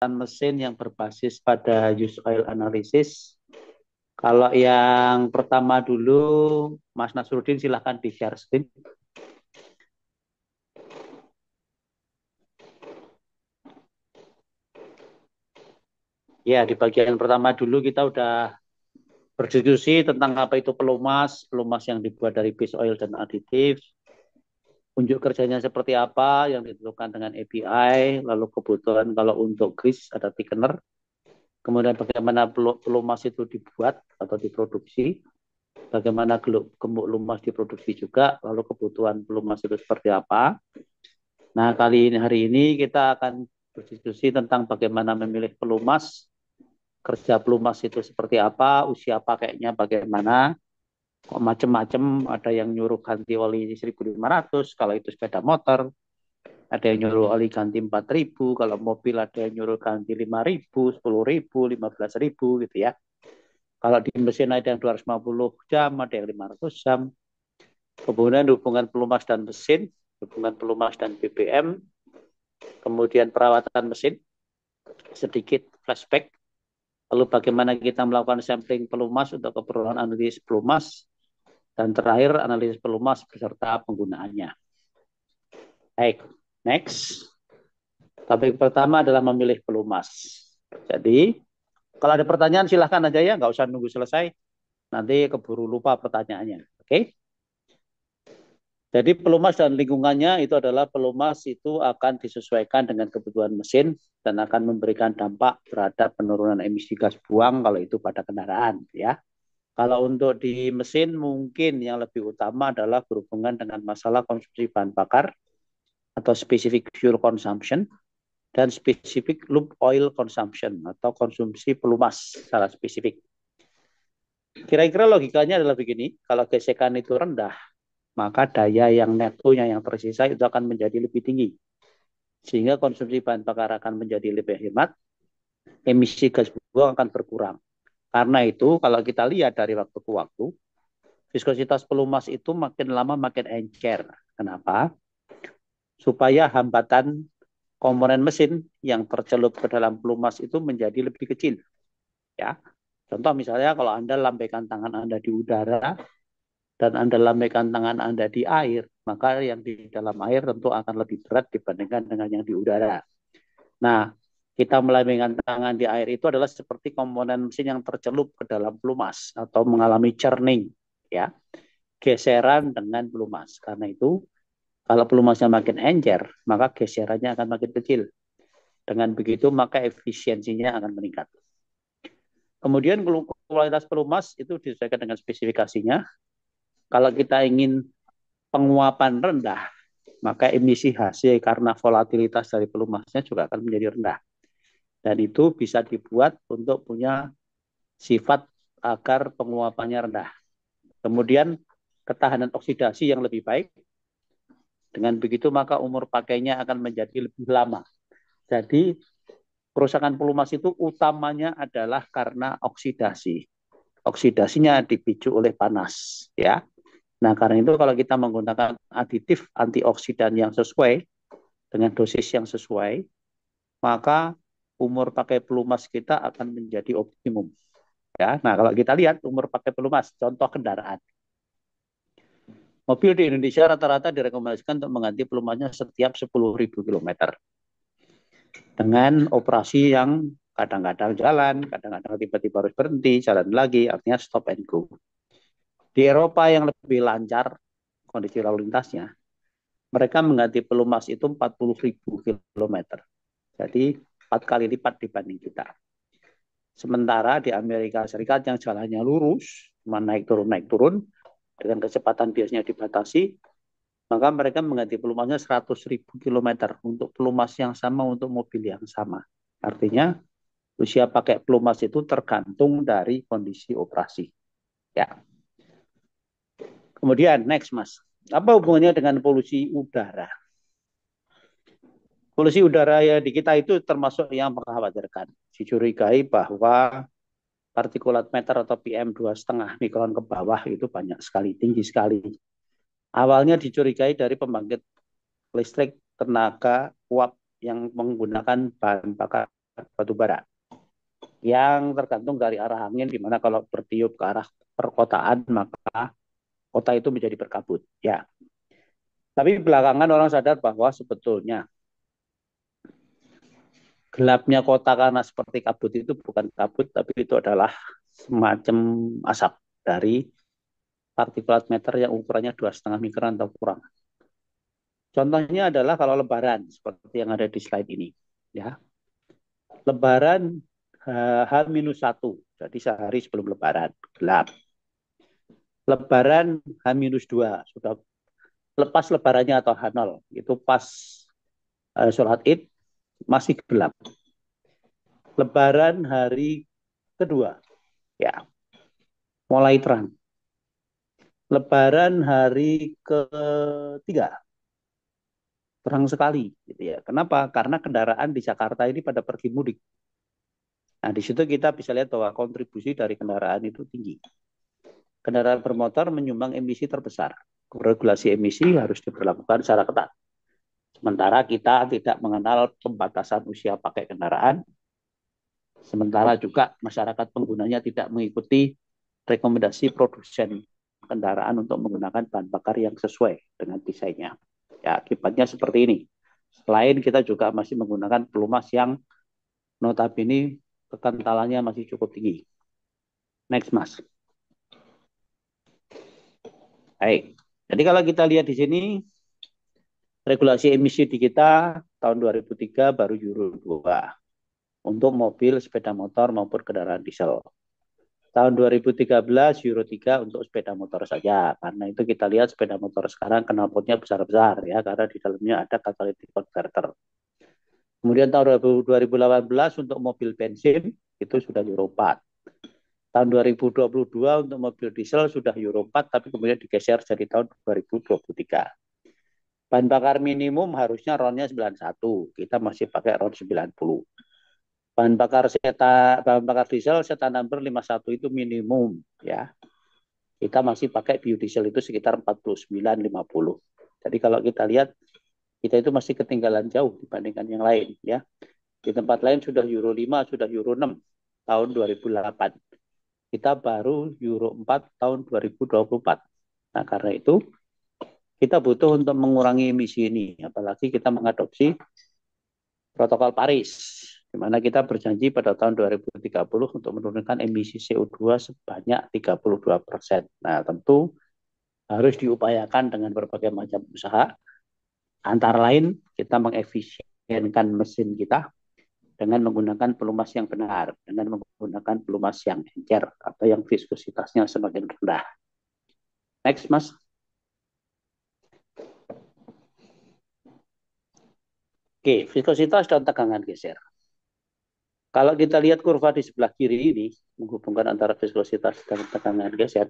pelumasan mesin yang berbasis pada use oil analysis. Kalau yang pertama dulu, Mas Nasruddin silahkan di-share screen. Ya, di bagian pertama dulu kita udah berdiskusi tentang apa itu pelumas, pelumas yang dibuat dari base oil dan aditif, unjuk kerjanya seperti apa yang ditentukan dengan API, lalu kebutuhan kalau untuk grease ada thickener, kemudian bagaimana pelumas itu dibuat atau diproduksi, bagaimana gemuk lumas diproduksi juga, lalu kebutuhan pelumas itu seperti apa. Nah, hari ini kita akan berdiskusi tentang bagaimana memilih pelumas, kerja pelumas itu seperti apa, usia pakainya bagaimana, kok macam-macam, ada yang nyuruh ganti oli 1.500 kalau itu sepeda motor, ada yang nyuruh oli ganti 4.000, kalau mobil ada yang nyuruh ganti 5.000, 10.000, 15.000 gitu ya. Kalau di mesin ada yang 250 jam, ada yang 500 jam. Kemudian hubungan pelumas dan mesin, hubungan pelumas dan BBM, kemudian perawatan mesin, sedikit flashback, lalu bagaimana kita melakukan sampling pelumas untuk keperluan analisis pelumas, dan terakhir analisis pelumas beserta penggunaannya. Baik, next. Topik pertama adalah memilih pelumas. Jadi, kalau ada pertanyaan silahkan aja ya, nggak usah nunggu selesai. Nanti keburu lupa pertanyaannya. Oke? Jadi pelumas dan lingkungannya itu adalah pelumas itu akan disesuaikan dengan kebutuhan mesin dan akan memberikan dampak terhadap penurunan emisi gas buang kalau itu pada kendaraan ya. Kalau untuk di mesin mungkin yang lebih utama adalah berhubungan dengan masalah konsumsi bahan bakar atau specific fuel consumption dan specific lube oil consumption atau konsumsi pelumas secara spesifik. Kira-kira logikanya adalah begini, kalau gesekan itu rendah, maka daya yang netonya yang tersisa itu akan menjadi lebih tinggi. Sehingga konsumsi bahan bakar akan menjadi lebih hemat, emisi gas buang akan berkurang. Karena itu kalau kita lihat dari waktu ke waktu, viskositas pelumas itu makin lama makin encer. Kenapa? Supaya hambatan komponen mesin yang tercelup ke dalam pelumas itu menjadi lebih kecil. Ya, contoh misalnya kalau Anda lambaikan tangan Anda di udara dan Anda lambaikan tangan Anda di air, maka yang di dalam air tentu akan lebih berat dibandingkan dengan yang di udara. Nah, kita melambaikan tangan di air itu adalah seperti komponen mesin yang tercelup ke dalam pelumas atau mengalami churning, ya, geseran dengan pelumas. Karena itu, kalau pelumasnya makin encer, maka geserannya akan makin kecil. Dengan begitu, maka efisiensinya akan meningkat. Kemudian kualitas pelumas itu disesuaikan dengan spesifikasinya. Kalau kita ingin penguapan rendah, maka emisi hasil karena volatilitas dari pelumasnya juga akan menjadi rendah. Dan itu bisa dibuat untuk punya sifat agar penguapannya rendah. Kemudian ketahanan oksidasi yang lebih baik. Dengan begitu maka umur pakainya akan menjadi lebih lama. Jadi kerusakan pelumas itu utamanya adalah karena oksidasi. Oksidasinya dipicu oleh panas, ya. Nah, karena itu kalau kita menggunakan aditif antioksidan yang sesuai dengan dosis yang sesuai, maka umur pakai pelumas kita akan menjadi optimum. Ya, nah kalau kita lihat umur pakai pelumas, contoh kendaraan. Mobil di Indonesia rata-rata direkomendasikan untuk mengganti pelumasnya setiap 10.000 km. Dengan operasi yang kadang-kadang jalan, kadang-kadang tiba-tiba harus berhenti, jalan lagi, artinya stop and go. Di Eropa yang lebih lancar kondisi lalu lintasnya, mereka mengganti pelumas itu 40.000 km. Jadi 4 kali lipat dibanding kita. Sementara di Amerika Serikat yang jalannya lurus, cuma naik turun, dengan kecepatan biasanya dibatasi, maka mereka mengganti pelumasnya 100.000 km untuk pelumas yang sama untuk mobil yang sama. Artinya usia pakai pelumas itu tergantung dari kondisi operasi. Ya. Kemudian next Mas, apa hubungannya dengan polusi udara? Polusi udara ya di kita itu termasuk yang mengkhawatirkan. Dicurigai bahwa partikulat matter atau PM2,5 mikron ke bawah itu banyak sekali, tinggi sekali. Awalnya dicurigai dari pembangkit listrik tenaga uap yang menggunakan bahan bakar batu bara yang tergantung dari arah angin, di mana kalau bertiup ke arah perkotaan maka kota itu menjadi berkabut. Ya, tapi belakangan orang sadar bahwa sebetulnya gelapnya kota karena seperti kabut itu bukan kabut, tapi itu adalah semacam asap dari partikulat matter yang ukurannya 2,5 mikron atau kurang. Contohnya adalah kalau lebaran, seperti yang ada di slide ini. Ya, lebaran H-1, jadi sehari sebelum lebaran, gelap. Lebaran H-2, sudah lepas lebarannya atau H0, itu pas sholat id, masih gelap. Lebaran hari kedua, ya, mulai terang. Lebaran hari ketiga, terang sekali, gitu ya. Kenapa? Karena kendaraan di Jakarta ini pada pergi mudik. Nah, di situ kita bisa lihat bahwa kontribusi dari kendaraan itu tinggi. Kendaraan bermotor menyumbang emisi terbesar. Regulasi emisi harus diberlakukan secara ketat. Sementara kita tidak mengenal pembatasan usia pakai kendaraan. Sementara juga masyarakat penggunanya tidak mengikuti rekomendasi produsen kendaraan untuk menggunakan bahan bakar yang sesuai dengan desainnya. Ya, akibatnya seperti ini. Selain kita juga masih menggunakan pelumas yang notabene kekentalannya masih cukup tinggi. Next, Mas. Baik. Jadi kalau kita lihat di sini, regulasi emisi di kita tahun 2003 baru Euro 2 untuk mobil, sepeda motor maupun kendaraan diesel. Tahun 2013 Euro 3 untuk sepeda motor saja. Karena itu kita lihat sepeda motor sekarang knalpotnya besar-besar ya, karena di dalamnya ada catalytic converter. Kemudian tahun 2018 untuk mobil bensin itu sudah Euro 4. Tahun 2022 untuk mobil diesel sudah Euro 4, tapi kemudian digeser jadi tahun 2023. Bahan bakar minimum harusnya RON-nya 91, kita masih pakai RON 90. Bahan bakar diesel seta number 51 itu minimum ya. Kita masih pakai biodiesel itu sekitar 49-50. Jadi kalau kita lihat, kita itu masih ketinggalan jauh dibandingkan yang lain ya. Di tempat lain sudah Euro 5, sudah Euro 6 tahun 2008. Kita baru Euro 4 tahun 2024. Nah, karena itu kita butuh untuk mengurangi emisi ini, apalagi kita mengadopsi protokol Paris, di mana kita berjanji pada tahun 2030 untuk menurunkan emisi CO2 sebanyak 32%. Nah, tentu harus diupayakan dengan berbagai macam usaha. Antara lain, kita mengefisienkan mesin kita dengan menggunakan pelumas yang benar, dengan menggunakan pelumas yang encer atau yang viskositasnya semakin rendah. Next, Mas. Oke, viskositas dan tegangan geser. Kalau kita lihat kurva di sebelah kiri ini, menghubungkan antara viskositas dan tegangan geser,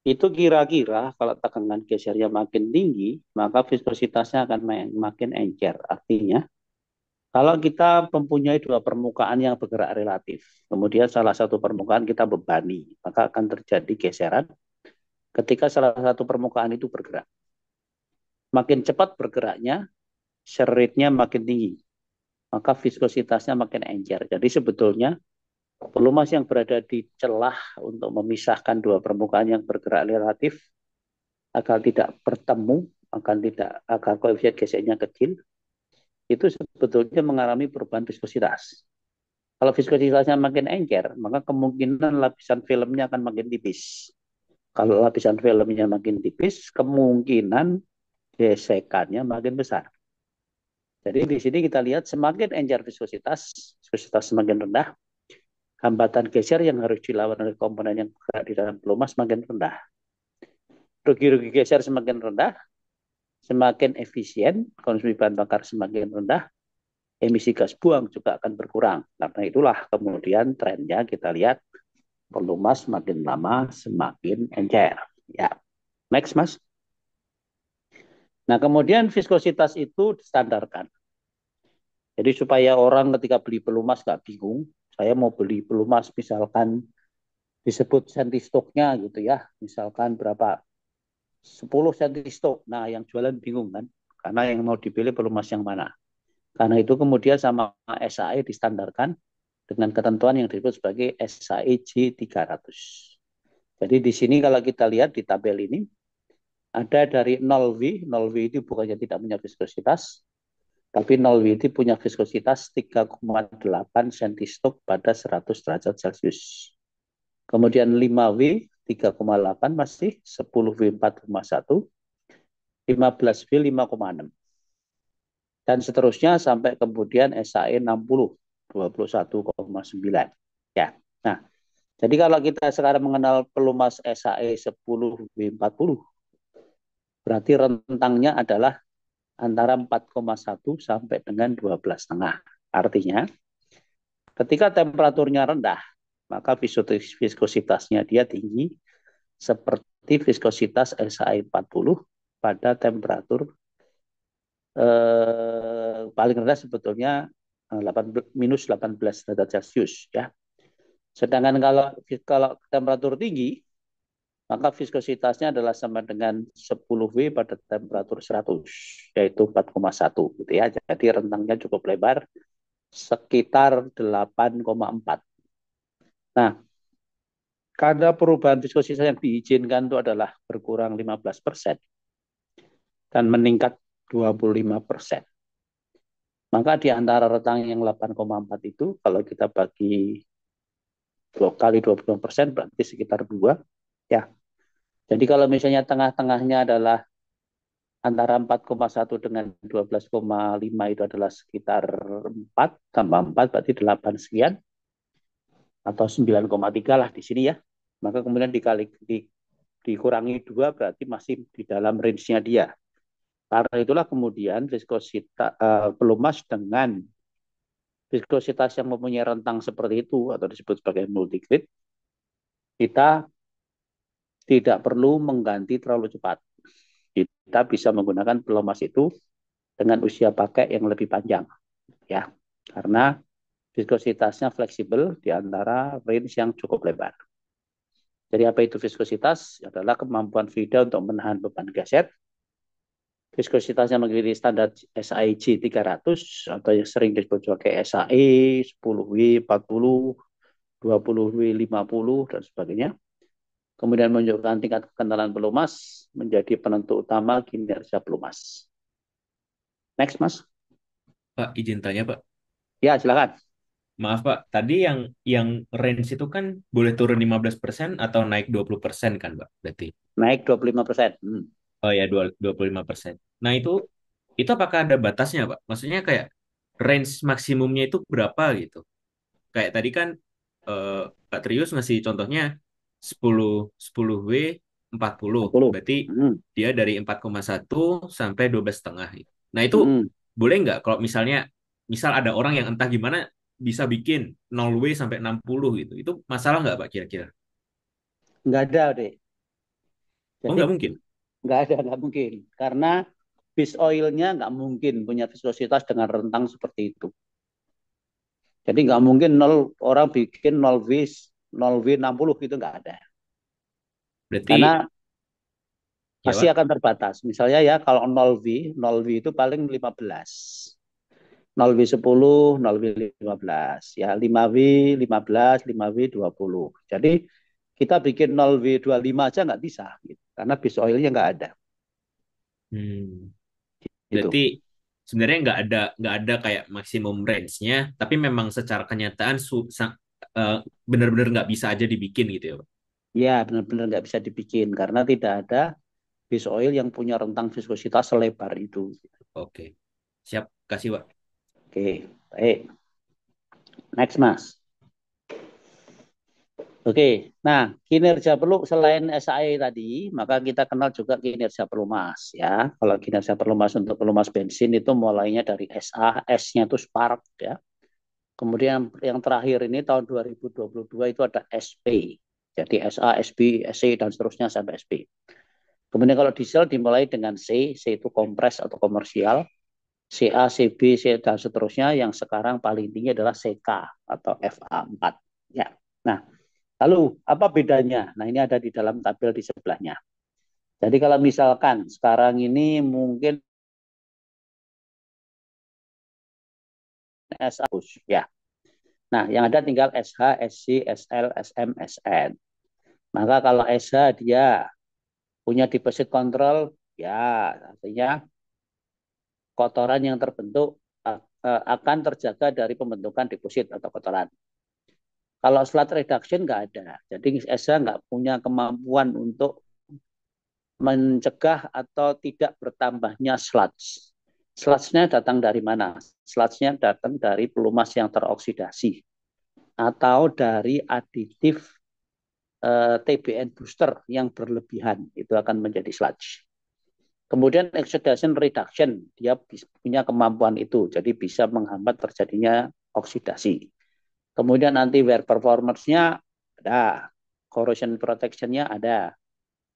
itu kira-kira kalau tegangan gesernya makin tinggi, maka viskositasnya akan makin encer. Artinya, kalau kita mempunyai dua permukaan yang bergerak relatif, kemudian salah satu permukaan kita bebani, maka akan terjadi geseran ketika salah satu permukaan itu bergerak. Makin cepat bergeraknya, shear rate-nya makin tinggi, maka viskositasnya makin encer. Jadi sebetulnya pelumas yang berada di celah untuk memisahkan dua permukaan yang bergerak relatif agar tidak bertemu, agar koefisien gesernya kecil, itu sebetulnya mengalami perubahan viskositas. Kalau viskositasnya makin encer, maka kemungkinan lapisan filmnya akan makin tipis. Kalau lapisan filmnya makin tipis, kemungkinan gesekannya makin besar. Jadi di sini kita lihat semakin encer viskositas semakin rendah, hambatan geser yang harus dilawan oleh komponen yang bergerak di dalam pelumas semakin rendah. Rugi-rugi geser semakin rendah, semakin efisien, konsumsi bahan bakar semakin rendah, emisi gas buang juga akan berkurang. Karena itulah kemudian trennya kita lihat pelumas semakin lama semakin encer. Ya, next, Mas. Nah, kemudian viskositas itu distandarkan. Jadi supaya orang ketika beli pelumas nggak bingung, saya mau beli pelumas misalkan disebut sentistok-nya gitu ya, misalkan berapa, 10 sentistok. Nah, yang jualan bingung kan, karena yang mau dipilih pelumas yang mana. Karena itu kemudian sama SAE distandarkan dengan ketentuan yang disebut sebagai SAE J300. Jadi di sini kalau kita lihat di tabel ini, ada dari 0W, 0W itu bukannya tidak punya viskositas, tapi 0W itu punya viskositas 3,8 cm3 pada 100 derajat Celcius. Kemudian 5W 3,8 masih, 10W 4,1, 15W 5,6. Dan seterusnya sampai kemudian SAE 60, 21,9. Ya. Nah, jadi kalau kita sekarang mengenal pelumas SAE 10W40, berarti rentangnya adalah antara 4,1 sampai dengan 12,5. Artinya, ketika temperaturnya rendah, maka viskositasnya dia tinggi seperti viskositas SAE 40 pada temperatur paling rendah sebetulnya minus 18 derajat Celcius ya. Sedangkan kalau temperatur tinggi, maka viskositasnya adalah sama dengan 10W pada temperatur 100, yaitu 4,1 gitu ya. Jadi rentangnya cukup lebar, sekitar 8,4. Nah, karena perubahan viskositas yang diizinkan itu adalah berkurang 15% dan meningkat 25%. Maka di antara rentang yang 8,4 itu, kalau kita bagi 2 kali 25%, berarti sekitar 2. Ya. Jadi kalau misalnya tengah-tengahnya adalah antara 4,1 dengan 12,5 itu adalah sekitar 4, tambah 4 berarti 8 sekian, atau 9,3 lah di sini ya. Maka kemudian dikurangi 2 berarti masih di dalam range-nya dia. Karena itulah kemudian viskositas pelumas dengan viskositas yang mempunyai rentang seperti itu atau disebut sebagai multigrid, kita tidak perlu mengganti terlalu cepat. Kita bisa menggunakan pelumas itu dengan usia pakai yang lebih panjang, ya, karena viskositasnya fleksibel di antara range yang cukup lebar. Jadi apa itu viskositas? Adalah kemampuan fluida untuk menahan beban geser. Viskositasnya mengikuti standar SAE 300 atau yang sering disebut sebagai SAE 10W 40, 20W 50 dan sebagainya. Kemudian menunjukkan tingkat kekentalan pelumas menjadi penentu utama kinerja pelumas. Next, Mas. Pak, izin tanya, Pak. Ya, silakan. Maaf, Pak. Tadi yang range itu kan boleh turun 15% atau naik 20% kan, Pak? Berarti. Naik 25%. Oh ya, 25%. Nah, itu apakah ada batasnya, Pak? Maksudnya kayak range maksimumnya itu berapa gitu? Kayak tadi kan eh, Pak Trius ngasih contohnya 10 10W 40. 40. Berarti Hmm. dia dari 4,1 sampai 12,5. Nah, itu Hmm. boleh nggak kalau misal ada orang yang entah gimana bisa bikin 0W sampai 60 gitu. Itu masalah nggak, Pak, kira-kira? Nggak ada, deh. Oh, Jadi nggak mungkin. nggak mungkin. Karena fish oilnya nggak mungkin punya viskositas dengan rentang seperti itu. Jadi nggak mungkin orang bikin 0W 60 gitu nggak ada. Berarti Karena ya, pasti Pak. akan terbatas. Misalnya ya kalau 0W itu paling 15. 0W 10, 0W 15. Ya 5W 15, 5W 20. Jadi kita bikin 0W 25 aja nggak bisa. Gitu. Karena base oilnya nggak ada. Hmm. Berarti Gitu. sebenarnya nggak ada kayak maksimum range-nya, tapi memang secara kenyataan eh, benar-benar nggak bisa aja dibikin gitu ya, Pak. Ya benar-benar nggak bisa dibikin. Karena tidak ada base oil yang punya rentang viskositas selebar itu. Oke, siap, kasih, Pak. Oke, baik. Next, Mas. Oke, nah kinerja peluk selain SAE tadi, maka kita kenal juga kinerja pelumas ya. Kalau kinerja pelumas untuk pelumas bensin itu mulainya dari SA, S-nya itu spark ya. Kemudian yang terakhir ini tahun 2022 itu ada SP. Jadi SA, SP, SC dan seterusnya sampai SP. Kemudian kalau diesel dimulai dengan C, C itu kompres atau komersial, CA, CB, C dan seterusnya yang sekarang paling tinggi adalah CK atau FA4 ya. Nah, lalu apa bedanya? Nah, ini ada di dalam tabel di sebelahnya. Jadi kalau misalkan sekarang ini mungkin SA ya. Nah, yang ada tinggal SH, SC, SL, SM, SN. Maka kalau SH dia punya deposit control, ya artinya kotoran yang terbentuk akan terjaga dari pembentukan deposit atau kotoran. Kalau sludge reduction nggak ada. Jadi SH nggak punya kemampuan untuk mencegah atau tidak bertambahnya sludge. Sludge-nya datang dari mana? Sludge-nya datang dari pelumas yang teroksidasi atau dari aditif TBN booster yang berlebihan. Itu akan menjadi sludge. Kemudian oxidation reduction, dia punya kemampuan itu, jadi bisa menghambat terjadinya oksidasi. Kemudian anti wear performance-nya ada, corrosion protection-nya ada,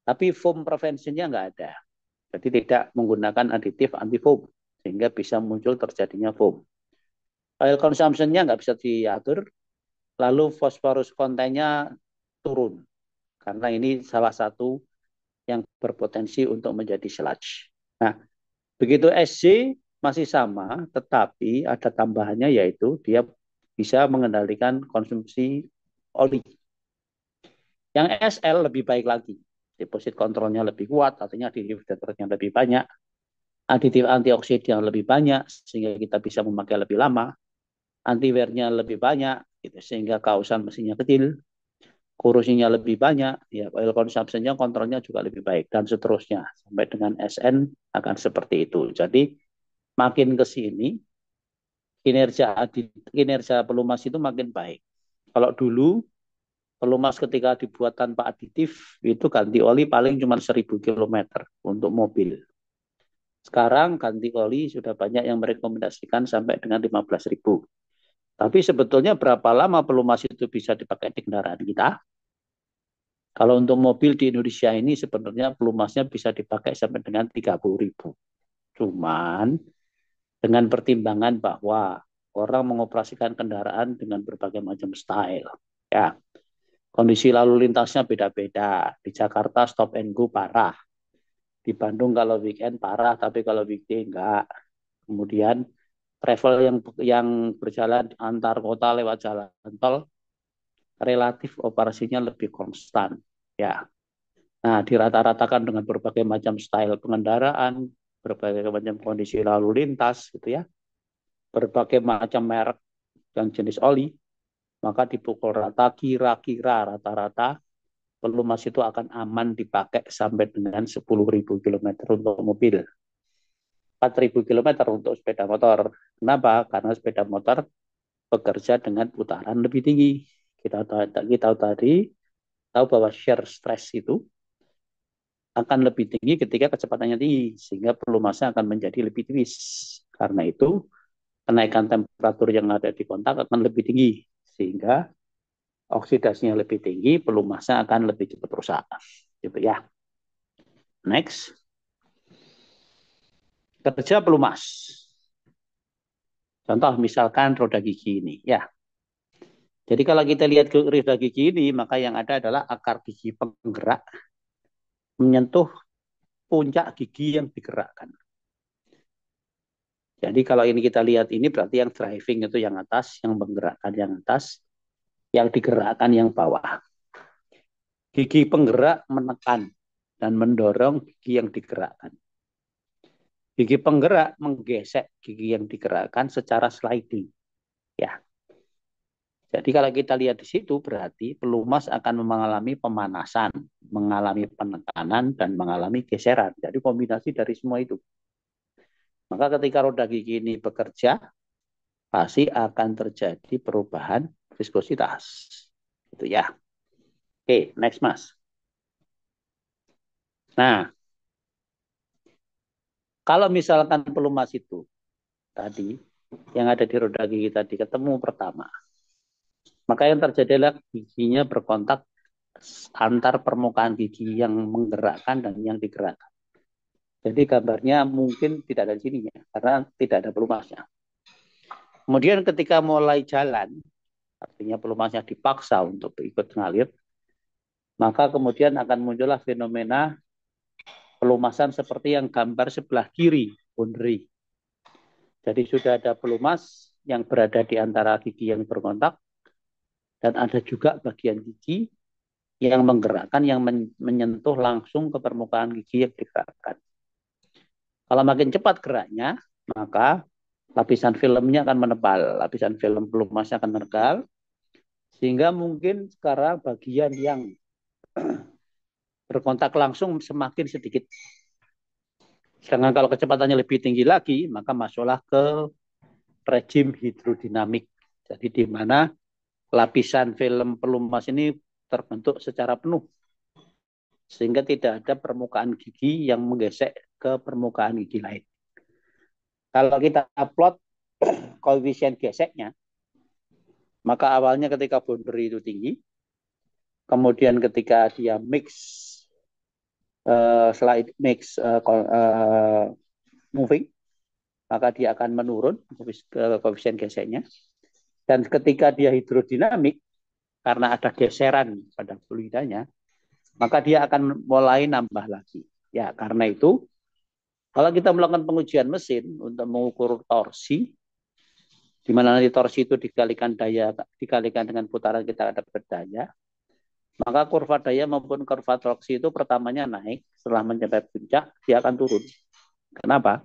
tapi foam prevention-nya nggak ada. Jadi tidak menggunakan aditif anti foam, sehingga bisa muncul terjadinya foam. Oil consumption-nya nggak bisa diatur, lalu phosphorus kontennya turun, karena ini salah satu yang berpotensi untuk menjadi sludge. Nah, begitu SC masih sama, tetapi ada tambahannya yaitu dia bisa mengendalikan konsumsi oli. Yang SL lebih baik lagi. Deposit kontrolnya lebih kuat, artinya aditif-aditifnya lebih banyak. Aditif antioksidan lebih banyak, sehingga kita bisa memakai lebih lama. Anti-wear-nya lebih banyak, gitu, sehingga kausan mesinnya kecil. Korosinya lebih banyak, ya oil consumption-nya kontrolnya juga lebih baik, dan seterusnya. Sampai dengan SN akan seperti itu. Jadi, makin ke sini, kinerja pelumas itu makin baik. Kalau dulu pelumas ketika dibuat tanpa aditif itu ganti oli paling cuma 1.000 km untuk mobil. Sekarang ganti oli sudah banyak yang merekomendasikan sampai dengan 15.000. Tapi sebetulnya berapa lama pelumas itu bisa dipakai di kendaraan kita? Kalau untuk mobil di Indonesia ini sebenarnya pelumasnya bisa dipakai sampai dengan 30.000. Cuman dengan pertimbangan bahwa orang mengoperasikan kendaraan dengan berbagai macam style. Ya, kondisi lalu lintasnya beda-beda. Di Jakarta stop and go parah. Di Bandung kalau weekend parah, tapi kalau weekday enggak. Kemudian travel yang berjalan antar kota lewat jalan tol relatif operasinya lebih konstan. Ya. Nah, dirata-ratakan dengan berbagai macam style pengendaraan, berbagai macam kondisi lalu lintas gitu ya. Berbagai macam merek dan jenis oli, maka dipukul rata kira-kira rata-rata pelumas itu akan aman dipakai sampai dengan 10.000 km untuk mobil, 4.000 km untuk sepeda motor. Kenapa? Karena sepeda motor bekerja dengan putaran lebih tinggi. Kita tadi tahu bahwa shear stress itu akan lebih tinggi ketika kecepatannya tinggi, sehingga pelumasnya akan menjadi lebih tipis. Karena itu, kenaikan temperatur yang ada di kontak akan lebih tinggi, sehingga oksidasinya lebih tinggi, pelumasnya akan lebih cepat rusak. Gitu ya. Next. Kerja pelumas. Contoh misalkan roda gigi ini. Ya. Jadi kalau kita lihat ke roda gigi ini, maka yang ada adalah akar gigi penggerak menyentuh puncak gigi yang digerakkan. Jadi kalau ini kita lihat ini berarti yang driving itu yang atas, yang menggerakkan yang atas, yang digerakkan yang bawah. Gigi penggerak menekan dan mendorong gigi yang digerakkan. Gigi penggerak menggesek gigi yang digerakkan secara sliding. Ya. Jadi kalau kita lihat di situ berarti pelumas akan mengalami pemanasan, mengalami penekanan dan mengalami geseran. Jadi kombinasi dari semua itu. Maka ketika roda gigi ini bekerja, pasti akan terjadi perubahan viskositas. Gitu ya. Oke, next Mas. Nah, kalau misalkan pelumas itu tadi yang ada di roda gigi tadi ketemu pertama, maka yang terjadi adalah giginya berkontak antar permukaan gigi yang menggerakkan dan yang digerakkan. Jadi gambarnya mungkin tidak ada di sininya karena tidak ada pelumasnya. Kemudian ketika mulai jalan, artinya pelumasnya dipaksa untuk ikut mengalir, maka kemudian akan muncullah fenomena pelumasan seperti yang gambar sebelah kiri, boundary. Jadi sudah ada pelumas, yang berada di antara gigi yang berkontak, dan ada juga bagian gigi yang menggerakkan, yang menyentuh langsung ke permukaan gigi yang digerakkan. Kalau makin cepat geraknya, maka lapisan filmnya akan menebal, lapisan film pelumasnya akan menebal, sehingga mungkin sekarang bagian yang berkontak langsung semakin sedikit. Sedangkan kalau kecepatannya lebih tinggi lagi, maka masuklah ke rejim hidrodinamik. Jadi di mana lapisan film pelumas ini terbentuk secara penuh, sehingga tidak ada permukaan gigi yang menggesek ke permukaan gigi lain. Kalau kita plot koefisien geseknya, maka awalnya ketika boundary itu tinggi, kemudian ketika dia slide mix moving, maka dia akan menurun koefisien geseknya. Dan ketika dia hidrodinamik, karena ada geseran pada fluidanya, maka dia akan mulai nambah lagi. Ya, karena itu, kalau kita melakukan pengujian mesin untuk mengukur torsi, di mana nanti torsi itu dikalikan dengan putaran kita ada berdaya, maka kurva daya maupun kurva torsi itu pertamanya naik, setelah mencapai puncak, dia akan turun. Kenapa?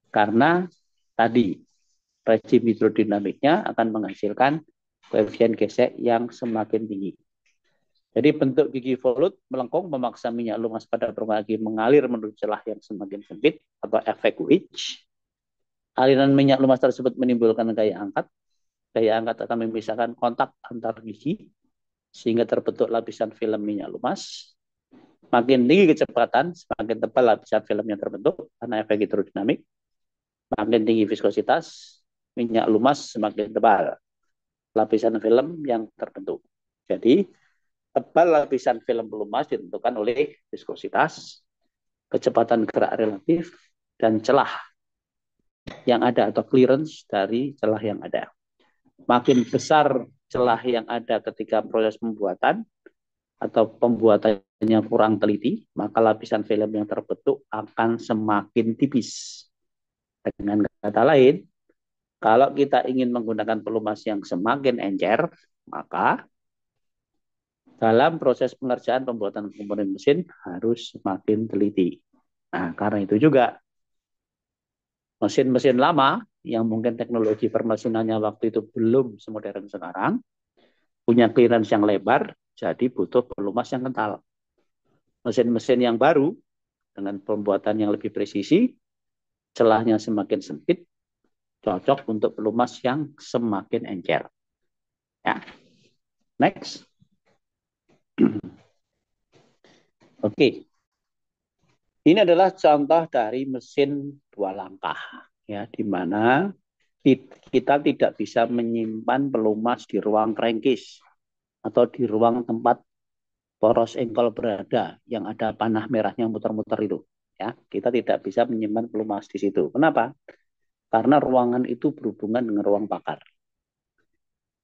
Karena tadi rejim hidrodinamiknya akan menghasilkan koefisien gesek yang semakin tinggi. Jadi bentuk gigi volut melengkung memaksa minyak lumas pada permukaan gigi mengalir menuju celah yang semakin sempit atau efek wedge. Aliran minyak lumas tersebut menimbulkan gaya angkat. Gaya angkat akan memisahkan kontak antar gigi sehingga terbentuk lapisan film minyak lumas. Makin tinggi kecepatan, semakin tebal lapisan film yang terbentuk karena efek hidrodinamik. Makin tinggi viskositas, minyak lumas semakin tebal lapisan film yang terbentuk. Jadi, tebal lapisan film pelumas ditentukan oleh viskositas, kecepatan gerak relatif, dan celah yang ada atau clearance dari celah yang ada. Makin besar celah yang ada ketika proses pembuatan atau pembuatannya kurang teliti, maka lapisan film yang terbentuk akan semakin tipis. Dengan kata lain, kalau kita ingin menggunakan pelumas yang semakin encer, maka dalam proses pengerjaan pembuatan komponen mesin harus semakin teliti. Nah, karena itu juga mesin-mesin lama yang mungkin teknologi permesinannya waktu itu belum semodern sekarang, punya clearance yang lebar, jadi butuh pelumas yang kental. Mesin-mesin yang baru dengan pembuatan yang lebih presisi, celahnya semakin sempit, cocok untuk pelumas yang semakin encer. Ya. Next. Oke. Ini adalah contoh dari mesin dua langkah, ya, di mana kita tidak bisa menyimpan pelumas di ruang crankcase atau di ruang tempat poros engkol berada yang ada panah merahnya muter-muter itu. Ya, kita tidak bisa menyimpan pelumas di situ. Kenapa? Karena ruangan itu berhubungan dengan ruang bakar.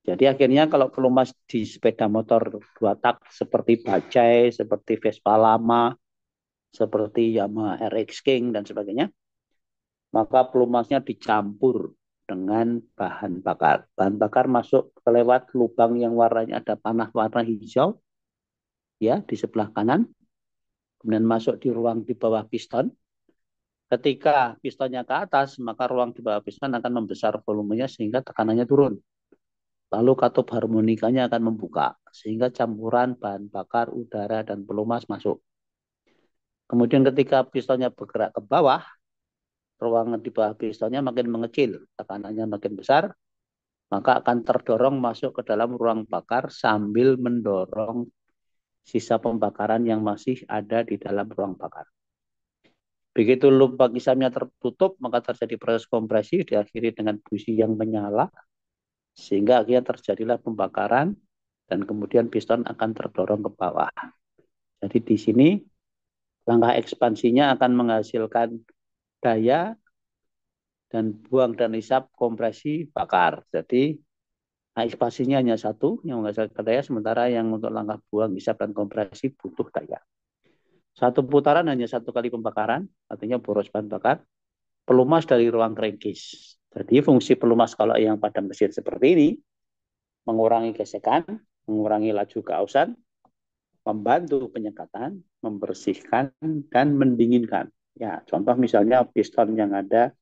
Jadi akhirnya kalau pelumas di sepeda motor dua tak seperti Bajaj, seperti Vespa lama, seperti Yamaha RX King dan sebagainya, maka pelumasnya dicampur dengan bahan bakar. Bahan bakar masuk lewat lubang yang warnanya ada panah warna hijau, ya, di sebelah kanan, kemudian masuk di ruang di bawah piston. Ketika pistonnya ke atas, maka ruang di bawah piston akan membesar volumenya sehingga tekanannya turun. Lalu katup harmonikanya akan membuka, sehingga campuran bahan bakar, udara, dan pelumas masuk. Kemudian ketika pistonnya bergerak ke bawah, ruangan di bawah pistonnya makin mengecil, tekanannya makin besar, maka akan terdorong masuk ke dalam ruang bakar sambil mendorong sisa pembakaran yang masih ada di dalam ruang bakar. Begitu lubang isamnya tertutup, maka terjadi proses kompresi, diakhiri dengan busi yang menyala, sehingga akhirnya terjadilah pembakaran, dan kemudian piston akan terdorong ke bawah. Jadi di sini langkah ekspansinya akan menghasilkan daya dan buang dan isap kompresi bakar. Jadi ekspansinya hanya satu yang menghasilkan daya, sementara yang untuk langkah buang isap dan kompresi butuh daya. Satu putaran hanya satu kali pembakaran, artinya boros bahan bakar. Pelumas dari ruang crankcase. Jadi fungsi pelumas kalau yang pada mesin seperti ini, mengurangi gesekan, mengurangi laju keausan, membantu penyekatan, membersihkan, dan mendinginkan. Ya, contoh misalnya piston yang ada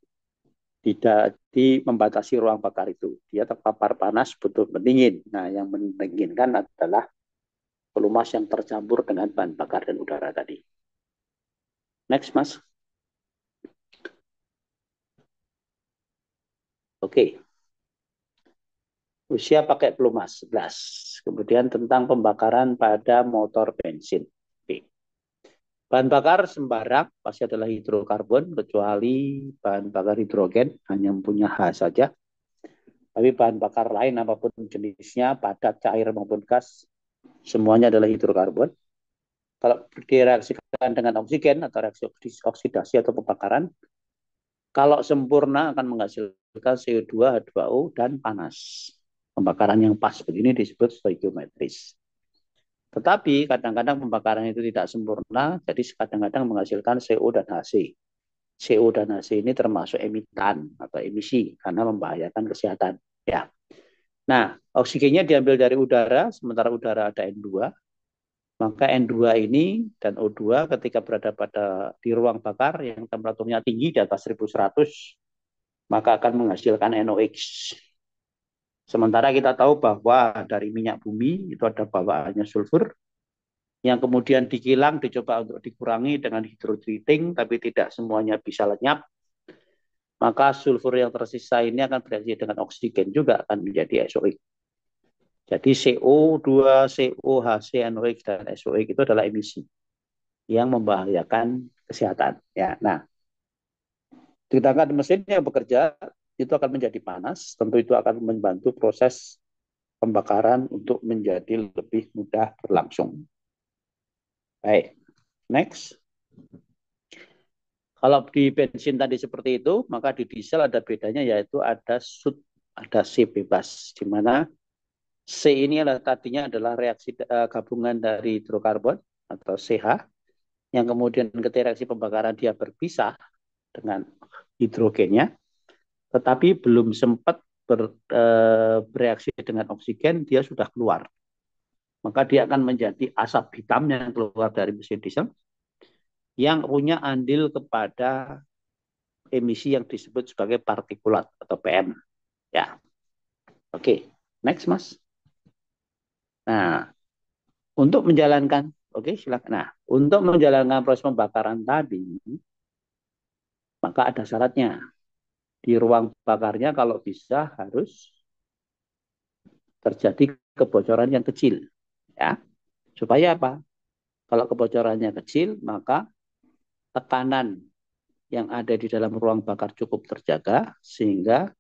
di membatasi ruang bakar itu. Dia terpapar panas, butuh pendingin. Nah, yang mendinginkan adalah pelumas yang tercampur dengan bahan bakar dan udara tadi. Next, Mas. Oke. Usia pakai pelumas 11. Kemudian tentang pembakaran pada motor bensin. Oke. Bahan bakar sembarang pasti adalah hidrokarbon, kecuali bahan bakar hidrogen, hanya punya H saja. Tapi bahan bakar lain apapun jenisnya, padat, cair maupun gas, semuanya adalah hidrokarbon. Kalau direaksikan dengan oksigen atau reaksi oksidasi atau pembakaran, kalau sempurna akan menghasilkan CO2, H2O, dan panas. Pembakaran yang pas begini disebut stoichiometris. Tetapi kadang-kadang pembakaran itu tidak sempurna, jadi kadang-kadang menghasilkan CO dan HC. CO dan HC ini termasuk emitan atau emisi karena membahayakan kesehatan. Ya. Nah, oksigennya diambil dari udara, sementara udara ada N2. Maka N2 ini dan O2 ketika berada di ruang bakar yang temperaturnya tinggi di atas 1100, maka akan menghasilkan NOx. Sementara kita tahu bahwa dari minyak bumi itu ada bawaannya sulfur, yang kemudian dikilang, dicoba untuk dikurangi dengan hydrotreating, tapi tidak semuanya bisa lenyap. Maka sulfur yang tersisa ini akan bereaksi dengan oksigen juga akan menjadi SOx. Jadi CO2, COHC, NOx, dan SOx itu adalah emisi yang membahayakan kesehatan. Ya, nah, sedangkan mesin yang bekerja itu akan menjadi panas, tentu itu akan membantu proses pembakaran untuk menjadi lebih mudah berlangsung. Baik, next. Kalau di bensin tadi seperti itu, maka di diesel ada bedanya, yaitu ada SUT, ada C bebas, di mana C ini adalah tadinya adalah reaksi gabungan dari hidrokarbon atau CH, yang kemudian ketika reaksi pembakaran dia berpisah dengan hidrogennya, tetapi belum sempat bereaksi dengan oksigen, dia sudah keluar. Maka dia akan menjadi asap hitam yang keluar dari mesin diesel, yang punya andil kepada emisi yang disebut sebagai partikulat atau PM. Ya, oke. Next, Mas. Nah, untuk menjalankan, oke, silakan. Nah, untuk menjalankan proses pembakaran tadi, maka ada syaratnya. Di ruang bakarnya kalau bisa harus terjadi kebocoran yang kecil, ya. Supaya apa? Kalau kebocorannya kecil, maka tekanan yang ada di dalam ruang bakar cukup terjaga sehingga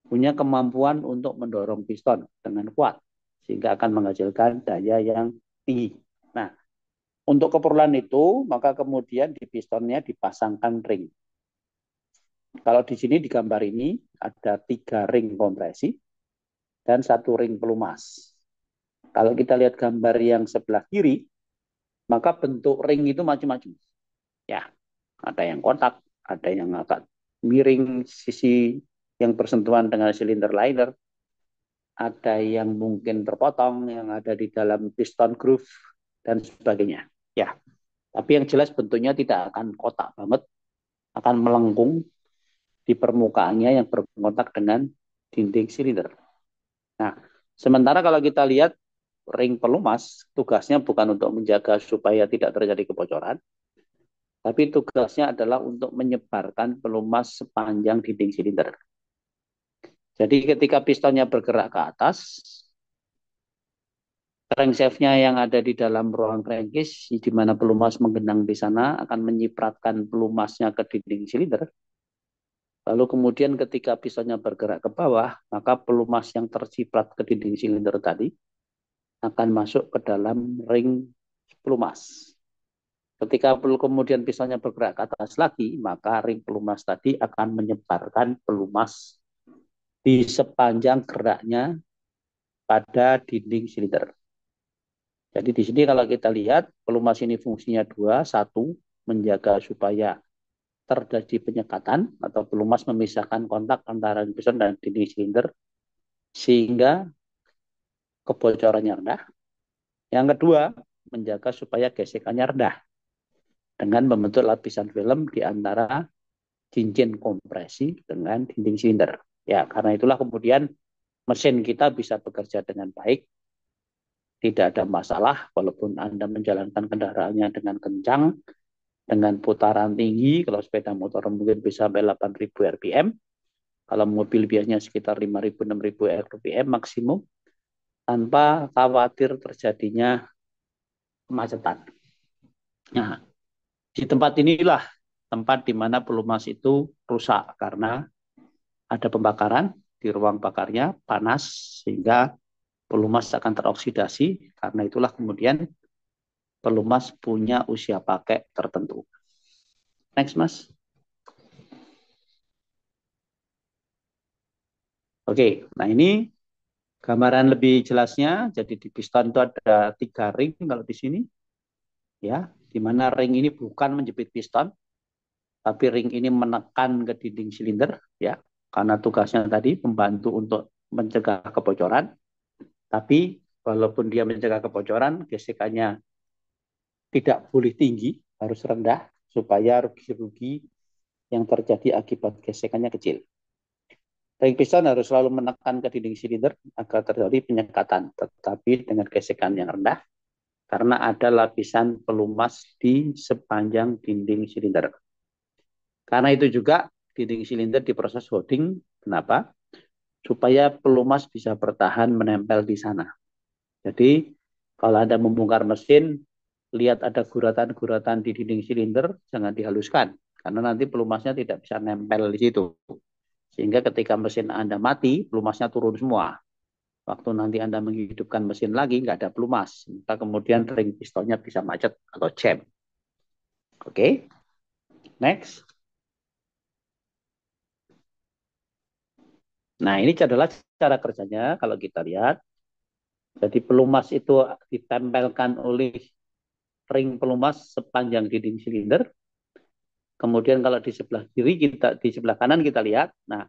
punya kemampuan untuk mendorong piston dengan kuat sehingga akan menghasilkan daya yang tinggi. Nah, untuk keperluan itu maka kemudian di pistonnya dipasangkan ring. Kalau di sini di gambar ini ada 3 ring kompresi dan 1 ring pelumas. Kalau kita lihat gambar yang sebelah kiri, maka bentuk ring itu macam-macam. Ya, ada yang kotak, ada yang agak miring sisi yang bersentuhan dengan silinder liner, ada yang mungkin terpotong, yang ada di dalam piston groove, dan sebagainya. Ya, tapi yang jelas bentuknya tidak akan kotak banget, akan melengkung di permukaannya yang berkontak dengan dinding silinder. Nah, sementara kalau kita lihat ring pelumas, tugasnya bukan untuk menjaga supaya tidak terjadi kebocoran, tapi tugasnya adalah untuk menyebarkan pelumas sepanjang dinding silinder. Jadi ketika pistonnya bergerak ke atas, crankshaft-nya yang ada di dalam ruang crankcase, di mana pelumas menggenang di sana, akan menyipratkan pelumasnya ke dinding silinder. Lalu kemudian ketika pistonnya bergerak ke bawah, maka pelumas yang tersiprat ke dinding silinder tadi akan masuk ke dalam ring pelumas. Ketika kemudian pistonnya bergerak ke atas lagi, maka ring pelumas tadi akan menyebarkan pelumas di sepanjang geraknya pada dinding silinder. Jadi di sini kalau kita lihat pelumas ini fungsinya 2, 1 menjaga supaya terjadi penyekatan atau pelumas memisahkan kontak antara piston dan dinding silinder sehingga kebocorannya rendah. Yang kedua, menjaga supaya gesekannya rendah dengan membentuk lapisan film di antara cincin kompresi dengan dinding silinder. Ya, karena itulah kemudian mesin kita bisa bekerja dengan baik, tidak ada masalah walaupun Anda menjalankan kendaraannya dengan kencang, dengan putaran tinggi. Kalau sepeda motor mungkin bisa sampai 8.000 rpm, kalau mobil biasanya sekitar 5.000-6.000 rpm maksimum, tanpa khawatir terjadinya kemacetan. Nah, di tempat inilah tempat di mana pelumas itu rusak karena ada pembakaran di ruang bakarnya, panas sehingga pelumas akan teroksidasi. Karena itulah kemudian pelumas punya usia pakai tertentu. Next, Mas. Oke, nah ini gambaran lebih jelasnya. Jadi di piston itu ada 3 ring kalau di sini, ya, di mana ring ini bukan menjepit piston, tapi ring ini menekan ke dinding silinder, ya, karena tugasnya tadi membantu untuk mencegah kebocoran. Tapi walaupun dia mencegah kebocoran, gesekannya tidak boleh tinggi, harus rendah supaya rugi-rugi yang terjadi akibat gesekannya kecil. Ring piston harus selalu menekan ke dinding silinder agar terjadi penyekatan, tetapi dengan gesekan yang rendah karena ada lapisan pelumas di sepanjang dinding silinder. Karena itu juga dinding silinder diproses holding. Kenapa? Supaya pelumas bisa bertahan menempel di sana. Jadi kalau Anda membongkar mesin, lihat ada guratan-guratan di dinding silinder, jangan dihaluskan. Karena nanti pelumasnya tidak bisa nempel di situ. Sehingga ketika mesin Anda mati, pelumasnya turun semua. Waktu nanti Anda menghidupkan mesin lagi, nggak ada pelumas. Maka kemudian ring pistonnya bisa macet atau jam. Oke, next. Nah, ini adalah cara kerjanya kalau kita lihat. Jadi pelumas itu ditempelkan oleh ring pelumas sepanjang dinding silinder. Kemudian kalau di sebelah kiri kita, di sebelah kanan kita lihat, nah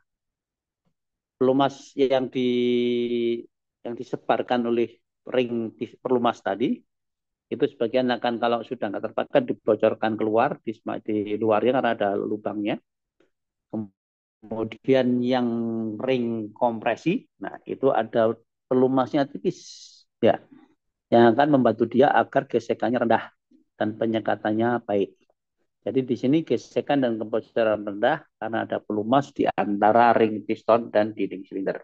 pelumas yang disebarkan oleh ring pelumas tadi itu sebagian akan kalau sudah nggak terpakai dibocorkan keluar di luarnya karena ada lubangnya. Kemudian yang ring kompresi, nah itu ada pelumasnya tipis, ya, yang akan membantu dia agar gesekannya rendah dan penyekatannya baik. Jadi di sini gesekan dan kebocoran rendah karena ada pelumas di antara ring piston dan dinding silinder.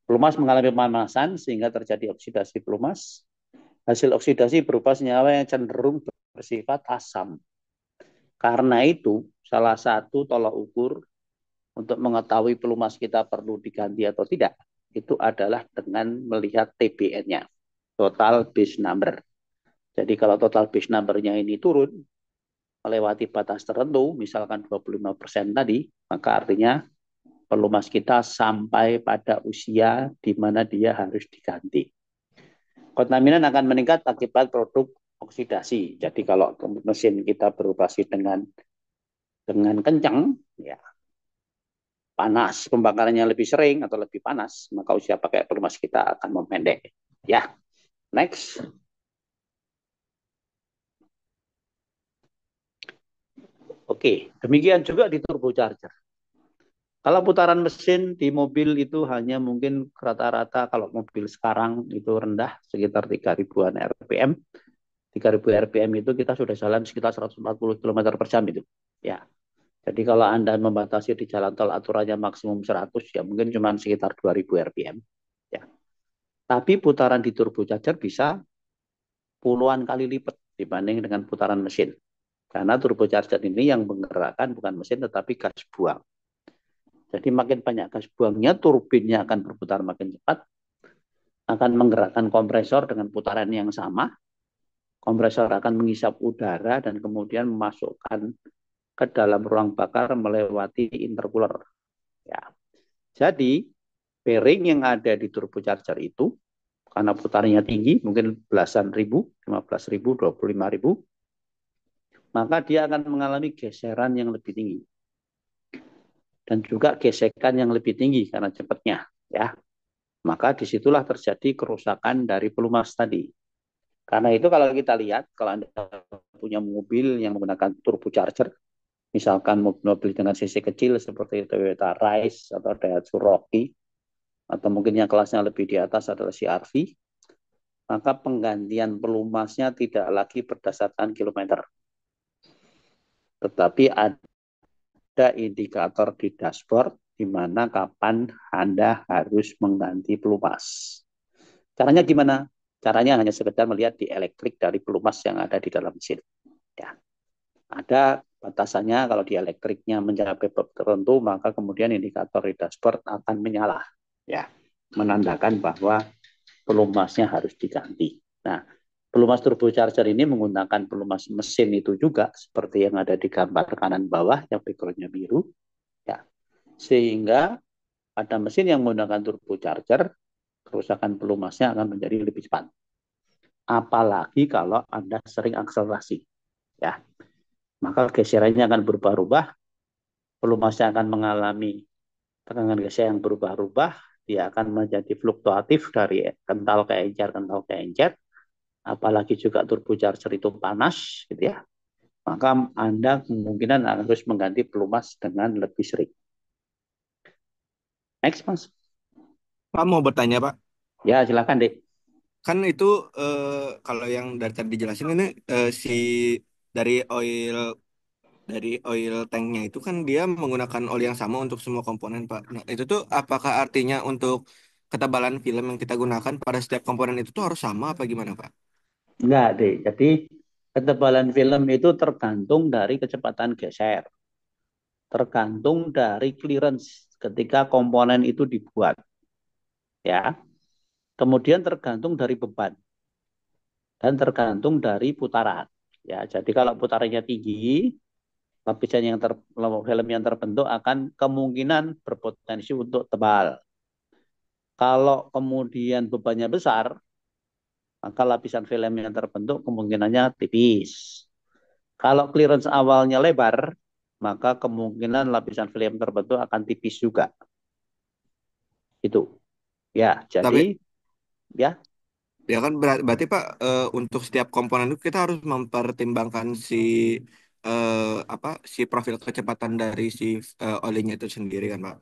Pelumas mengalami pemanasan sehingga terjadi oksidasi pelumas. Hasil oksidasi berupa senyawa yang cenderung bersifat asam. Karena itu, salah satu tolak ukur untuk mengetahui pelumas kita perlu diganti atau tidak, itu adalah dengan melihat TBN-nya, total base number. Jadi kalau total base number-nya ini turun, melewati batas tertentu, misalkan 25% tadi, maka artinya pelumas kita sampai pada usia di mana dia harus diganti. Kontaminan akan meningkat akibat produk oksidasi. Jadi kalau mesin kita beroperasi dengan kencang, ya panas, pembakarannya lebih sering atau lebih panas, maka usia pakai pelumas kita akan memendek. Ya, next. Oke, demikian juga di turbocharger. Kalau putaran mesin di mobil itu hanya mungkin rata-rata kalau mobil sekarang itu rendah sekitar 3.000-an rpm. 3.000 rpm itu kita sudah jalan sekitar 140 km per jam itu. Ya. Jadi kalau Anda membatasi di jalan tol aturannya maksimum 100, ya mungkin cuma sekitar 2.000 rpm. Ya. Tapi putaran di turbocharger bisa puluhan kali lipat dibanding dengan putaran mesin. Karena turbocharger ini yang menggerakkan bukan mesin tetapi gas buang. Jadi makin banyak gas buangnya, turbinnya akan berputar makin cepat, akan menggerakkan kompresor dengan putaran yang sama. Kompresor akan mengisap udara dan kemudian memasukkan ke dalam ruang bakar melewati intercooler. Ya. Jadi bearing yang ada di turbocharger itu, karena putarannya tinggi, mungkin belasan ribu, 15.000, 25.000, maka dia akan mengalami geseran yang lebih tinggi dan juga gesekan yang lebih tinggi karena cepatnya, ya. Maka disitulah terjadi kerusakan dari pelumas tadi. Karena itu kalau kita lihat, kalau Anda punya mobil yang menggunakan turbocharger, misalkan mobil dengan cc kecil seperti Toyota Rise atau Daihatsu Rocky, atau mungkin yang kelasnya lebih di atas adalah CR-V, maka penggantian pelumasnya tidak lagi berdasarkan kilometer, tetapi ada indikator di dashboard di mana kapan Anda harus mengganti pelumas. Caranya gimana? Caranya hanya sekedar melihat di elektrik dari pelumas yang ada di dalam mesin. Ya. Ada batasannya, kalau di elektriknya mencapai tertentu, maka kemudian indikator di dashboard akan menyala. Ya, menandakan bahwa pelumasnya harus diganti. Nah, pelumas turbocharger ini menggunakan pelumas mesin itu juga, seperti yang ada di gambar kanan bawah, yang backgroundnya biru. Ya, sehingga pada mesin yang menggunakan turbocharger, kerusakan pelumasnya akan menjadi lebih cepat. Apalagi kalau Anda sering akselerasi. Ya, maka geserannya akan berubah-ubah, pelumasnya akan mengalami tekanan geser yang berubah-ubah, dia akan menjadi fluktuatif dari kental ke encer, apalagi juga turbocharger itu panas, gitu ya. Maka Anda kemungkinan harus mengganti pelumas dengan lebih sering. Next, Mas. Pak mau bertanya Pak, Ya, silakan, Dek. kan itu kalau yang dari tadi dijelasin ini si dari oil tanknya itu kan dia menggunakan oli yang sama untuk semua komponen Pak. Nah itu tuh apakah artinya untuk ketebalan film yang kita gunakan pada setiap komponen itu tuh harus sama apa gimana Pak? Enggak, Dek. Jadi ketebalan film itu tergantung dari kecepatan geser, tergantung dari clearance ketika komponen itu dibuat, ya. Kemudian tergantung dari beban dan tergantung dari putaran. Ya, jadi kalau putarannya tinggi, lapisan yang film yang terbentuk akan kemungkinan berpotensi untuk tebal. Kalau kemudian bebannya besar, maka lapisan film yang terbentuk kemungkinannya tipis. Kalau clearance awalnya lebar, maka kemungkinan lapisan film terbentuk akan tipis juga. Itu. Ya, Tapi jadi ya. ya kan berarti Pak untuk setiap komponen itu kita harus mempertimbangkan si eh, apa si profil kecepatan dari si olinya itu sendiri kan Pak.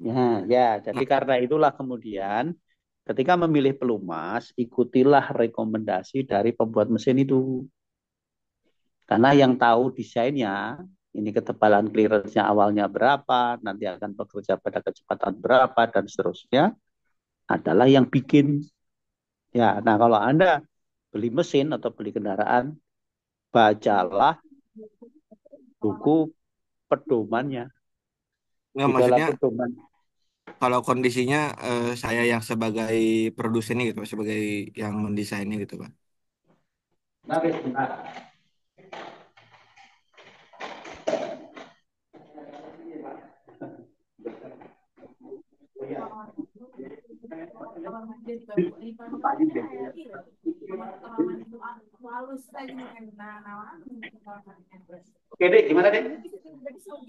Ya, ya, jadi Nah, karena itulah kemudian ketika memilih pelumas, ikutilah rekomendasi dari pembuat mesin itu. Karena yang tahu desainnya, ini ketebalan clearance-nya awalnya berapa, nanti akan bekerja pada kecepatan berapa, dan seterusnya, adalah yang bikin. Ya, nah kalau Anda beli mesin atau beli kendaraan, bacalah buku pedomannya. nggak Di dalam maksudnya pedoman. kalau kondisinya saya yang sebagai produsennya gitu, sebagai yang mendesainnya gitu, Pak. Nah, sebentar. Oke, Dek, gimana, Dek?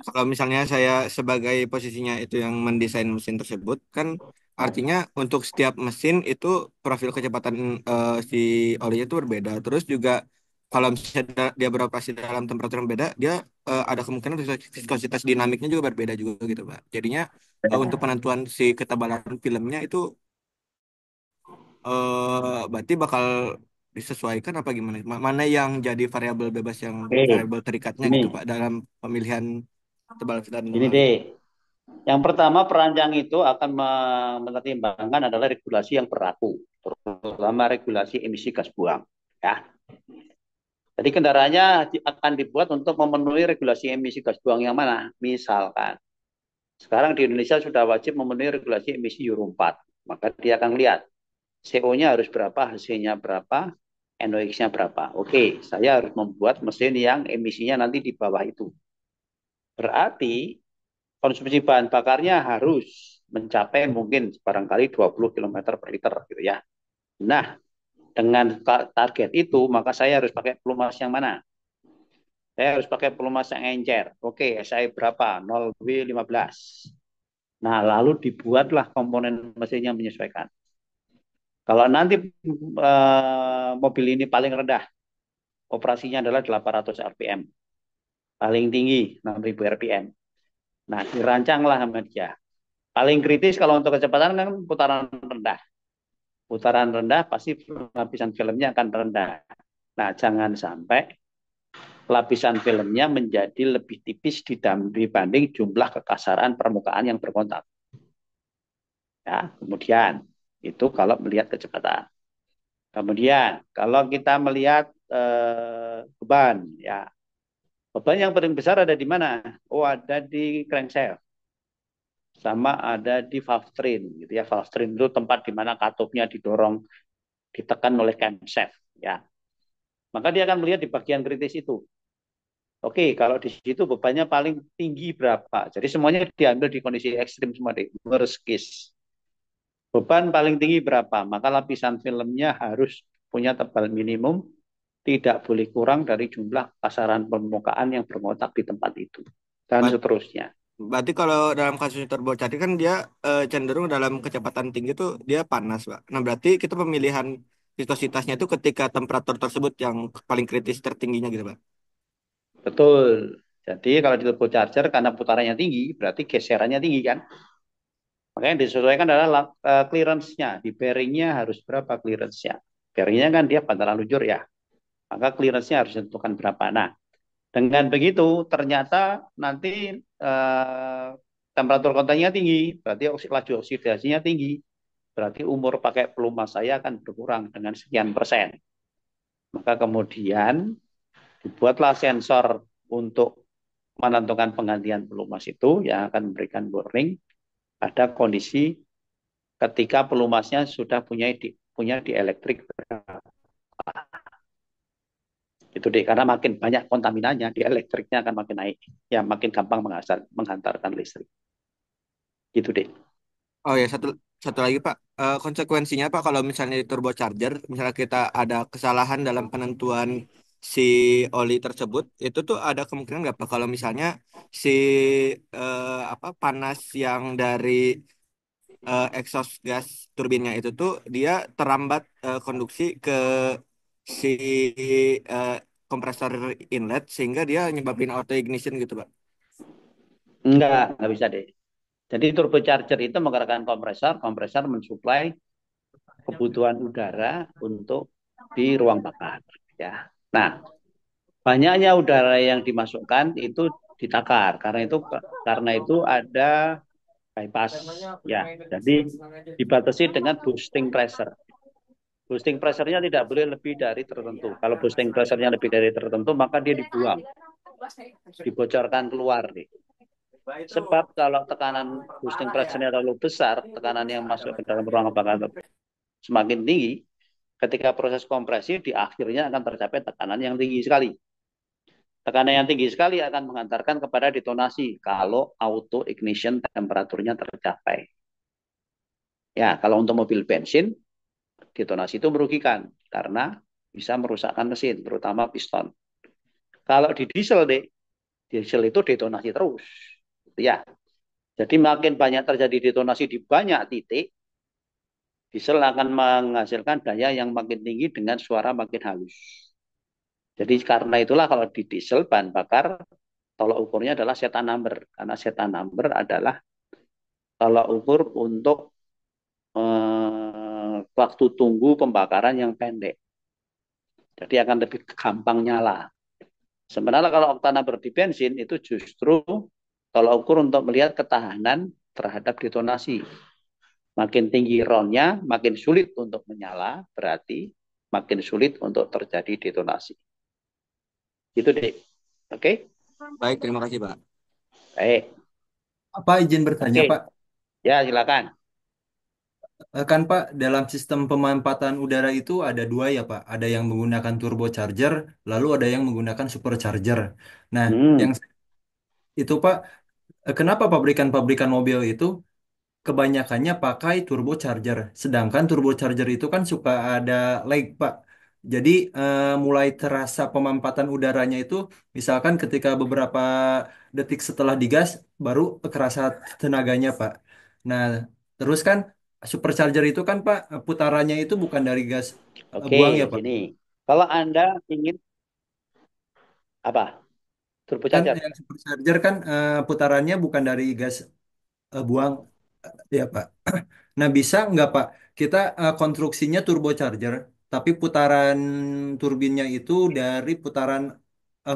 Kalau misalnya saya sebagai posisinya itu yang mendesain mesin tersebut, kan artinya untuk setiap mesin itu profil kecepatan si olinya itu berbeda. Terus juga kalau misalnya dia beroperasi dalam temperatur yang beda, dia ada kemungkinan viskositas dinamiknya juga berbeda juga gitu, Pak. Jadinya untuk penentuan si ketebalan filmnya itu berarti bakal disesuaikan apa gimana? Mana yang jadi variabel bebas yang Oke, variabel terikatnya gitu ini, Pak dalam pemilihan tebal dan ini oli. Dek. Yang pertama, perancang itu akan mempertimbangkan adalah regulasi yang berlaku, terutama regulasi emisi gas buang. Ya, jadi kendaraannya akan dibuat untuk memenuhi regulasi emisi gas buang yang mana? Misalkan, sekarang di Indonesia sudah wajib memenuhi regulasi emisi Euro 4. Maka dia akan lihat CO-nya harus berapa, HC-nya berapa, NOx-nya berapa. Oke, saya harus membuat mesin yang emisinya nanti di bawah itu. Berarti konsumsi bahan bakarnya harus mencapai mungkin barangkali 20 km per liter gitu ya. Nah, dengan target itu, maka saya harus pakai pelumas yang mana? Saya harus pakai pelumas yang encer. Oke, SI berapa? 0W15. Nah, lalu dibuatlah komponen mesinnya menyesuaikan. Kalau nanti mobil ini paling rendah, operasinya adalah 800 RPM. Paling tinggi 6000 RPM. Nah, dirancanglah sama dia. Paling kritis kalau untuk kecepatan kan putaran rendah. Putaran rendah pasti lapisan filmnya akan rendah. Nah, jangan sampai lapisan filmnya menjadi lebih tipis dibanding jumlah kekasaran permukaan yang berkontak. Ya, kemudian itu kalau melihat kecepatan. Kemudian kalau kita melihat beban, ya beban yang paling besar ada di mana? Oh, ada di crankshaft, sama ada di valve train, gitu ya. Valve train itu tempat di mana katupnya didorong, ditekan oleh camshaft, ya. Maka dia akan melihat di bagian kritis itu. Oke, kalau di situ bebannya paling tinggi berapa? Jadi semuanya diambil di kondisi ekstrim semua deh, worst case. Beban paling tinggi berapa? Maka lapisan filmnya harus punya tebal minimum, tidak boleh kurang dari jumlah kasaran permukaan yang berkontak di tempat itu. Dan Ber- seterusnya. Berarti kalau dalam kasus turbocharger kan dia cenderung dalam kecepatan tinggi tuh dia panas, Pak. Nah, berarti kita pemilihan viskositasnya itu ketika temperatur tersebut yang paling kritis tertingginya gitu, Pak. Betul. Jadi kalau di turbocharger karena putarannya tinggi, berarti geserannya tinggi kan? Makanya yang disesuaikan adalah clearance-nya. Di bearingnya harus berapa clearance-nya? Bearingnya kan dia bantalan luncur ya. Maka clearance-nya harus ditentukan berapa. Nah, dengan begitu ternyata nanti temperatur kontaknya tinggi, berarti laju oksidasinya tinggi. Berarti umur pakai pelumas saya akan berkurang dengan sekian persen. Maka kemudian dibuatlah sensor untuk menentukan penggantian pelumas itu yang akan memberikan warning pada kondisi ketika pelumasnya sudah punya di elektrik. Itu deh, karena makin banyak kontaminannya, di elektriknya akan makin naik. Ya, makin gampang menghantarkan listrik. Gitu deh. Oh ya, satu satu lagi Pak. Konsekuensinya Pak kalau misalnya di turbocharger, misalnya kita ada kesalahan dalam penentuan si oli tersebut, itu tuh ada kemungkinan nggak Pak kalau misalnya si apa panas yang dari exhaust gas turbinnya itu tuh dia terambat konduksi ke si eh, kompresor inlet sehingga dia nyebabin auto ignition gitu Pak. Enggak bisa deh. Jadi turbocharger itu menggerakkan kompresor, kompresor mensuplai kebutuhan udara untuk di ruang bakar. Ya. Nah, banyaknya udara yang dimasukkan itu ditakar karena itu ada bypass. Ya, jadi dibatasi dengan boosting pressure. Boosting pressure-nya tidak boleh lebih dari tertentu. Kalau boosting pressure-nya lebih dari tertentu, maka dia dibuang, dibocorkan keluar nih. Sebab kalau tekanan boosting pressure-nya terlalu besar, tekanan yang masuk ke dalam ruang bakar semakin tinggi, ketika proses kompresi di akhirnya akan tercapai tekanan yang tinggi sekali. Tekanan yang tinggi sekali akan mengantarkan kepada detonasi kalau auto ignition temperaturnya tercapai. Ya, kalau untuk mobil bensin, detonasi itu merugikan karena bisa merusakkan mesin, terutama piston. Kalau di diesel, deh, diesel itu detonasi terus. Ya, jadi makin banyak terjadi detonasi di banyak titik, diesel akan menghasilkan daya yang makin tinggi dengan suara makin halus. Jadi karena itulah kalau di diesel bahan bakar tolak ukurnya adalah setan number, karena setan number adalah tolak ukur untuk waktu tunggu pembakaran yang pendek. Jadi akan lebih gampang nyala. Sebenarnya kalau oktanabur di bensin itu justru tolak ukur untuk melihat ketahanan terhadap detonasi. Makin tinggi ronnya, makin sulit untuk menyala, berarti makin sulit untuk terjadi detonasi. Itu deh. Oke? Baik, terima kasih Pak. Baik. Apa izin bertanya, Oke. Pak? Ya, silakan. Kan Pak, dalam sistem pemanfaatan udara itu ada dua ya Pak. Ada yang menggunakan turbocharger, lalu ada yang menggunakan supercharger. Nah, yang Hmm. itu Pak, kenapa pabrikan-pabrikan mobil itu kebanyakannya pakai turbocharger, sedangkan turbocharger itu kan suka ada lag Pak. Jadi mulai terasa pemampatan udaranya itu misalkan ketika beberapa detik setelah digas baru kerasa tenaganya Pak. Nah, terus kan supercharger itu kan Pak putarannya itu bukan dari gas Oke, buang ya Pak. gini. Kalau Anda ingin apa? Kan Turbocharger. yang supercharger kan putarannya bukan dari gas buang ya Pak. Nah, bisa nggak Pak? Kita konstruksinya turbocharger, tapi putaran turbinnya itu dari putaran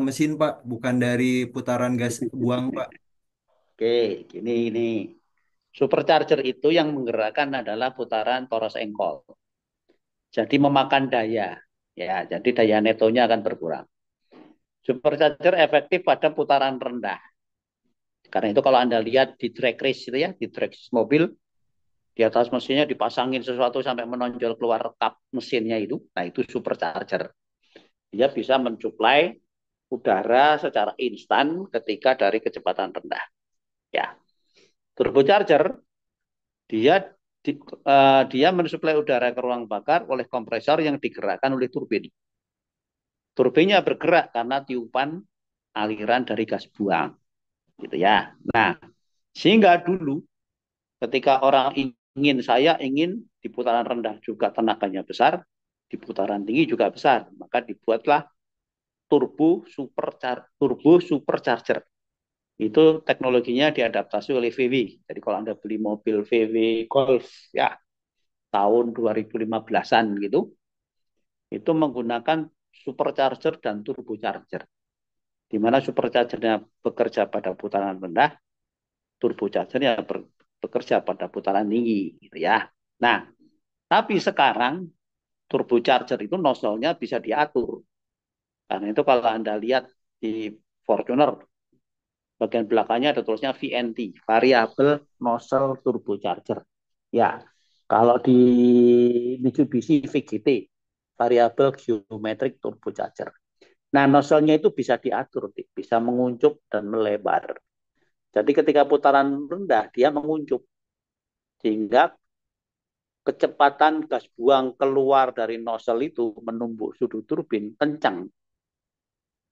mesin Pak, bukan dari putaran gas buang Pak. Oke, gini. Supercharger itu yang menggerakkan adalah putaran toros engkol. Jadi memakan daya. Ya, jadi daya netonya akan berkurang. Supercharger efektif pada putaran rendah. Karena itu kalau Anda lihat di drag race itu ya, di drag race mobil, di atas mesinnya dipasangin sesuatu sampai menonjol keluar kap mesinnya itu. Nah, itu supercharger. Dia bisa mensuplai udara secara instan ketika dari kecepatan rendah. Ya, turbocharger dia dia mensuplai udara ke ruang bakar oleh kompresor yang digerakkan oleh turbin. Turbinnya bergerak karena tiupan aliran dari gas buang, gitu ya. Nah, sehingga dulu ketika orang saya ingin di putaran rendah juga tenaganya besar, di putaran tinggi juga besar, maka dibuatlah turbo supercharger. Itu teknologinya diadaptasi oleh VW. Jadi kalau Anda beli mobil VW Golf ya tahun 2015-an gitu, itu menggunakan supercharger dan turbocharger. Di mana superchargernya bekerja pada putaran rendah, turbochargernya bekerja pada putaran tinggi gitu ya. Nah, tapi sekarang turbocharger itu nozzle-nya bisa diatur. Karena itu kalau Anda lihat di Fortuner, bagian belakangnya ada tulisnya VNT, Variable Nozzle Turbocharger. Ya, kalau di Mitsubishi VGT, Variable Geometric Turbocharger. Nah, nozzle-nya itu bisa diatur, bisa menguncup dan melebar. Jadi ketika putaran rendah, dia menguncup. Sehingga kecepatan gas buang keluar dari nozzle itu menumbuk sudut turbin kencang.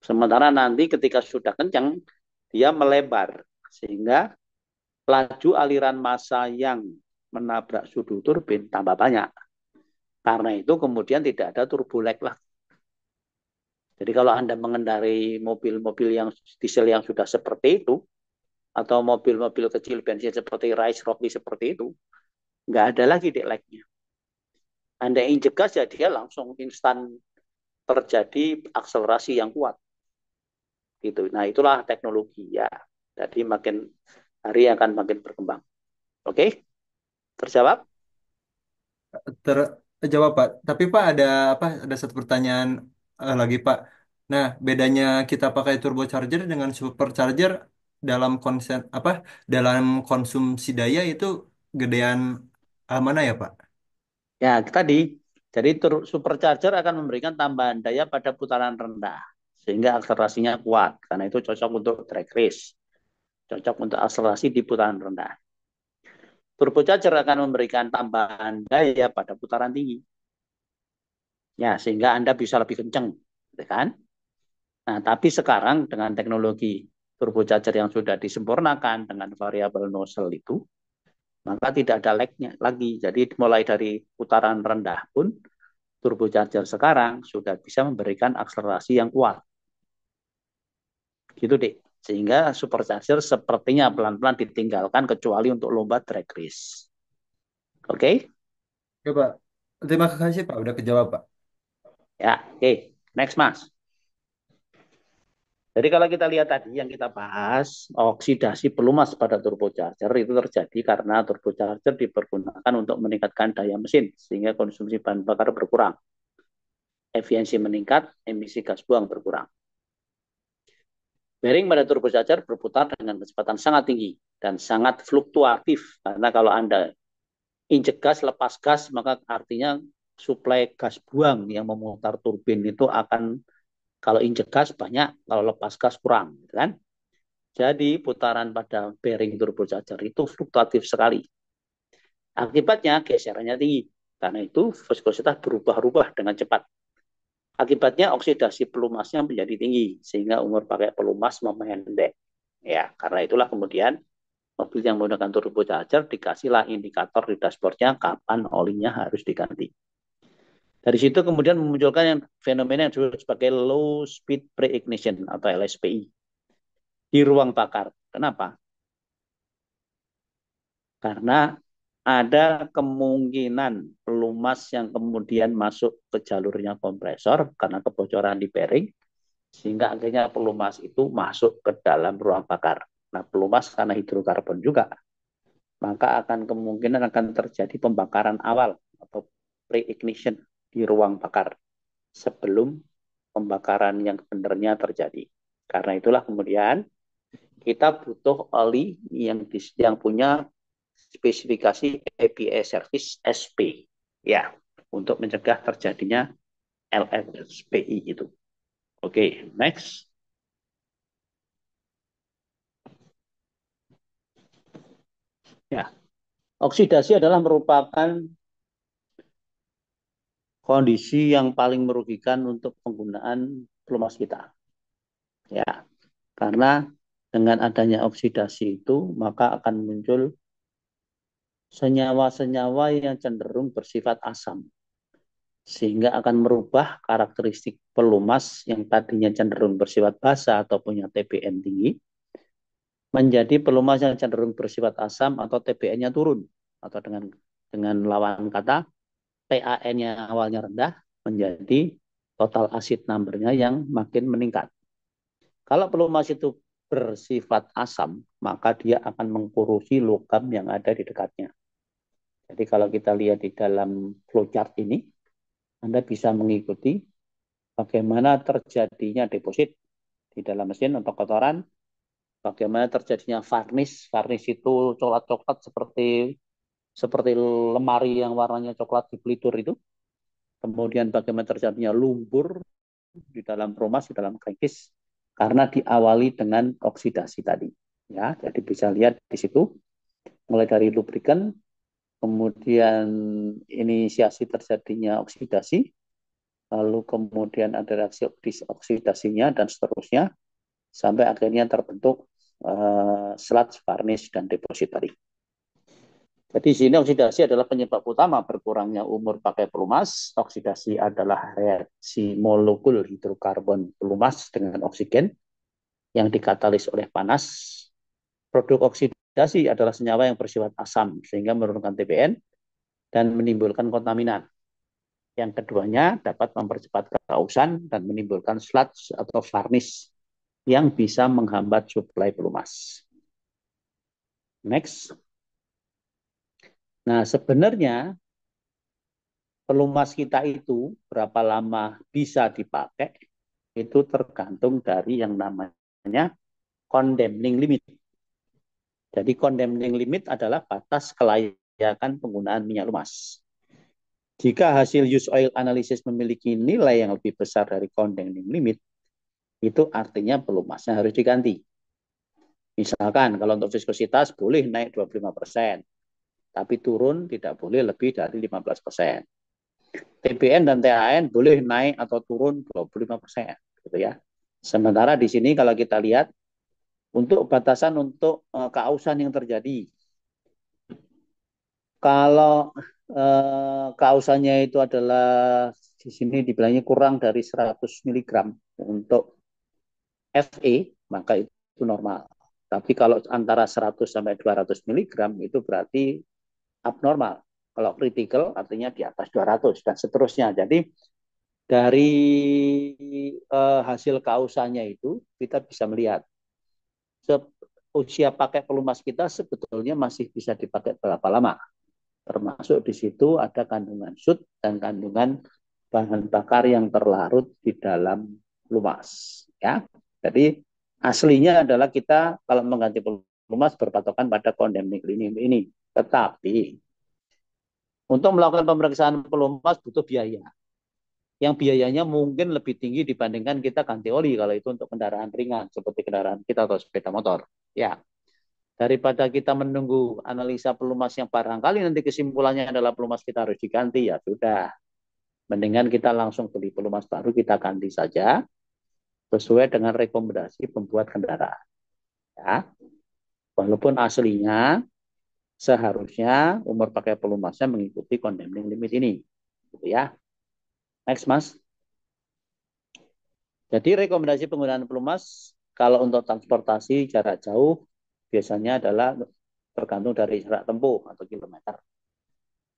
Sementara nanti ketika sudah kencang, dia melebar. Sehingga laju aliran massa yang menabrak sudut turbin tambah banyak. Karena itu kemudian tidak ada turbo lag lah. Jadi kalau Anda mengendarai mobil-mobil yang diesel yang sudah seperti itu, atau mobil-mobil kecil bensin seperti Rise Rocky seperti itu, nggak ada lagi lag-nya. Anda injek gas ya dia langsung instan terjadi akselerasi yang kuat. Gitu. Nah itulah teknologi ya. Jadi makin hari akan makin berkembang. Oke, terjawab? Terjawab Pak. Tapi Pak ada apa? Ada satu pertanyaan lagi Pak. Nah, bedanya kita pakai turbocharger dengan supercharger dalam konsen apa? Dalam konsumsi daya itu gedean mana ya Pak? Ya, tadi. Jadi supercharger akan memberikan tambahan daya pada putaran rendah. Sehingga akselerasinya kuat. Karena itu cocok untuk drag race. Cocok untuk akselerasi di putaran rendah. Turbocharger akan memberikan tambahan daya pada putaran tinggi. Ya, sehingga Anda bisa lebih kencang. Gitu kan? Nah, tapi sekarang dengan teknologi turbocharger yang sudah disempurnakan dengan variabel nozzle itu, maka tidak ada lag-nya lagi. Jadi mulai dari putaran rendah pun turbocharger sekarang sudah bisa memberikan akselerasi yang kuat. Gitu deh. Sehingga supercharger sepertinya pelan-pelan ditinggalkan kecuali untuk lomba drag race. Oke? Okay? Ya Pak. Terima kasih Pak udah kejawab Pak. Ya, oke. Okay. Next, Mas. Jadi kalau kita lihat tadi yang kita bahas, oksidasi pelumas pada turbocharger itu terjadi karena turbocharger dipergunakan untuk meningkatkan daya mesin sehingga konsumsi bahan bakar berkurang. Efisiensi meningkat, emisi gas buang berkurang. Bearing pada turbocharger berputar dengan kecepatan sangat tinggi dan sangat fluktuatif karena kalau Anda injek gas, lepas gas, maka artinya suplai gas buang yang memutar turbin itu akan kalau injek gas banyak, kalau lepas gas kurang, kan? Jadi putaran pada bearing turbocharger itu fluktuatif sekali. Akibatnya geserannya tinggi. Karena itu viskositas berubah-ubah dengan cepat. Akibatnya oksidasi pelumasnya menjadi tinggi sehingga umur pakai pelumas memendek. Ya, karena itulah kemudian mobil yang menggunakan turbocharger dikasihlah indikator di dashboardnya kapan olinya harus diganti. Dari situ kemudian memunculkan yang fenomena yang disebut sebagai low speed pre-ignition atau LSPI di ruang bakar. Kenapa? Karena ada kemungkinan pelumas yang kemudian masuk ke jalurnya kompresor karena kebocoran di bearing, sehingga akhirnya pelumas itu masuk ke dalam ruang bakar. Nah, pelumas karena hidrokarbon juga, maka akan kemungkinan akan terjadi pembakaran awal atau pre-ignition di ruang bakar sebelum pembakaran yang sebenarnya terjadi. Karena itulah kemudian kita butuh oli yang punya spesifikasi APA service SP ya untuk mencegah terjadinya LSPI itu. Oke, next. Ya, oksidasi adalah merupakan kondisi yang paling merugikan untuk penggunaan pelumas kita. Ya, karena dengan adanya oksidasi itu maka akan muncul senyawa-senyawa yang cenderung bersifat asam sehingga akan merubah karakteristik pelumas yang tadinya cenderung bersifat basa atau punya TBN tinggi menjadi pelumas yang cenderung bersifat asam atau TBN-nya turun atau dengan lawan kata TAN-nya awalnya rendah menjadi total acid number-nya yang makin meningkat. Kalau pelumas itu bersifat asam, maka dia akan mengkorosi logam yang ada di dekatnya. Jadi kalau kita lihat di dalam flowchart ini, Anda bisa mengikuti bagaimana terjadinya deposit di dalam mesin untuk kotoran, bagaimana terjadinya varnish. Varnish itu coklat-coklat seperti lemari yang warnanya coklat di pelitur itu. Kemudian bagaimana terjadinya lumpur di dalam pelumas, di dalam crankcase, karena diawali dengan oksidasi tadi. Ya, jadi bisa lihat di situ mulai dari lubrikan, kemudian inisiasi terjadinya oksidasi, lalu kemudian ada reaksi oksidasinya dan seterusnya sampai akhirnya terbentuk sludge, varnish dan deposit tadi. Jadi di sini oksidasi adalah penyebab utama berkurangnya umur pakai pelumas. Oksidasi adalah reaksi molekul hidrokarbon pelumas dengan oksigen yang dikatalis oleh panas. Produk oksidasi adalah senyawa yang bersifat asam sehingga menurunkan TBN dan menimbulkan kontaminan. Yang keduanya dapat mempercepat kehausan dan menimbulkan sludge atau varnish yang bisa menghambat suplai pelumas. Next. Nah, sebenarnya pelumas kita itu berapa lama bisa dipakai itu tergantung dari yang namanya condemning limit. Jadi condemning limit adalah batas kelayakan penggunaan minyak lumas. Jika hasil use oil analysis memiliki nilai yang lebih besar dari condemning limit, itu artinya pelumasnya harus diganti. Misalkan kalau untuk viskositas boleh naik 25%, tapi turun tidak boleh lebih dari 15%. TBN dan TAN boleh naik atau turun 25%, gitu ya. Sementara di sini kalau kita lihat untuk batasan untuk keausan yang terjadi, kalau keausannya itu adalah di sini dibilangnya kurang dari 100 mg untuk FE, maka itu normal. Tapi kalau antara 100 sampai 200 mg itu berarti abnormal. Kalau critical artinya di atas 200 dan seterusnya. Jadi dari hasil kausannya itu kita bisa melihat usia pakai pelumas kita sebetulnya masih bisa dipakai berapa lama. Termasuk di situ ada kandungan sut dan kandungan bahan bakar yang terlarut di dalam pelumas. Ya, jadi aslinya adalah kita kalau mengganti pelumas berpatokan pada condemning limit ini. Tetapi untuk melakukan pemeriksaan pelumas butuh biaya. Yang biayanya mungkin lebih tinggi dibandingkan kita ganti oli kalau itu untuk kendaraan ringan seperti kendaraan kita atau sepeda motor. Ya, daripada kita menunggu analisa pelumas yang barangkali nanti kesimpulannya adalah pelumas kita harus diganti, ya sudah. Mendingan kita langsung beli pelumas baru, kita ganti saja sesuai dengan rekomendasi pembuat kendaraan. Ya. Walaupun aslinya seharusnya umur pakai pelumasnya mengikuti condemning limit ini. Gitu ya. Next, Mas. Jadi rekomendasi penggunaan pelumas kalau untuk transportasi jarak jauh biasanya adalah tergantung dari jarak tempuh atau kilometer.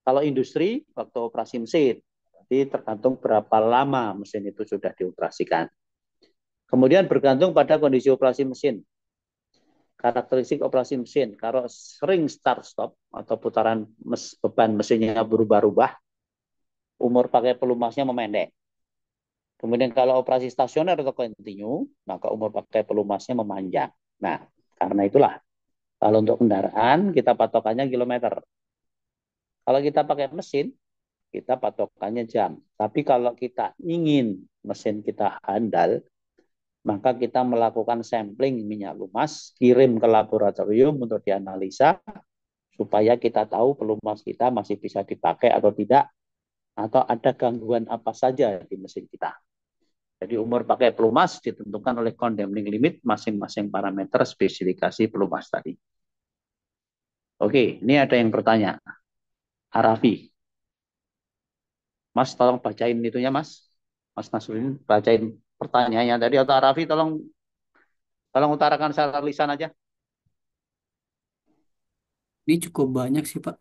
Kalau industri, waktu operasi mesin, jadi tergantung berapa lama mesin itu sudah dioperasikan. Kemudian bergantung pada kondisi operasi mesin. Karakteristik operasi mesin, kalau sering start-stop atau putaran beban mesinnya berubah-ubah, umur pakai pelumasnya memendek. Kemudian kalau operasi stasioner atau kontinu, maka umur pakai pelumasnya memanjang. Nah, karena itulah, kalau untuk kendaraan, kita patokannya kilometer. Kalau kita pakai mesin, kita patokannya jam. Tapi kalau kita ingin mesin kita handal, maka kita melakukan sampling minyak lumas, kirim ke laboratorium untuk dianalisa, supaya kita tahu pelumas kita masih bisa dipakai atau tidak, atau ada gangguan apa saja di mesin kita. Jadi umur pakai pelumas ditentukan oleh condemning limit masing-masing parameter spesifikasi pelumas tadi. Oke, ini ada yang bertanya. Arafi. Mas, tolong bacain itunya, Mas. Mas Nasruddin, bacain pertanyaannya tadi. Atau Arafi, tolong utarakan secara lisan aja. Ini cukup banyak sih, Pak.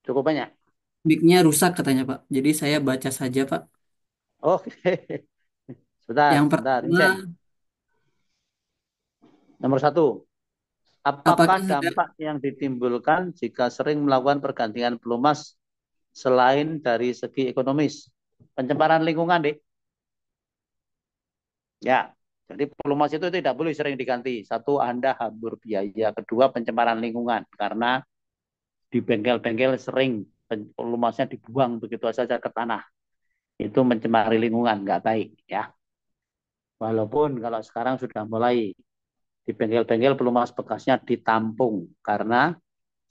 Cukup banyak. Mic-nya rusak katanya, Pak. Jadi saya baca saja, Pak. Oke. Sebentar, Yang sebentar. pertama, Incen. Nomor 1. apakah Apakah ada dampak yang ditimbulkan jika sering melakukan pergantian pelumas selain dari segi ekonomis? Pencemaran lingkungan, deh. Ya, jadi pelumas itu tidak boleh sering diganti. Satu, Anda hambur biaya. Kedua, pencemaran lingkungan. Karena di bengkel-bengkel sering pelumasnya dibuang begitu saja ke tanah. Itu mencemari lingkungan, nggak baik. Ya. Walaupun kalau sekarang sudah mulai di bengkel-bengkel pelumas bekasnya ditampung. Karena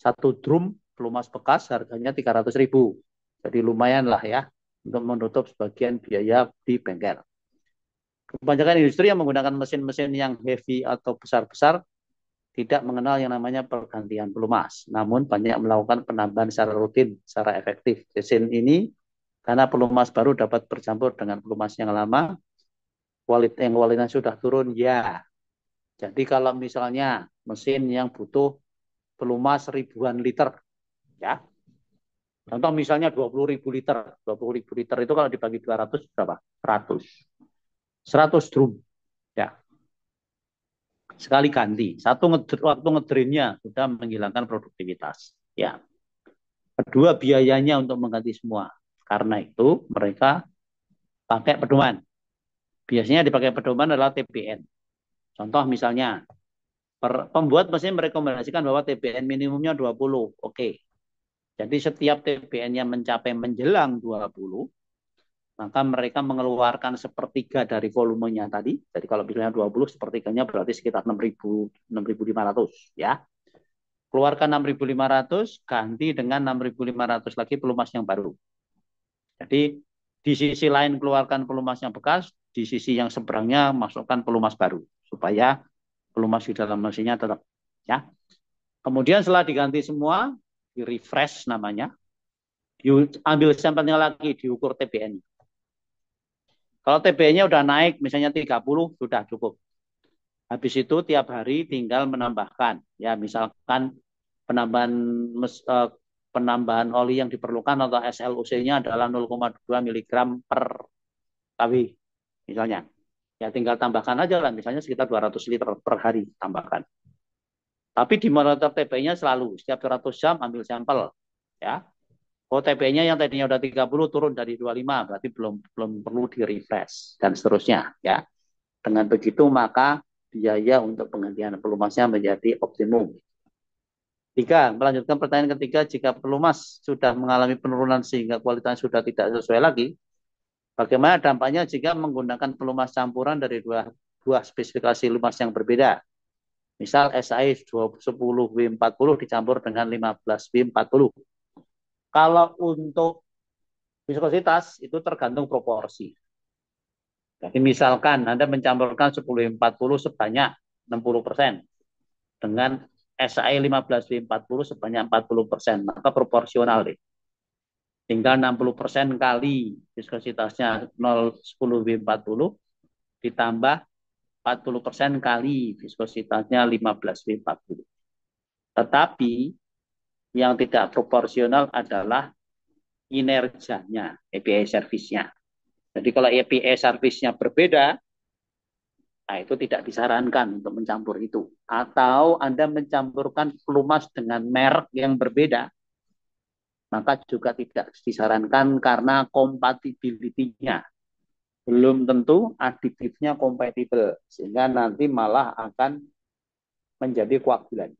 satu drum pelumas bekas harganya 300.000. Jadi lumayan lah ya untuk menutup sebagian biaya di bengkel. Kebanyakan industri yang menggunakan mesin-mesin yang heavy atau besar-besar tidak mengenal yang namanya pergantian pelumas. Namun banyak melakukan penambahan secara rutin, secara efektif. Mesin ini karena pelumas baru dapat bercampur dengan pelumas yang lama, kualitasnya sudah turun, ya. Jadi kalau misalnya mesin yang butuh pelumas ribuan liter, ya. Contoh misalnya 20.000 liter. 20.000 liter itu kalau dibagi 200 berapa? 100. 100 drum. Ya. Sekali ganti. Waktu ngedrinnya sudah menghilangkan produktivitas. Ya. Kedua, biayanya untuk mengganti semua. Karena itu mereka pakai pedoman. Biasanya dipakai pedoman adalah TPN. Contoh misalnya, pembuat mesin merekomendasikan bahwa TPN minimumnya 20. Oke. Jadi setiap TPN-nya mencapai menjelang 20, maka mereka mengeluarkan sepertiga dari volumenya tadi. Jadi kalau misalnya 20, sepertiganya berarti sekitar 6.500 ya. Keluarkan 6.500, ganti dengan 6.500 lagi pelumas yang baru. Jadi di sisi lain keluarkan pelumas yang bekas, di sisi yang seberangnya masukkan pelumas baru supaya pelumas di dalam mesinnya tetap ya. Kemudian setelah diganti semua, di refresh namanya, ambil sampelnya lagi, diukur TBN. Kalau TBN-nya udah naik, misalnya 30, sudah cukup. Habis itu tiap hari tinggal menambahkan. Ya, misalkan penambahan oli yang diperlukan atau SLUC-nya adalah 0,2 mg per kW. Misalnya. Ya tinggal tambahkan aja lah. Misalnya sekitar 200 liter per hari tambahkan. Tapi di monitor TB-nya selalu. Setiap 100 jam ambil sampel. Ya. OTP-nya yang tadinya udah 30 turun dari 25, berarti belum perlu di-refresh dan seterusnya ya. Dengan begitu maka biaya untuk penggantian pelumasnya menjadi optimum. 3, melanjutkan pertanyaan ketiga, jika pelumas sudah mengalami penurunan sehingga kualitasnya sudah tidak sesuai lagi, bagaimana dampaknya jika menggunakan pelumas campuran dari dua spesifikasi pelumas yang berbeda? Misal SAE 10W40 dicampur dengan 15W40. Kalau untuk Viskositas itu tergantung proporsi. Jadi misalkan Anda mencampurkan 10-40 sebanyak 60% dengan SAE 15-40 sebanyak 40%, maka proporsional deh. Tinggal 60% kali viskositasnya 0,10W40 ditambah 40% kali viskositasnya 15W40. Tetapi yang tidak proporsional adalah kinerjanya, API service-nya. Jadi kalau API service-nya berbeda, nah itu tidak disarankan untuk mencampur itu. Atau Anda mencampurkan pelumas dengan merek yang berbeda, maka juga tidak disarankan karena compatibility-nya. Belum tentu aditifnya kompatibel, sehingga nanti malah akan menjadi koagulan.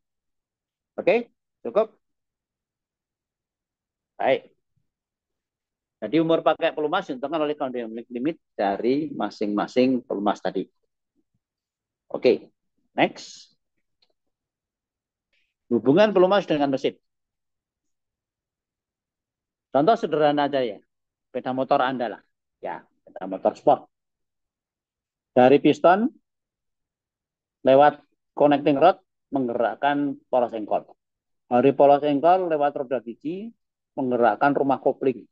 Oke, cukup? Baik. Jadi umur pakai pelumas ditentukan oleh country limit dari masing-masing pelumas tadi. Oke, next. Hubungan pelumas dengan mesin. Contoh sederhana aja ya. Sepeda motor Anda lah. Ya, sepeda motor sport. Dari piston lewat connecting rod menggerakkan polos engkol. Dari polos engkol lewat roda gigi menggerakkan rumah kopling.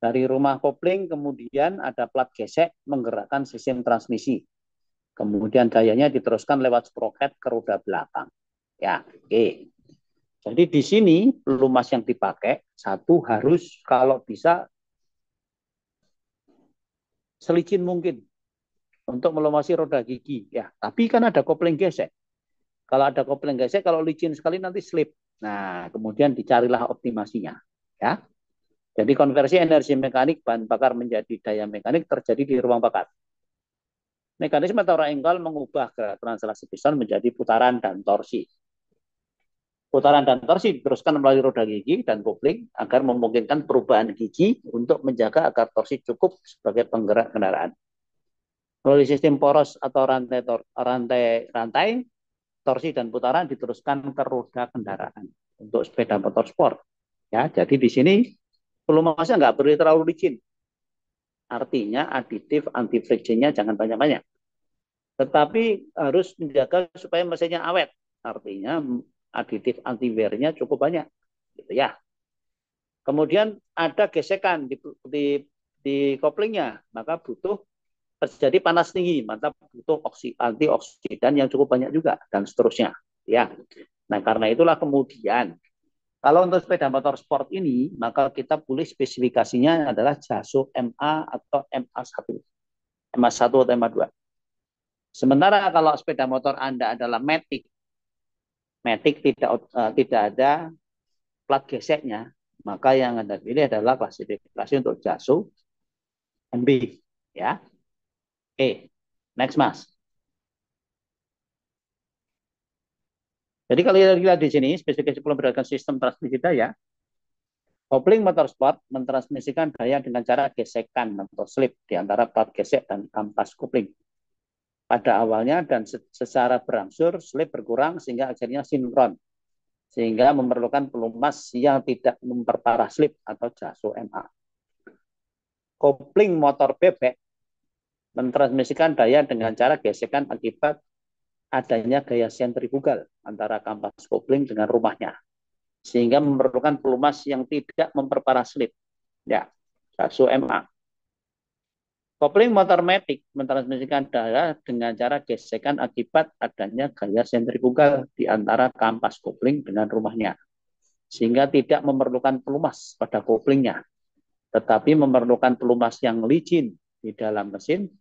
Dari rumah kopling kemudian ada plat gesek menggerakkan sistem transmisi. Kemudian dayanya diteruskan lewat sproket ke roda belakang. Ya, oke. Jadi di sini pelumas yang dipakai satu harus kalau bisa selicin mungkin untuk melumasi roda gigi. Ya, tapi kan ada kopling gesek. Kalau ada kopling gesek, kalau licin sekali nanti slip. Nah, kemudian dicarilah optimasinya. Ya, jadi konversi energi mekanik bahan bakar menjadi daya mekanik terjadi di ruang bakar. Mekanisme torok engkol mengubah gerak translasi piston menjadi putaran dan torsi. Putaran dan torsi diteruskan melalui roda gigi dan kopling agar memungkinkan perubahan gigi untuk menjaga agar torsi cukup sebagai penggerak kendaraan. Melalui sistem poros atau rantai, torsi dan putaran diteruskan ke roda kendaraan untuk sepeda motor sport. Ya, jadi di sini pelumasnya nggak boleh terlalu licin. Artinya aditif anti frictionnya jangan banyak-banyak. Tetapi harus menjaga supaya mesinnya awet. Artinya aditif anti wear-nya cukup banyak. Gitu ya. Kemudian ada gesekan di koplingnya, maka butuh terjadi panas tinggi, maka butuh antioksidan yang cukup banyak juga dan seterusnya. Ya. Nah, karena itulah kemudian kalau untuk sepeda motor sport ini, maka kita boleh spesifikasinya adalah JASO MA atau MA1. MA1 atau MA2. Sementara kalau sepeda motor Anda adalah Matic, tidak ada plat geseknya, maka yang Anda pilih adalah klasifikasi untuk JASO MB. Ya. Oke, next Mas. Jadi kalau kita lihat di sini, spesifikasi berdasarkan sistem transmisi daya, kopling motorsport mentransmisikan daya dengan cara gesekan atau slip di antara plat gesek dan kampas kopling. Pada awalnya dan secara berangsur slip berkurang sehingga akhirnya sinkron. Sehingga memerlukan pelumas yang tidak memperparah slip atau JASO MA. Kopling motor bebek mentransmisikan daya dengan cara gesekan akibat adanya gaya sentrifugal antara kampas kopling dengan rumahnya. Sehingga memerlukan pelumas yang tidak memperparah slip. Ya, JASO MA. Kopling motor matic mentransmisikan daya dengan cara gesekan akibat adanya gaya sentrifugal di antara kampas kopling dengan rumahnya. Sehingga tidak memerlukan pelumas pada koplingnya, tetapi memerlukan pelumas yang licin di dalam mesin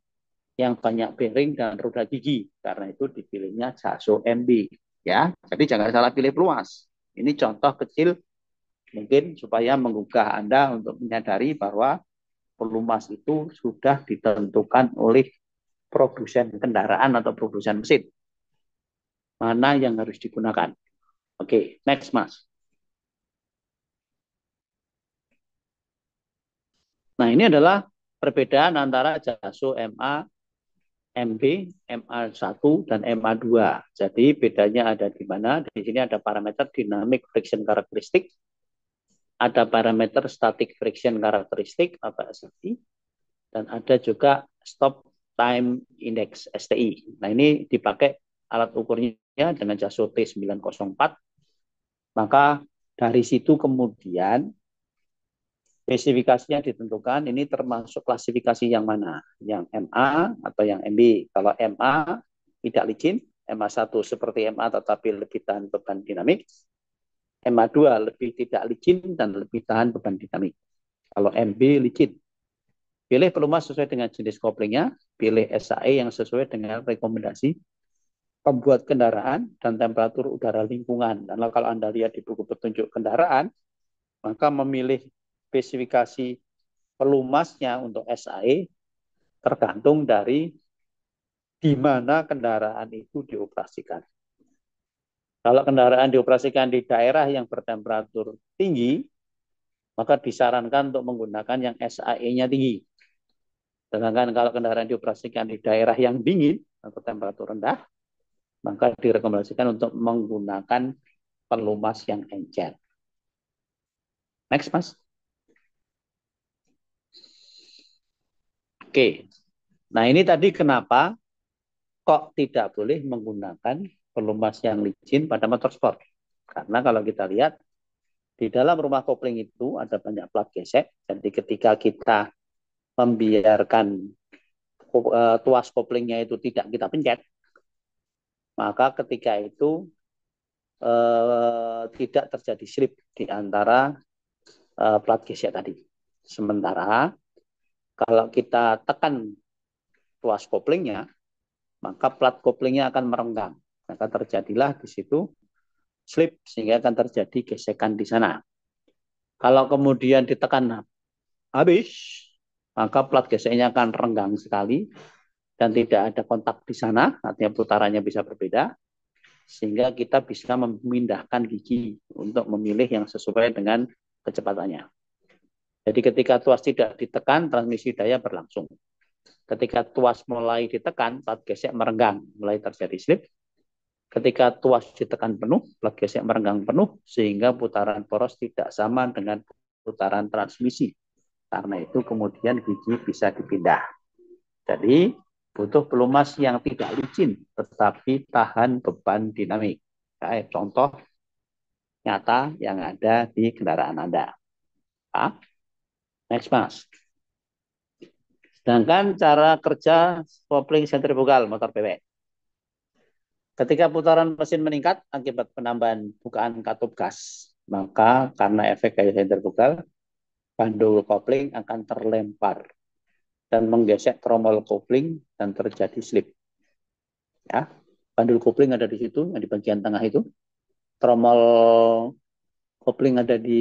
yang banyak bearing dan roda gigi. Karena itu dipilihnya JASO MB. Ya, jadi jangan salah pilih pelumas. Ini contoh kecil mungkin supaya menggugah Anda untuk menyadari bahwa pelumas itu sudah ditentukan oleh produsen kendaraan atau produsen mesin. Mana yang harus digunakan. Oke, next Mas. Nah, ini adalah perbedaan antara JASO MA, MB, MA1, dan MA2. Jadi bedanya ada di mana? Di sini ada parameter dynamic friction karakteristik, ada parameter static friction karakteristik atau SFI, dan ada juga stop time index STI. Nah, ini dipakai alat ukurnya dengan JASO T904. Maka dari situ kemudian spesifikasinya ditentukan, ini termasuk klasifikasi yang mana? Yang MA atau yang MB. Kalau MA tidak licin, MA1 seperti MA tetapi lebih tahan beban dinamik. MA2 lebih tidak licin dan lebih tahan beban dinamik. Kalau MB licin. Pilih pelumas sesuai dengan jenis koplingnya, pilih SAE yang sesuai dengan rekomendasi pembuat kendaraan dan temperatur udara lingkungan. Dan kalau Anda lihat di buku petunjuk kendaraan, maka memilih spesifikasi pelumasnya untuk SAE tergantung dari di mana kendaraan itu dioperasikan. Kalau kendaraan dioperasikan di daerah yang bertemperatur tinggi, maka disarankan untuk menggunakan yang SAE-nya tinggi. Sedangkan kalau kendaraan dioperasikan di daerah yang dingin atau temperatur rendah, maka direkomendasikan untuk menggunakan pelumas yang encer. Next, Mas. Oke. Nah, ini tadi kenapa kok tidak boleh menggunakan pelumas yang licin pada motor sport. Karena kalau kita lihat, di dalam rumah kopling itu ada banyak plat gesek. Jadi ketika kita membiarkan tuas koplingnya itu tidak kita pencet, maka ketika itu tidak terjadi slip di antara plat gesek tadi. Sementara kalau kita tekan tuas koplingnya, maka plat koplingnya akan merenggang. Maka terjadilah di situ slip sehingga akan terjadi gesekan di sana. Kalau kemudian ditekan habis, maka plat geseknya akan renggang sekali dan tidak ada kontak di sana, artinya putarannya bisa berbeda, sehingga kita bisa memindahkan gigi untuk memilih yang sesuai dengan kecepatannya. Jadi ketika tuas tidak ditekan, transmisi daya berlangsung. Ketika tuas mulai ditekan, plat gesek merenggang, mulai terjadi slip. Ketika tuas ditekan penuh, plat gesek merenggang penuh, sehingga putaran poros tidak sama dengan putaran transmisi. Karena itu kemudian gigi bisa dipindah. Jadi butuh pelumas yang tidak licin, tetapi tahan beban dinamik. Kayak contoh nyata yang ada di kendaraan Anda. Next, Mas. Sedangkan cara kerja kopling sentrifugal motor PW. Ketika putaran mesin meningkat akibat penambahan bukaan katup gas, maka karena efek gaya sentrifugal, bandul kopling akan terlempar dan menggesek tromol kopling dan terjadi slip. Ya, bandul kopling ada di situ, yang di bagian tengah itu. Tromol kopling ada di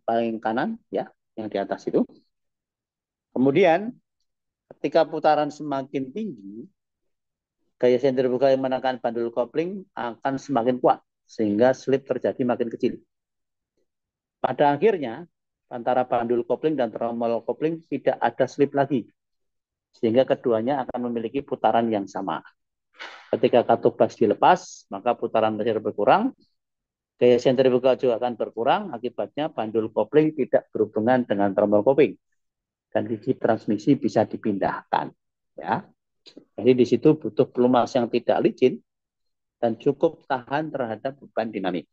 paling kanan, ya, yang di atas itu. Kemudian ketika putaran semakin tinggi, gaya sentrifugal yang menekan bandul kopling akan semakin kuat, sehingga slip terjadi makin kecil. Pada akhirnya, antara bandul kopling dan tromol kopling tidak ada slip lagi, sehingga keduanya akan memiliki putaran yang sama. Ketika katup gas dilepas, maka putaran mesin berkurang, gaya sentrifugal juga akan berkurang, akibatnya bandul kopling tidak berhubungan dengan tromol kopling, dan gigi transmisi bisa dipindahkan. Ya. Jadi di situ butuh pelumas yang tidak licin dan cukup tahan terhadap beban dinamik.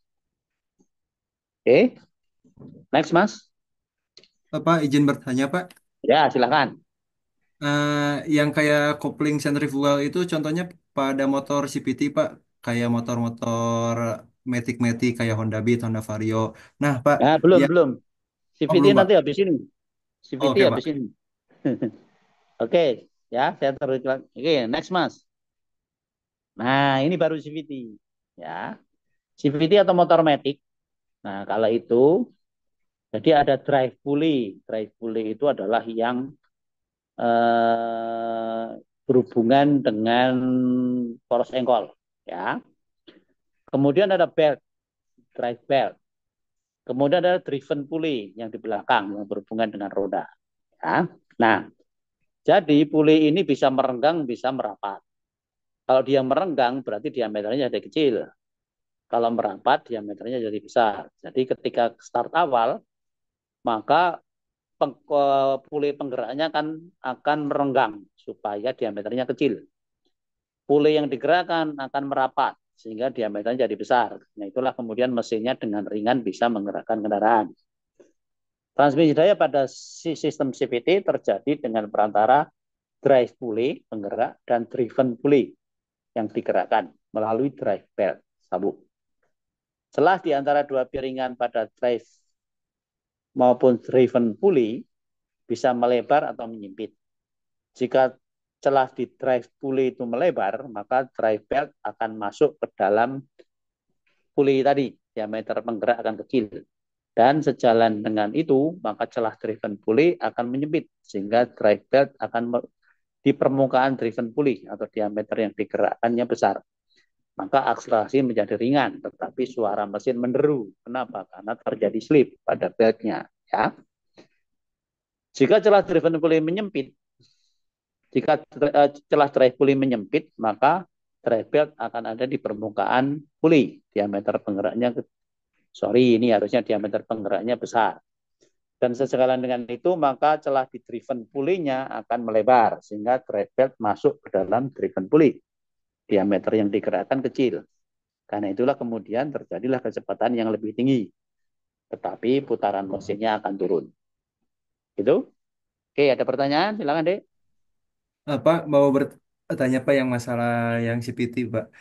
Oke, next, Mas. Pak, izin bertanya, Pak. Ya, silakan. Yang kayak kopling sentrifugal itu contohnya pada motor CVT, Pak. Kayak motor-motor Matic-Matic kayak Honda Beat, Honda Vario. Nah, Pak, Ya, belum, ya, belum. oh CVT belum, Pak. nanti habis ini. Oh, CVT oke, habis Pak. ini. Oke, ya, saya terus. Oke, next, Mas. Nah, ini baru CVT. Ya, CVT atau motor matic. Nah, kalau itu, jadi ada drive pulley. Drive pulley itu adalah yang berhubungan dengan poros engkol. Ya. Kemudian ada belt, drive belt. Kemudian ada driven pulley yang di belakang yang berhubungan dengan roda. Ya. Nah, jadi pulley ini bisa merenggang, bisa merapat. Kalau dia merenggang berarti diameternya jadi kecil. Kalau merapat diameternya jadi besar. Jadi ketika start awal maka puli penggeraknya akan merenggang supaya diameternya kecil. Puli yang digerakkan akan merapat sehingga diameternya jadi besar. Nah, itulah kemudian mesinnya dengan ringan bisa menggerakkan kendaraan. Transmisi daya pada sistem CVT terjadi dengan perantara drive pulley penggerak dan driven pulley yang digerakkan melalui drive belt sabuk. Celah di antara dua piringan pada drive maupun driven pulley bisa melebar atau menyempit. Jika celah di drive pulley itu melebar, maka drive belt akan masuk ke dalam pulley tadi, diameter penggerak akan kecil. Dan sejalan dengan itu, maka celah driven pulley akan menyempit, sehingga drive belt akan di permukaan driven pulley atau diameter yang digerakkannya besar. Maka akselerasi menjadi ringan, tetapi suara mesin menderu. Kenapa? Karena terjadi slip pada beltnya. Ya. Jika celah driven pulley menyempit, jika celah drive pulley menyempit, maka drive belt akan ada di permukaan pulley. Diameter penggeraknya, ini harusnya diameter penggeraknya besar. Dan sejalan dengan itu, maka celah di driven pulley-nya akan melebar, sehingga drive belt masuk ke dalam driven pulley. Diameter yang digerakkan kecil. Karena itulah kemudian terjadilah kecepatan yang lebih tinggi. Tetapi putaran mesinnya akan turun. Gitu? Oke, ada pertanyaan? Silakan, Dek. Pak, mau bertanya Pak yang masalah yang CPT Pak.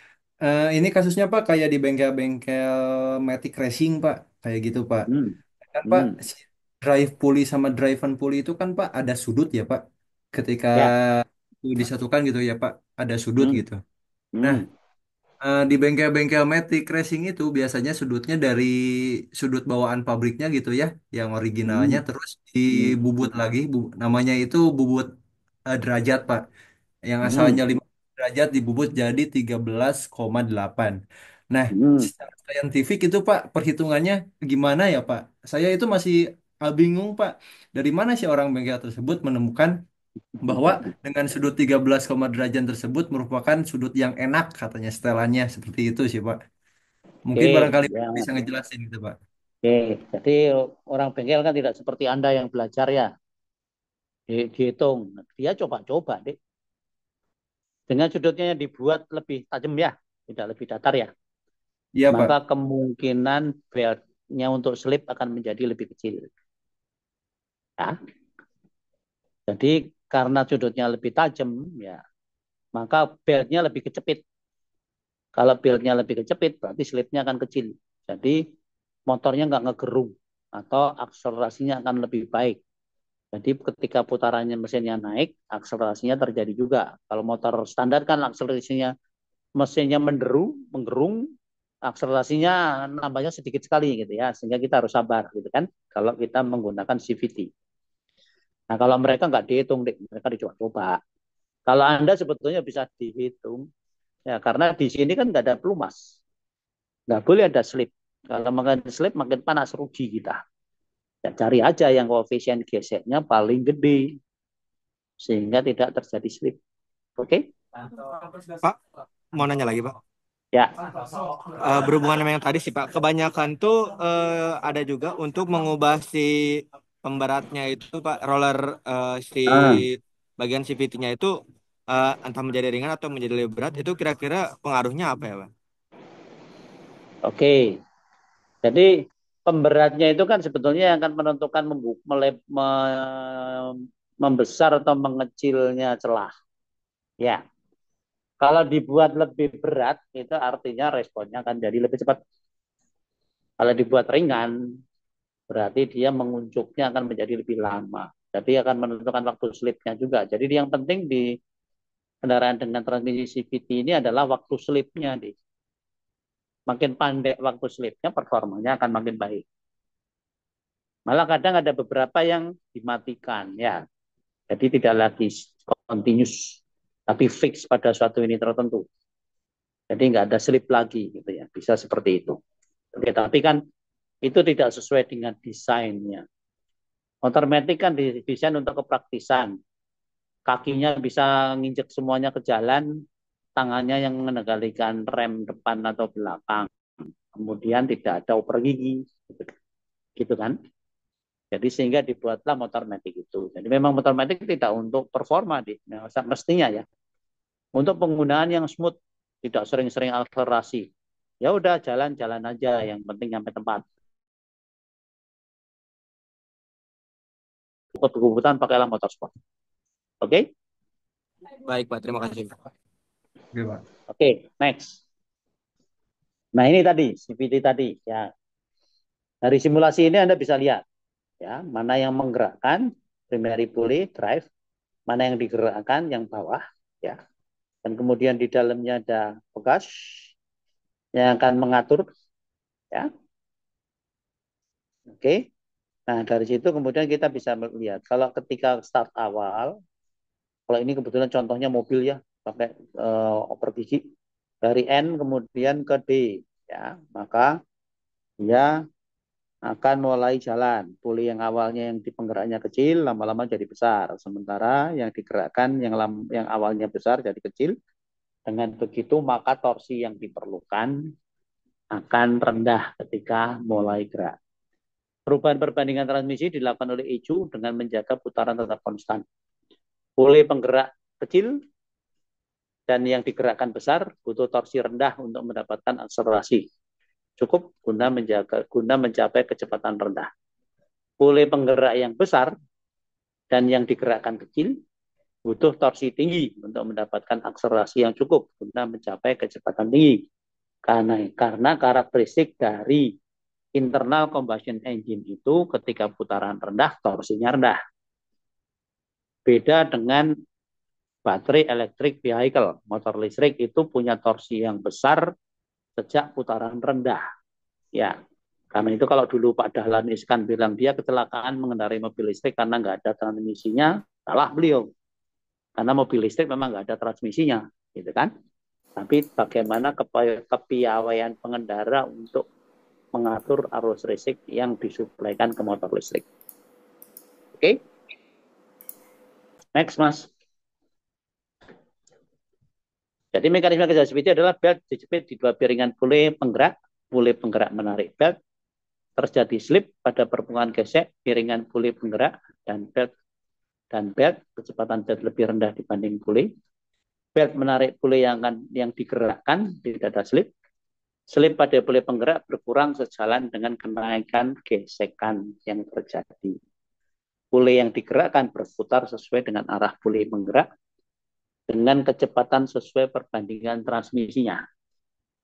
Ini kasusnya Pak kayak di bengkel-bengkel Matic Racing Pak, kayak gitu Pak. Hmm. Kan Pak, Hmm. si drive pulley sama driven pulley itu kan Pak ada sudut ya Pak. Ketika Ya. itu disatukan gitu ya Pak, ada sudut Hmm. gitu. Nah, Hmm. di bengkel-bengkel Matic Racing itu biasanya sudutnya dari sudut bawaan pabriknya gitu ya, yang originalnya Hmm. terus Hmm. dibubut lagi, namanya itu bubut derajat Pak. Yang asalnya Hmm. 5 derajat dibubut jadi 13,8. Nah, Hmm. secara saintifik itu Pak, perhitungannya gimana ya Pak? Saya itu masih bingung Pak. Dari mana sih orang bengkel tersebut menemukan bahwa dengan sudut 13, derajat tersebut merupakan sudut yang enak katanya setelannya seperti itu sih Pak. Mungkin Oke, barangkali ya. Pak bisa ngejelasin gitu Pak. Oke, jadi orang bengkel kan tidak seperti Anda yang belajar ya, dihitung. Dia coba-coba, Dek. Dengan sudutnya yang dibuat lebih tajam ya, tidak lebih datar ya. Iya Maka Pak. kemungkinan beltnya untuk slip akan menjadi lebih kecil. Ya. Jadi karena sudutnya lebih tajam, ya, maka beltnya lebih kecepit. Kalau beltnya lebih kecepit, berarti slipnya akan kecil. Jadi motornya nggak ngegerung atau akselerasinya akan lebih baik. Jadi ketika putarannya mesinnya naik, akselerasinya terjadi juga. Kalau motor standar kan akselerasinya mesinnya menggerung, akselerasinya nambahnya sedikit sekali gitu ya, sehingga kita harus sabar gitu kan. Kalau kita menggunakan CVT. Nah kalau mereka nggak dihitung, mereka dicoba-coba. Kalau Anda sebetulnya bisa dihitung, ya karena di sini kan nggak ada pelumas, nggak boleh ada slip. Kalau makin slip makin panas rugi kita. Ya, cari aja yang koefisien geseknya paling gede sehingga tidak terjadi slip. Oke? Pak, mau nanya lagi, Pak. Ya. Berhubungan dengan yang tadi sih, Pak. Kebanyakan tuh ada juga untuk mengubah si pemberatnya itu, Pak, roller si Ah, bagian CVT-nya itu entah menjadi ringan atau menjadi lebih berat. Itu kira-kira pengaruhnya apa ya, Pak? oke. Jadi pemberatnya itu kan sebetulnya yang akan menentukan membesar atau mengecilnya celah. Ya, kalau dibuat lebih berat itu artinya responnya akan jadi lebih cepat. Kalau dibuat ringan berarti dia menguncupnya akan menjadi lebih lama. Jadi akan menentukan waktu slipnya juga. Jadi yang penting di kendaraan dengan transmisi CVT ini adalah waktu slipnya. Makin pandai waktu slipnya, performanya akan makin baik. Malah kadang ada beberapa yang dimatikan ya. Jadi tidak lagi continuous, tapi fix pada suatu ini tertentu. Jadi nggak ada slip lagi gitu ya. Bisa seperti itu. Oke, tapi kan itu tidak sesuai dengan desainnya. Motor metik kan didesain untuk kepraktisan. Kakinya bisa nginjek semuanya ke jalan, tangannya yang mengendalikan rem depan atau belakang. Kemudian tidak ada oper gigi, gitu kan? Jadi sehingga dibuatlah motor matic itu. Jadi memang motor matic tidak untuk performa mestinya ya. Untuk penggunaan yang smooth, tidak sering-sering akselerasi. Ya udah jalan-jalan aja, yang penting sampai tempat. Kebutuhan pakailah motor sport. Oke? Baik, Pak. Terima kasih. Oke, Pak. Oke, next. Nah, ini tadi CVT tadi ya. Dari simulasi ini Anda bisa lihat ya, mana yang menggerakkan primary pulley drive, mana yang digerakkan yang bawah ya. Dan kemudian di dalamnya ada pegas yang akan mengatur ya. Oke. Nah, dari situ kemudian kita bisa melihat kalau ketika start awal, kalau ini kebetulan contohnya mobil ya, pakai oper gigi dari N kemudian ke D ya, maka dia akan mulai jalan. Puli yang awalnya yang di penggeraknya kecil lama-lama jadi besar, sementara yang digerakkan yang awalnya besar jadi kecil. Dengan begitu maka torsi yang diperlukan akan rendah ketika mulai gerak. Perubahan perbandingan transmisi dilakukan oleh ECU dengan menjaga putaran tetap konstan. Puli penggerak kecil dan yang digerakkan besar butuh torsi rendah untuk mendapatkan akselerasi cukup guna mencapai kecepatan rendah. Puli penggerak yang besar dan yang digerakkan kecil butuh torsi tinggi untuk mendapatkan akselerasi yang cukup guna mencapai kecepatan tinggi. Karena karakteristik dari internal combustion engine itu ketika putaran rendah torsinya rendah. Beda dengan baterai electric vehicle. Motor listrik itu punya torsi yang besar sejak putaran rendah. Ya, karena itu kalau dulu Pak Dahlan Iskan bilang dia kecelakaan mengendarai mobil listrik karena nggak ada transmisinya, salah beliau. Karena mobil listrik memang nggak ada transmisinya, gitu kan? Tapi bagaimana kepiawaian pengendara untuk mengatur arus listrik yang disuplaikan ke motor listrik. Oke? Next, Mas. Jadi mekanisme kerja CVT adalah belt dijepit di dua piringan puli penggerak menarik belt, terjadi slip pada perputaran gesek piringan puli penggerak dan belt kecepatan belt lebih rendah dibanding puli. Belt menarik puli yang digerakkan tidak ada slip. Slip pada puli penggerak berkurang sejalan dengan kenaikan gesekan yang terjadi. Puli yang digerakkan berputar sesuai dengan arah puli penggerak dengan kecepatan sesuai perbandingan transmisinya.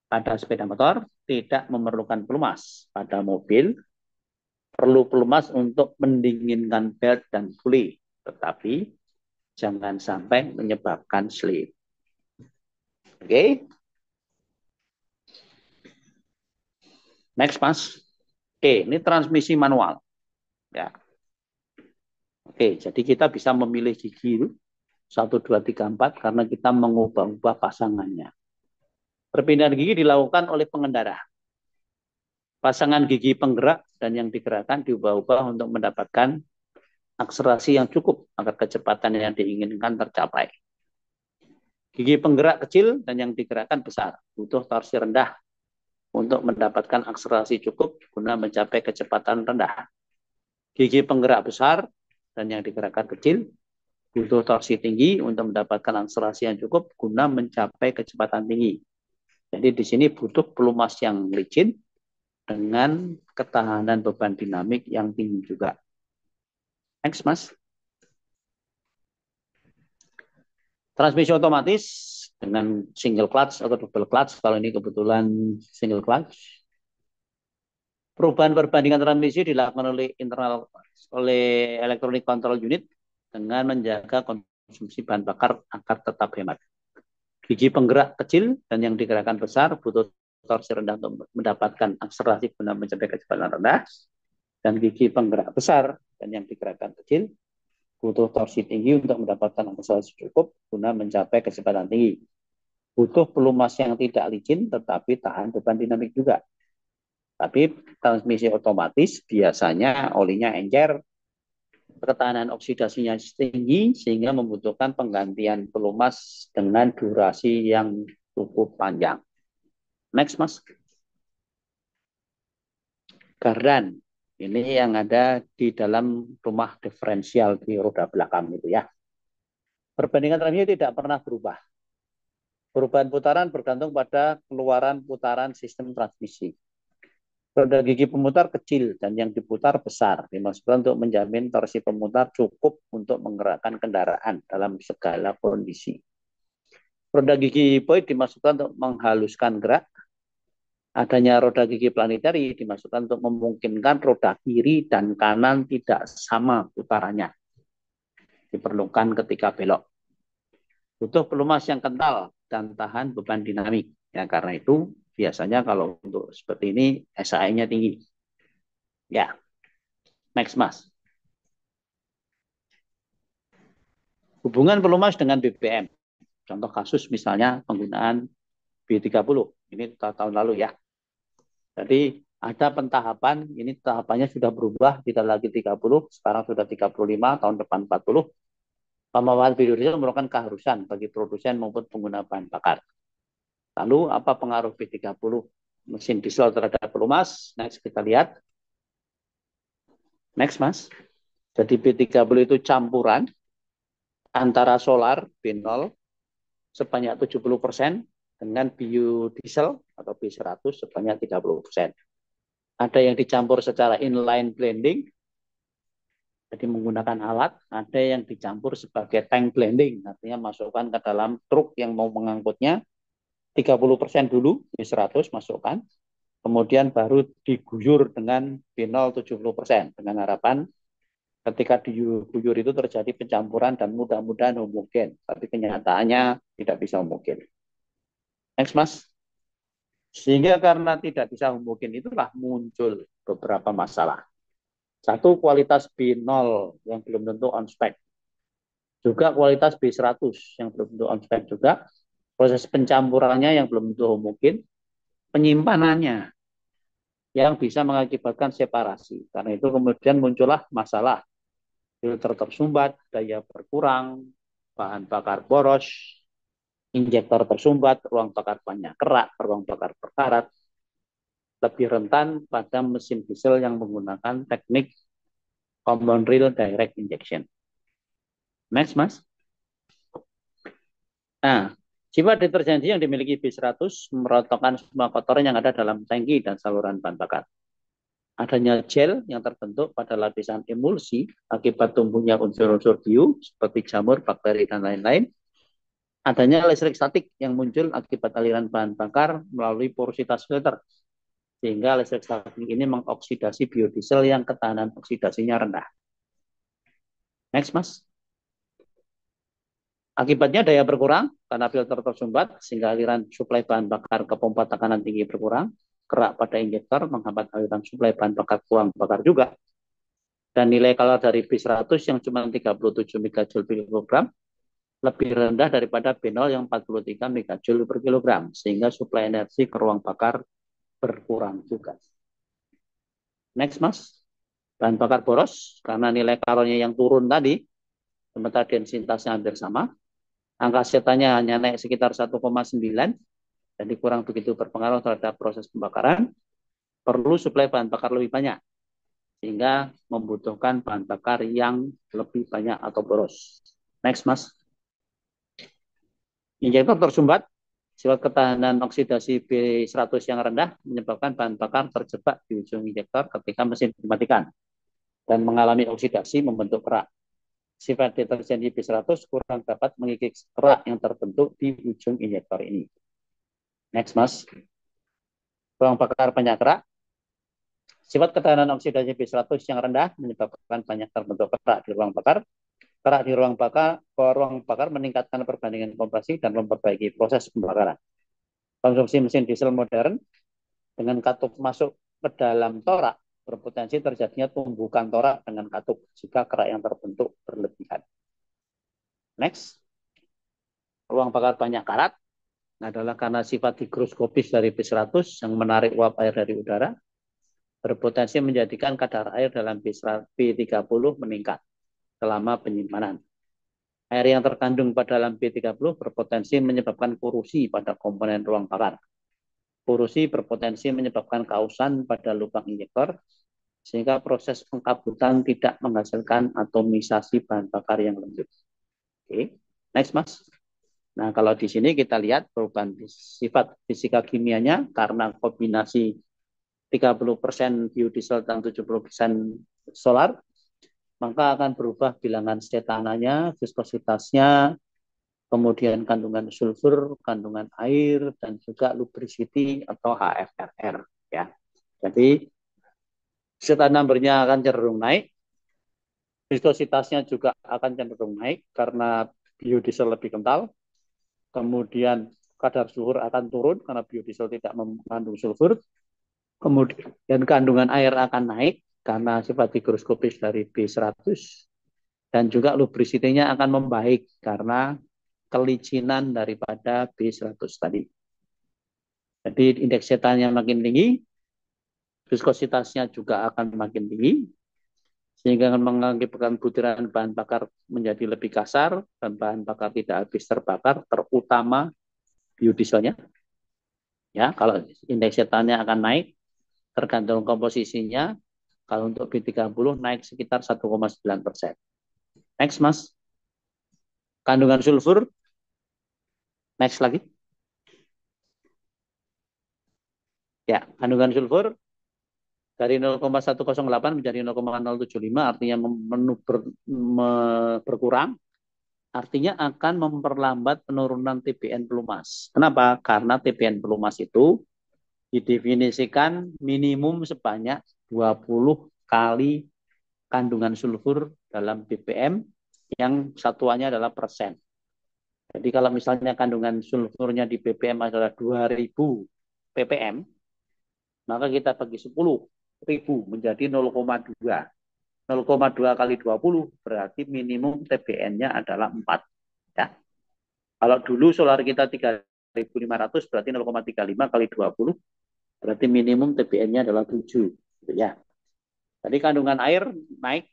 Pada sepeda motor tidak memerlukan pelumas. Pada mobil perlu pelumas untuk mendinginkan belt dan puli, tetapi jangan sampai menyebabkan slip. Oke. Next, Mas. Oke, ini transmisi manual. Ya. Oke, jadi kita bisa memilih gigi 1, 2, 3, 4 karena kita mengubah-ubah pasangannya. Perpindahan gigi dilakukan oleh pengendara. Pasangan gigi penggerak dan yang digerakkan diubah-ubah untuk mendapatkan akselerasi yang cukup agar kecepatan yang diinginkan tercapai. Gigi penggerak kecil dan yang digerakkan besar butuh torsi rendah untuk mendapatkan akselerasi cukup guna mencapai kecepatan rendah. Gigi penggerak besar dan yang digerakkan kecil butuh torsi tinggi untuk mendapatkan akselerasi yang cukup guna mencapai kecepatan tinggi. Jadi di sini butuh pelumas yang licin dengan ketahanan beban dinamik yang tinggi juga. Next, Mas. Transmisi otomatis dengan single clutch atau double clutch, kalau ini kebetulan single clutch. Perubahan perbandingan transmisi dilakukan oleh electronic control unit dengan menjaga konsumsi bahan bakar agar tetap hemat. Gigi penggerak kecil dan yang digerakkan besar butuh torsi rendah untuk mendapatkan akselerasi guna mencapai kecepatan rendah. Dan gigi penggerak besar dan yang digerakkan kecil butuh torsi tinggi untuk mendapatkan akselerasi cukup guna mencapai kecepatan tinggi. Butuh pelumas yang tidak licin tetapi tahan beban dinamik juga. Tapi transmisi otomatis biasanya olinya encer, ketahanan oksidasinya tinggi sehingga membutuhkan penggantian pelumas dengan durasi yang cukup panjang. Next, Mas. Gardan. Ini yang ada di dalam rumah diferensial di roda belakang itu ya. Perbandingan remnya tidak pernah berubah. Perubahan putaran bergantung pada keluaran putaran sistem transmisi. Roda gigi pemutar kecil dan yang diputar besar, dimaksudkan untuk menjamin torsi pemutar cukup untuk menggerakkan kendaraan dalam segala kondisi. Roda gigi hipoid dimaksudkan untuk menghaluskan gerak. Adanya roda gigi planetari dimaksudkan untuk memungkinkan roda kiri dan kanan tidak sama putarannya. Diperlukan ketika belok. Butuh pelumas yang kental dan tahan beban dinamik. Ya, karena itu biasanya kalau untuk seperti ini SAE-nya tinggi. Ya, next mas. Hubungan pelumas dengan BBM. Contoh kasus misalnya penggunaan B30. Ini tahun lalu ya. Jadi ada pentahapan, ini tahapannya sudah berubah, tidak lagi 30, sekarang sudah 35, tahun depan 40. Pemanfaatan biodiesel merupakan keharusan bagi produsen maupun pengguna bahan bakar. Lalu apa pengaruh B30 mesin diesel terhadap pelumas? Next kita lihat. Next mas. Jadi B30 itu campuran antara solar B0 sebanyak 70% dengan biodiesel atau B100 sebanyak 30%. Ada yang dicampur secara inline blending, jadi menggunakan alat. Ada yang dicampur sebagai tank blending, artinya masukkan ke dalam truk yang mau mengangkutnya. 30% dulu, B100 masukkan. Kemudian baru diguyur dengan B0 70%. Dengan harapan ketika diguyur itu terjadi pencampuran dan mudah-mudahan homogen. Tapi kenyataannya tidak bisa homogen. Next mas. Sehingga karena tidak bisa homogen itulah muncul beberapa masalah. Satu, kualitas B0 yang belum tentu on spec. Juga kualitas B100 yang belum tentu on spec juga. Proses pencampurannya yang belum tentu homogen. Penyimpanannya yang bisa mengakibatkan separasi. Karena itu kemudian muncullah masalah. Filter tersumbat, daya berkurang, bahan bakar boros, injektor tersumbat, ruang bakar banyak kerak, ruang bakar berkarat, lebih rentan pada mesin diesel yang menggunakan teknik common rail direct injection. Next, mas. Nah, sifat detergensi yang dimiliki B100 merontokkan semua kotoran yang ada dalam tangki dan saluran bahan bakar. Adanya gel yang terbentuk pada lapisan emulsi akibat tumbuhnya unsur-unsur bio seperti jamur, bakteri, dan lain-lain. Adanya listrik statik yang muncul akibat aliran bahan bakar melalui porositas filter. Sehingga listrik statik ini mengoksidasi biodiesel yang ketahanan oksidasinya rendah. Next, mas. Akibatnya daya berkurang karena filter tersumbat sehingga aliran suplai bahan bakar ke pompa tekanan tinggi berkurang. Kerak pada injektor menghambat aliran suplai bahan bakar ruang bakar juga. Dan nilai kalor dari B100 yang cuma 37 MJ per kilogram lebih rendah daripada B0 yang 43 MJ per kilogram, sehingga suplai energi ke ruang bakar berkurang juga. Next, mas. Bahan bakar boros, karena nilai kalornya yang turun tadi, sementara densitasnya hampir sama, angka setanya hanya naik sekitar 1,9, jadi kurang begitu berpengaruh terhadap proses pembakaran, perlu suplai bahan bakar lebih banyak, sehingga membutuhkan bahan bakar yang lebih banyak atau boros. Next, mas. Injektor tersumbat, sifat ketahanan oksidasi B100 yang rendah menyebabkan bahan bakar terjebak di ujung injektor ketika mesin dimatikan dan mengalami oksidasi membentuk kerak. Sifat detergensi B100 kurang dapat mengikis kerak yang terbentuk di ujung injektor ini. Next, mas. Ruang bakar banyak kerak. Sifat ketahanan oksidasi B100 yang rendah menyebabkan banyak terbentuk kerak di ruang bakar. Kerak di ruang bakar meningkatkan perbandingan kompresi dan memperbaiki proses pembakaran. Konsumsi mesin diesel modern dengan katup masuk ke dalam torak berpotensi terjadinya tumbukan torak dengan katup jika kerak yang terbentuk berlebihan. Next. Ruang bakar banyak karat adalah karena sifat higroskopis dari B100 yang menarik uap air dari udara berpotensi menjadikan kadar air dalam B30 meningkat selama penyimpanan. Air yang terkandung pada dalam B30 berpotensi menyebabkan korosi pada komponen ruang bakar. Korosi berpotensi menyebabkan kausan pada lubang injektor, sehingga proses pengkabutan tidak menghasilkan atomisasi bahan bakar yang lembut. Oke, next Mas. Nah, kalau di sini kita lihat perubahan sifat fisika kimianya karena kombinasi 30% biodiesel dan 70% solar, maka akan berubah bilangan stetananya, viskositasnya, kemudian kandungan sulfur, kandungan air, dan juga lubricity atau HFRR. Ya. Jadi, stetan number-nya akan cenderung naik, viskositasnya juga akan cenderung naik karena biodiesel lebih kental, kemudian kadar sulfur akan turun karena biodiesel tidak mengandung sulfur, kemudian kandungan air akan naik karena sifat higroskopis dari B100, dan juga lubricity-nya akan membaik karena kelicinan daripada B100 tadi. Jadi indeks cetannya makin tinggi, viskositasnya juga akan makin tinggi, sehingga akan mengakibatkan butiran bahan bakar menjadi lebih kasar dan bahan bakar tidak habis terbakar, terutama biodieselnya. Ya, kalau indeks cetannya akan naik, tergantung komposisinya. Kalau untuk B30 naik sekitar 1,9%. Next, Mas. Kandungan sulfur. Next lagi. Ya, kandungan sulfur dari 0,108 menjadi 0,075, artinya berkurang. Artinya akan memperlambat penurunan TBN pelumas. Kenapa? Karena TBN pelumas itu didefinisikan minimum sebanyak 20 kali kandungan sulfur dalam ppm yang satuannya adalah persen. Jadi kalau misalnya kandungan sulfurnya di ppm adalah 2000 ppm, maka kita bagi 10.000 menjadi 0,2. 0,2 kali 20 berarti minimum TBN-nya adalah 4. Ya. Kalau dulu solar kita 3.500 berarti 0,35 kali 20 berarti minimum TBN-nya adalah 7. Gitu ya. Jadi kandungan air naik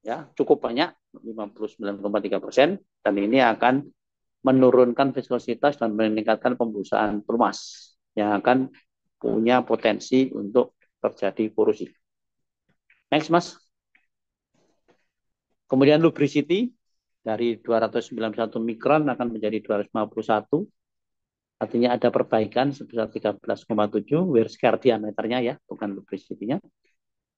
ya cukup banyak 59,3%, dan ini akan menurunkan viskositas dan meningkatkan pembusaan pelumas yang akan punya potensi untuk terjadi korosi. Next, Mas. Kemudian lubricity dari 291 mikron akan menjadi 251. Artinya ada perbaikan sebesar 13,7 wear scale diameternya ya, bukan lubricity-nya.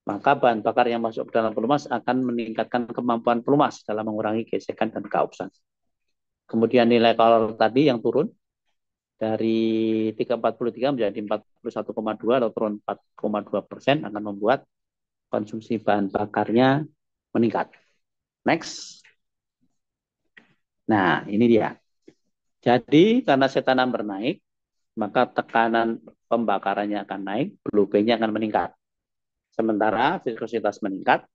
Maka bahan bakar yang masuk ke dalam pelumas akan meningkatkan kemampuan pelumas dalam mengurangi gesekan dan keausan. Kemudian nilai kalor tadi yang turun dari 343 menjadi 41,2 atau turun 4,2% akan membuat konsumsi bahan bakarnya meningkat. Next. Nah, ini dia. Jadi karena setan number naik, maka tekanan pembakarannya akan naik, blue bay-nya akan meningkat. Sementara viskositas meningkat,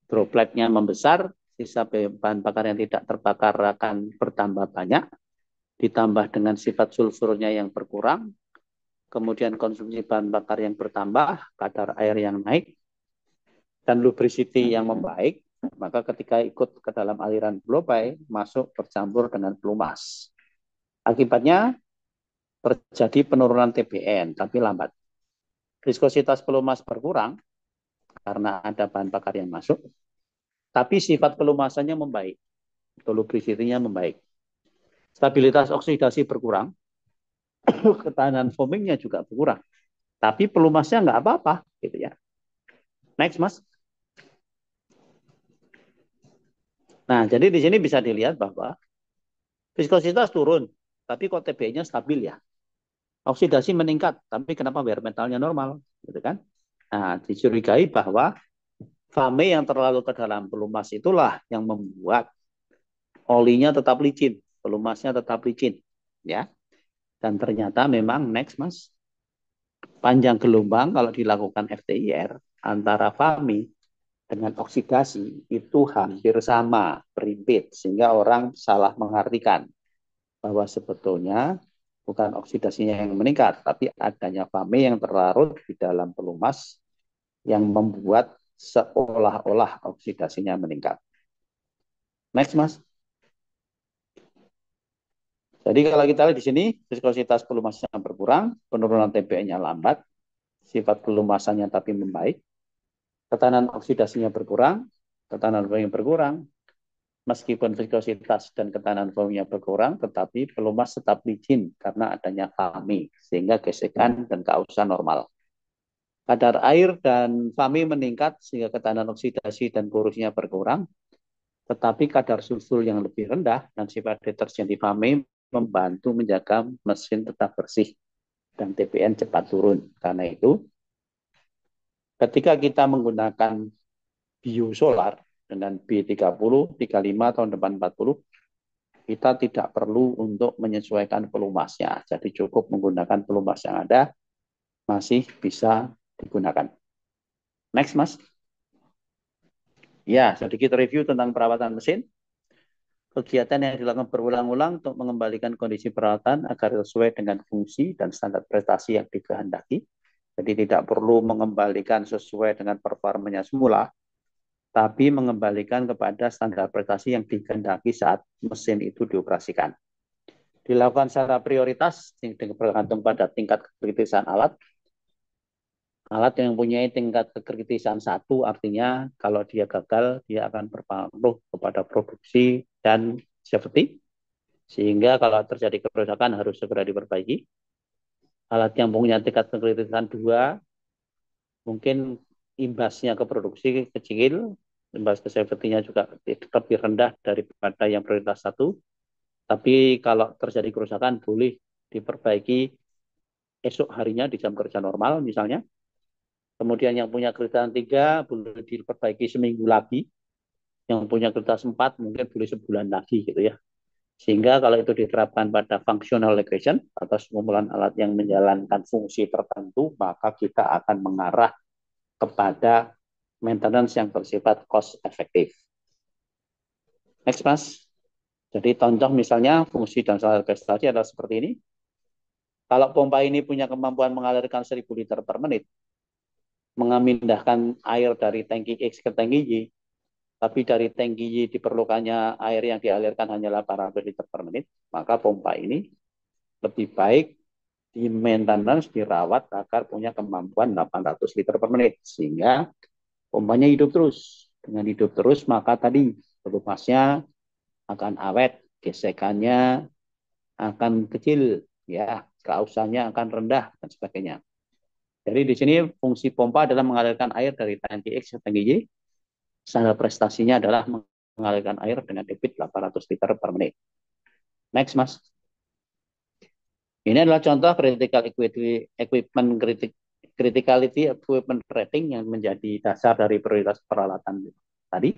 dropletnya membesar, sisa bahan bakar yang tidak terbakar akan bertambah banyak, ditambah dengan sifat sulfurnya yang berkurang, kemudian konsumsi bahan bakar yang bertambah, kadar air yang naik, dan lubricity yang membaik, maka ketika ikut ke dalam aliran blow by, masuk bercampur dengan pelumas. Akibatnya terjadi penurunan TBN, tapi lambat. Viskositas pelumas berkurang karena ada bahan bakar yang masuk, tapi sifat pelumasannya membaik, atau lubricity-nya membaik. Stabilitas oksidasi berkurang, ketahanan foaming-nya juga berkurang, tapi pelumasnya nggak apa-apa, gitu ya. Next, Mas. Nah, jadi di sini bisa dilihat bahwa viskositas turun, tapi kok TBN-nya stabil ya. Oksidasi meningkat, tapi kenapa wear metalnya normal, gitu kan? Nah, dicurigai bahwa fame yang terlalu ke dalam pelumas itulah yang membuat olinya tetap licin, pelumasnya tetap licin, ya. Dan ternyata memang next, Mas, panjang gelombang kalau dilakukan FTIR antara fame dengan oksidasi itu hampir sama, berimpit, sehingga orang salah mengartikan bahwa sebetulnya bukan oksidasinya yang meningkat, tapi adanya fame yang terlarut di dalam pelumas yang membuat seolah-olah oksidasinya meningkat. Next, Mas. Jadi kalau kita lihat di sini, viskositas pelumasnya berkurang, penurunan TBN-nya lambat, sifat pelumasannya tapi membaik, Tekanan oksidasinya berkurang, tekanan volume berkurang, meskipun viskositas dan tekanan volumenya berkurang, tetapi pelumas tetap licin karena adanya FAMI, sehingga gesekan dan kausan normal. Kadar air dan FAMI meningkat sehingga tekanan oksidasi dan porosnya berkurang, tetapi kadar sulfur yang lebih rendah dan sifat deterjen di FAMI membantu menjaga mesin tetap bersih dan TPN cepat turun. Karena itu, ketika kita menggunakan biosolar dengan B30, 35 tahun depan 40, kita tidak perlu untuk menyesuaikan pelumasnya. Jadi cukup menggunakan pelumas yang ada, masih bisa digunakan. Next, Mas. Ya, sedikit review tentang perawatan mesin. Kegiatan yang dilakukan berulang-ulang untuk mengembalikan kondisi peralatan agar sesuai dengan fungsi dan standar prestasi yang dikehendaki. Jadi tidak perlu mengembalikan sesuai dengan performanya semula, tapi mengembalikan kepada standar prestasi yang dikehendaki saat mesin itu dioperasikan. Dilakukan secara prioritas bergantung pada tingkat kekritisan alat. Alat yang mempunyai tingkat kekritisan 1 artinya kalau dia gagal, dia akan berpengaruh kepada produksi dan safety. Sehingga kalau terjadi kerusakan harus segera diperbaiki. Alat yang punya tingkat kekritisan 2 mungkin imbasnya ke produksi kecil, imbas ke safety-nya juga lebih rendah daripada yang prioritas 1. Tapi kalau terjadi kerusakan boleh diperbaiki esok harinya di jam kerja normal misalnya. Kemudian yang punya kritisan 3 boleh diperbaiki seminggu lagi. Yang punya kritisan 4 mungkin boleh sebulan lagi gitu ya. Sehingga kalau itu diterapkan pada functional regression atau sekumpulan alat yang menjalankan fungsi tertentu, maka kita akan mengarah kepada maintenance yang bersifat cost efektif. Next, Mas. Jadi contoh misalnya fungsi dan standar prestasi adalah seperti ini. Kalau pompa ini punya kemampuan mengalirkan 1000 liter per menit, memindahkan air dari tangki X ke tangki Y, tapi dari tangki Y diperlukannya air yang dialirkan hanya 800 liter per menit, maka pompa ini lebih baik di maintenance, dirawat agar punya kemampuan 800 liter per menit, sehingga pompanya hidup terus. Dengan hidup terus, maka tadi pelumasnya akan awet, gesekannya akan kecil, ya, kausannya akan rendah, dan sebagainya. Jadi di sini fungsi pompa adalah mengalirkan air dari tangki X ke tangki Y. Standar prestasinya adalah mengalirkan air dengan debit 800 liter per menit. Next, Mas. Ini adalah contoh equipment criticality equipment rating yang menjadi dasar dari prioritas peralatan tadi.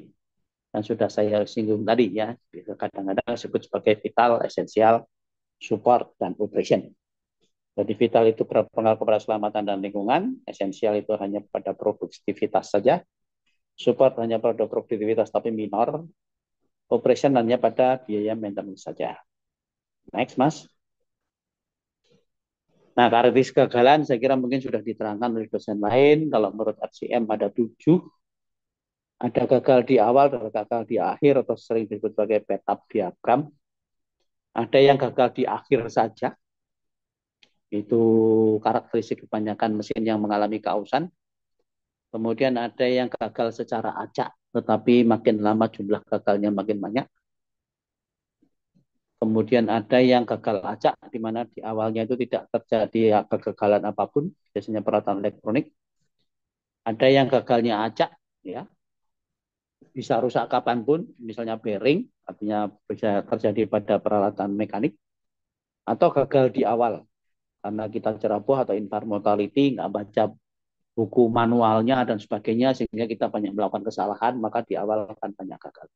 Dan sudah saya singgung tadi ya, kadang-kadang disebut sebagai vital, esensial, support, dan operation. Jadi vital itu berpengaruh kepada keselamatan dan lingkungan, esensial itu hanya pada produktivitas saja, support hanya pada produktivitas tapi minor, operation hanya pada biaya maintenance saja. Next, Mas. Nah, karakteristik kegagalan saya kira mungkin sudah diterangkan oleh dosen lain. Kalau menurut RCM ada 7. Ada gagal di awal, ada gagal di akhir, atau sering disebut sebagai bed-up diagram. Ada yang gagal di akhir saja. Itu karakteristik kebanyakan mesin yang mengalami kausan. Kemudian ada yang gagal secara acak, tetapi makin lama jumlah gagalnya makin banyak. Kemudian ada yang gagal acak, di mana di awalnya itu tidak terjadi kegagalan apapun, biasanya peralatan elektronik. Ada yang gagalnya acak, ya, bisa rusak kapanpun, misalnya bearing, artinya bisa terjadi pada peralatan mekanik, atau gagal di awal, karena kita ceroboh atau infant mortality, nggak baca buku manualnya dan sebagainya, sehingga kita banyak melakukan kesalahan, maka di awal akan banyak gagal.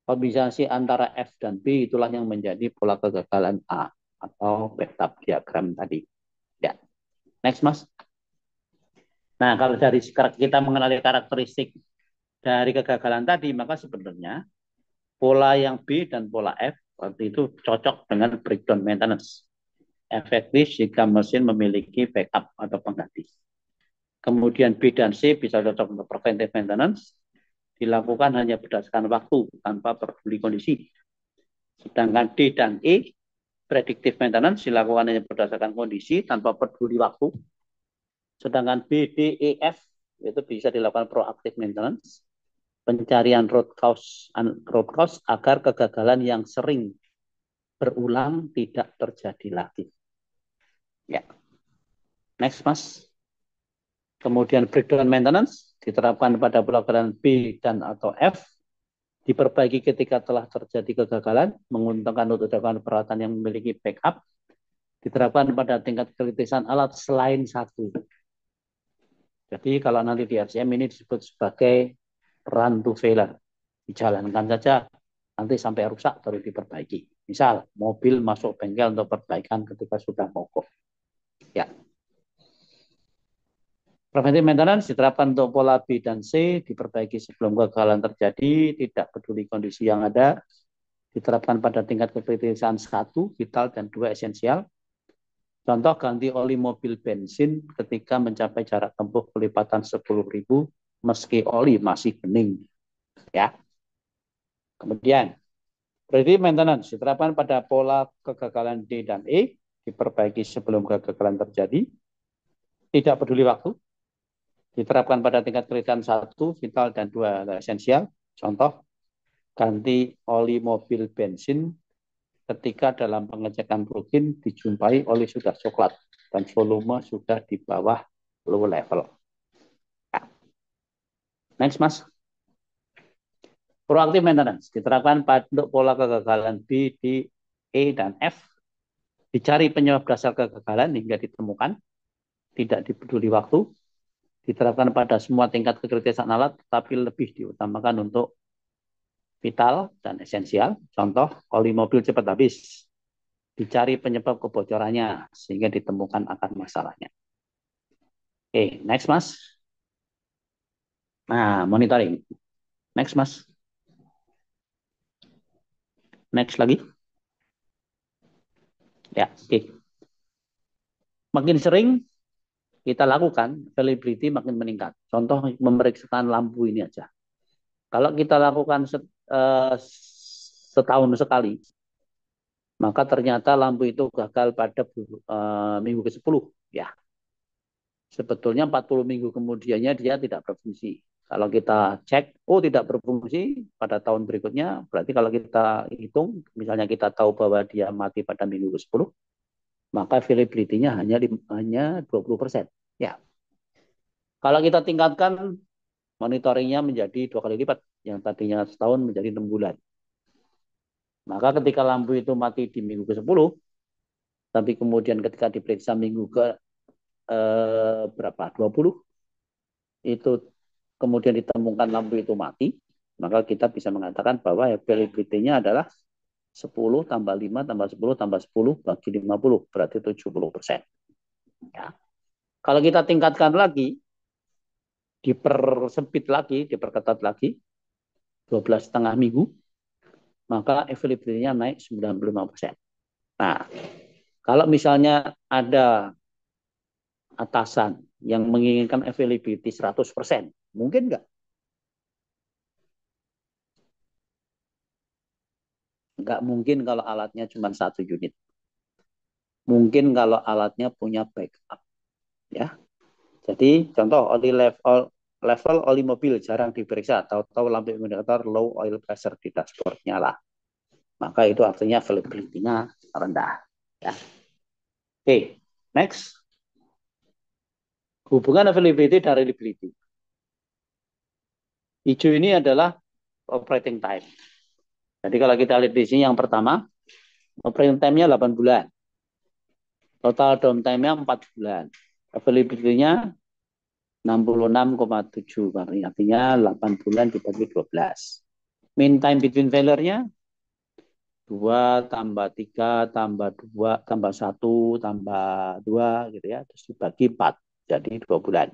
Kombinasi antara F dan B itulah yang menjadi pola kegagalan A atau bed-up diagram tadi. Ya, next, Mas. Nah, kalau dari kita mengenali karakteristik dari kegagalan tadi, maka sebenarnya pola yang B dan pola F itu cocok dengan breakdown maintenance. Efektif jika mesin memiliki backup atau pengganti. Kemudian B dan C bisa cocok untuk preventive maintenance, dilakukan hanya berdasarkan waktu tanpa peduli kondisi. Sedangkan D dan E, predictive maintenance, dilakukan hanya berdasarkan kondisi tanpa peduli waktu. Sedangkan B, D, E, F itu bisa dilakukan proactive maintenance, pencarian root cause agar kegagalan yang sering berulang tidak terjadi lagi. Ya, next Mas. Kemudian breakdown maintenance diterapkan pada pelanggaran B dan atau F, diperbaiki ketika telah terjadi kegagalan, menguntungkan untuk dilakukan peralatan yang memiliki backup, diterapkan pada tingkat kritisan alat selain satu. Jadi kalau nanti di RCM ini disebut sebagai run to failure, dijalankan saja, nanti sampai rusak baru diperbaiki. Misal mobil masuk bengkel untuk perbaikan ketika sudah mogok. Ya. Preventive maintenance diterapkan untuk pola B dan C, diperbaiki sebelum kegagalan terjadi, tidak peduli kondisi yang ada, diterapkan pada tingkat kekritisan 1, vital, dan 2, esensial. Contoh, ganti oli mobil bensin ketika mencapai jarak tempuh kelipatan 10.000 meski oli masih bening. Ya. Kemudian, preventive maintenance diterapkan pada pola kegagalan D dan E, diperbaiki sebelum kegagalan terjadi, tidak peduli waktu, diterapkan pada tingkat kritikan 1, vital, dan 2, esensial. Contoh, ganti oli mobil bensin ketika dalam pengecekan rutin dijumpai oli sudah coklat dan volume sudah di bawah low level. Next, Mas. Proactive maintenance diterapkan untuk pola kegagalan B, D, E, dan F. Dicari penyebab dasar kegagalan hingga ditemukan, tidak dipeduli waktu, diterapkan pada semua tingkat kekritisan alat, tetapi lebih diutamakan untuk vital dan esensial. Contoh, oli mobil cepat habis. Dicari penyebab kebocorannya sehingga ditemukan akar masalahnya. Oke, next Mas. Nah, monitoring. Next Mas. Next lagi. Ya, oke. Makin sering kita lakukan, availability makin meningkat. Contoh, memeriksakan lampu ini aja. Kalau kita lakukan setahun sekali, maka ternyata lampu itu gagal pada minggu ke-10. Ya, sebetulnya 40 minggu kemudiannya dia tidak berfungsi. Kalau kita cek, oh tidak berfungsi pada tahun berikutnya, berarti kalau kita hitung, misalnya kita tahu bahwa dia mati pada minggu ke-10, maka availability-nya hanya 20%. Ya. Kalau kita tingkatkan monitoringnya menjadi 2 kali lipat, yang tadinya setahun menjadi 6 bulan. Maka ketika lampu itu mati di minggu ke-10, tapi kemudian ketika diperiksa minggu ke berapa? 20, itu kemudian ditemukan lampu itu mati, maka kita bisa mengatakan bahwa availability-nya adalah 10 tambah 5 tambah 10 tambah 10 bagi 50, berarti 70%. Ya. Kalau kita tingkatkan lagi, dipersempit lagi, diperketat lagi, 12,5 minggu, maka availability-nya naik 95%. Nah, kalau misalnya ada atasan yang menginginkan availability 100%, mungkin nggak? Nggak mungkin kalau alatnya cuma 1 unit. Mungkin kalau alatnya punya backup. Ya. Jadi contoh level oli mobil jarang diperiksa, tahu-tahu lampu indikator low oil pressure di dashboard nyala. Maka itu artinya availability-nya rendah. Ya. Oke, next. Hubungan availability dan reliability. Hijau ini adalah operating time. Jadi kalau kita lihat di sini yang pertama, operating time-nya 8 bulan. Total downtime-nya 4 bulan. Availability-nya 66,7, artinya 8 bulan dibagi 12. Mean time between failure-nya 2 tambah 3 tambah 2 tambah 1 tambah 2 gitu ya, terus dibagi 4, jadi 2 bulan.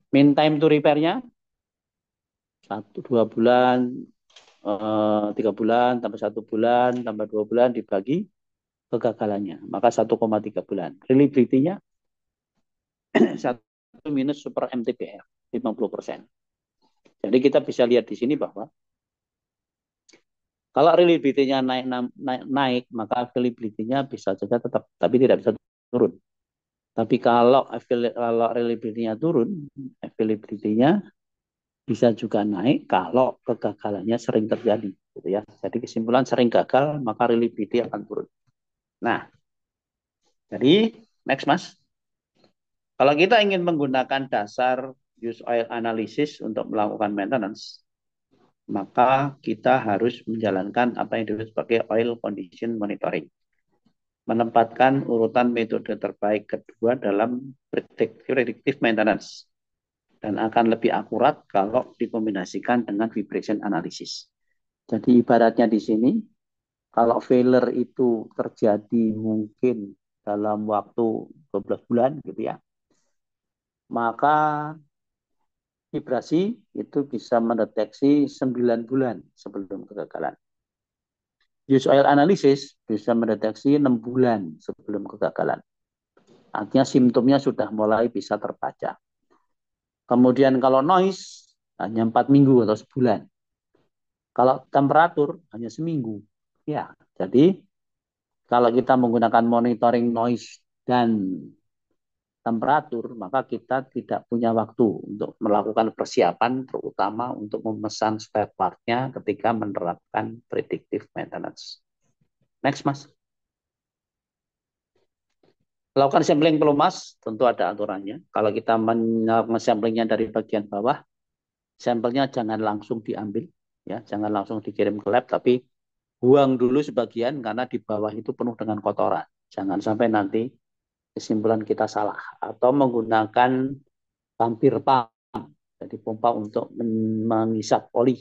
Mean time to repair-nya 2 bulan, 3 bulan tambah 1 bulan tambah 2 bulan dibagi kegagalannya, maka 1,3 bulan. Reliability-nya 1 minus super MTBF 50%. Jadi kita bisa lihat di sini bahwa kalau reliability-nya naik, maka availability-nya bisa saja tetap, tapi tidak bisa turun. Tapi kalau reliability-nya turun, availability-nya bisa juga naik kalau kegagalannya sering terjadi, gitu ya. Jadi kesimpulan sering gagal maka reliability akan turun. Nah, jadi next Mas, kalau kita ingin menggunakan dasar use oil analysis untuk melakukan maintenance, maka kita harus menjalankan apa yang disebut sebagai oil condition monitoring. Menempatkan urutan metode terbaik kedua dalam predictive maintenance dan akan lebih akurat kalau dikombinasikan dengan vibration analysis. Jadi ibaratnya di sini, kalau failure itu terjadi mungkin dalam waktu 12 bulan gitu ya, maka vibrasi itu bisa mendeteksi 9 bulan sebelum kegagalan. Use oil analysis bisa mendeteksi 6 bulan sebelum kegagalan. Artinya simptomnya sudah mulai bisa terbaca. Kemudian kalau noise hanya 4 minggu atau sebulan. Kalau temperatur hanya seminggu. Ya, jadi kalau kita menggunakan monitoring noise dan temperatur, maka kita tidak punya waktu untuk melakukan persiapan, terutama untuk memesan spare part-nya ketika menerapkan predictive maintenance. Next, Mas. Lakukan sampling pelumas, tentu ada aturannya. Kalau kita men-samplingnya dari bagian bawah, sampelnya jangan langsung diambil, ya, jangan langsung dikirim ke lab, tapi buang dulu sebagian karena di bawah itu penuh dengan kotoran. Jangan sampai nanti kesimpulan kita salah. Atau menggunakan vampir pump, jadi pompa untuk mengisap oli.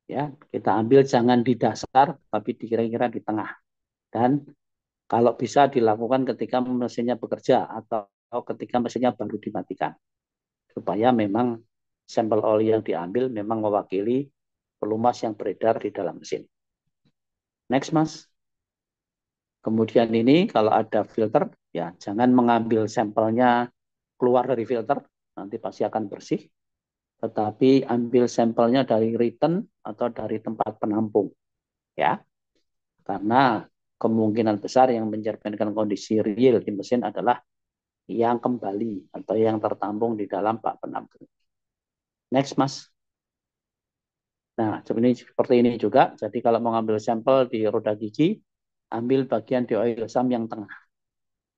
Ya, kita ambil jangan di dasar, tapi kira-kira di tengah. Dan kalau bisa dilakukan ketika mesinnya bekerja atau ketika mesinnya baru dimatikan. Supaya memang sampel oli yang diambil memang mewakili pelumas yang beredar di dalam mesin. Next, Mas. Kemudian ini kalau ada filter, ya jangan mengambil sampelnya keluar dari filter, nanti pasti akan bersih. Tetapi ambil sampelnya dari return atau dari tempat penampung. Ya, karena kemungkinan besar yang mencerminkan kondisi real di mesin adalah yang kembali atau yang tertampung di dalam bak penampung. Next, Mas. Nah, seperti ini juga. Jadi kalau mau ngambil sampel di roda gigi, ambil bagian di oil sum yang tengah.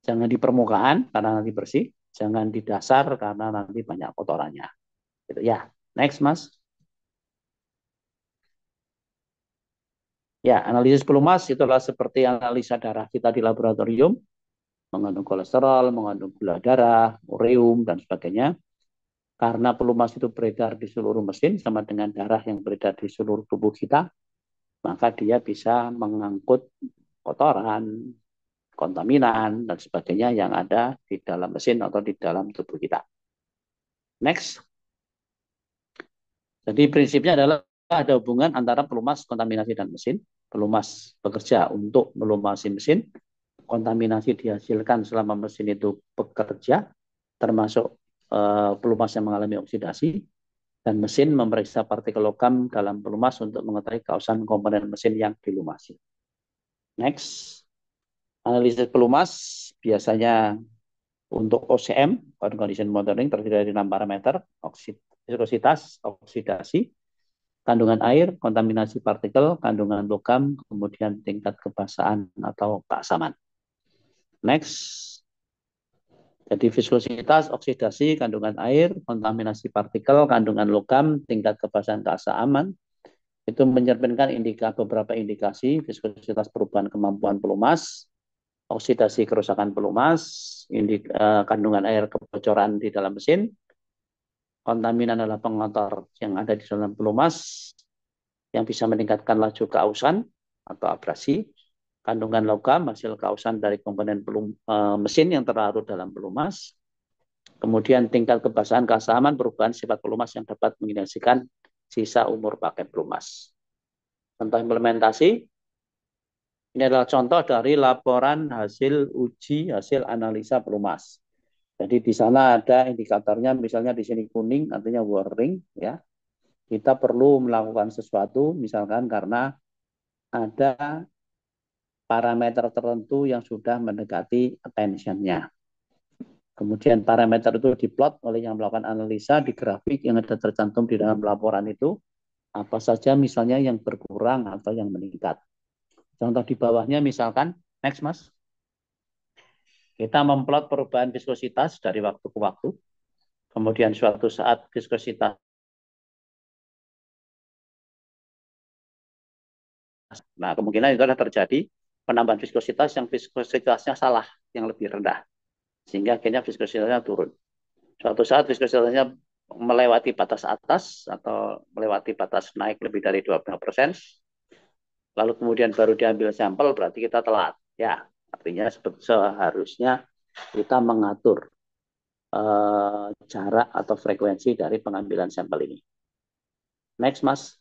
Jangan di permukaan karena nanti bersih, jangan di dasar karena nanti banyak kotorannya. Gitu ya. Next, Mas. Ya, analisis pelumas itulah seperti analisa darah kita di laboratorium, mengandung kolesterol, mengandung gula darah, ureum, dan sebagainya. Karena pelumas itu beredar di seluruh mesin sama dengan darah yang beredar di seluruh tubuh kita, maka dia bisa mengangkut kotoran, kontaminan, dan sebagainya yang ada di dalam mesin atau di dalam tubuh kita. Next. Jadi prinsipnya adalah ada hubungan antara pelumas, kontaminasi, dan mesin. Pelumas bekerja untuk melumasi mesin, kontaminasi dihasilkan selama mesin itu bekerja, termasuk pelumas yang mengalami oksidasi, dan mesin memeriksa partikel logam dalam pelumas untuk mengetahui kausan komponen mesin yang dilumasi. Next, analisis pelumas biasanya untuk OCM, condition monitoring, terdiri dari 6 parameter, viscositas, oksidasi, kandungan air, kontaminasi partikel, kandungan logam, kemudian tingkat kebasahan atau keasaman. Next, jadi viskositas, oksidasi, kandungan air, kontaminasi partikel, kandungan logam, tingkat kebasahan keasaman, itu mencerminkan beberapa indikasi, viskositas perubahan kemampuan pelumas, oksidasi kerusakan pelumas, kandungan air kebocoran di dalam mesin, kontaminan adalah pengotor yang ada di dalam pelumas, yang bisa meningkatkan laju keausan atau abrasi, kandungan logam hasil keausan dari komponen mesin yang terlarut dalam pelumas, kemudian tingkat kebasahan keasaman perubahan sifat pelumas yang dapat mengindikasikan sisa umur pakai pelumas. Contoh implementasi, ini adalah contoh dari laporan hasil uji hasil analisa pelumas. Jadi di sana ada indikatornya, misalnya di sini kuning, artinya warning, ya. Kita perlu melakukan sesuatu, misalkan karena ada parameter tertentu yang sudah mendekati attention-nya. Kemudian parameter itu diplot oleh yang melakukan analisa di grafik yang ada tercantum di dalam laporan itu. Apa saja misalnya yang berkurang atau yang meningkat. Contoh di bawahnya misalkan, next Mas. Kita memplot perubahan viskositas dari waktu ke waktu. Kemudian suatu saat viskositas. Nah, kemungkinan itu adalah terjadi penambahan viskositas yang viskositasnya salah, yang lebih rendah. Sehingga akhirnya viskositasnya turun. Suatu saat viskositasnya melewati batas atas atau melewati batas naik lebih dari 25%, lalu kemudian baru diambil sampel, berarti kita telat. Ya, artinya seharusnya kita mengatur jarak atau frekuensi dari pengambilan sampel ini. Next, Mas.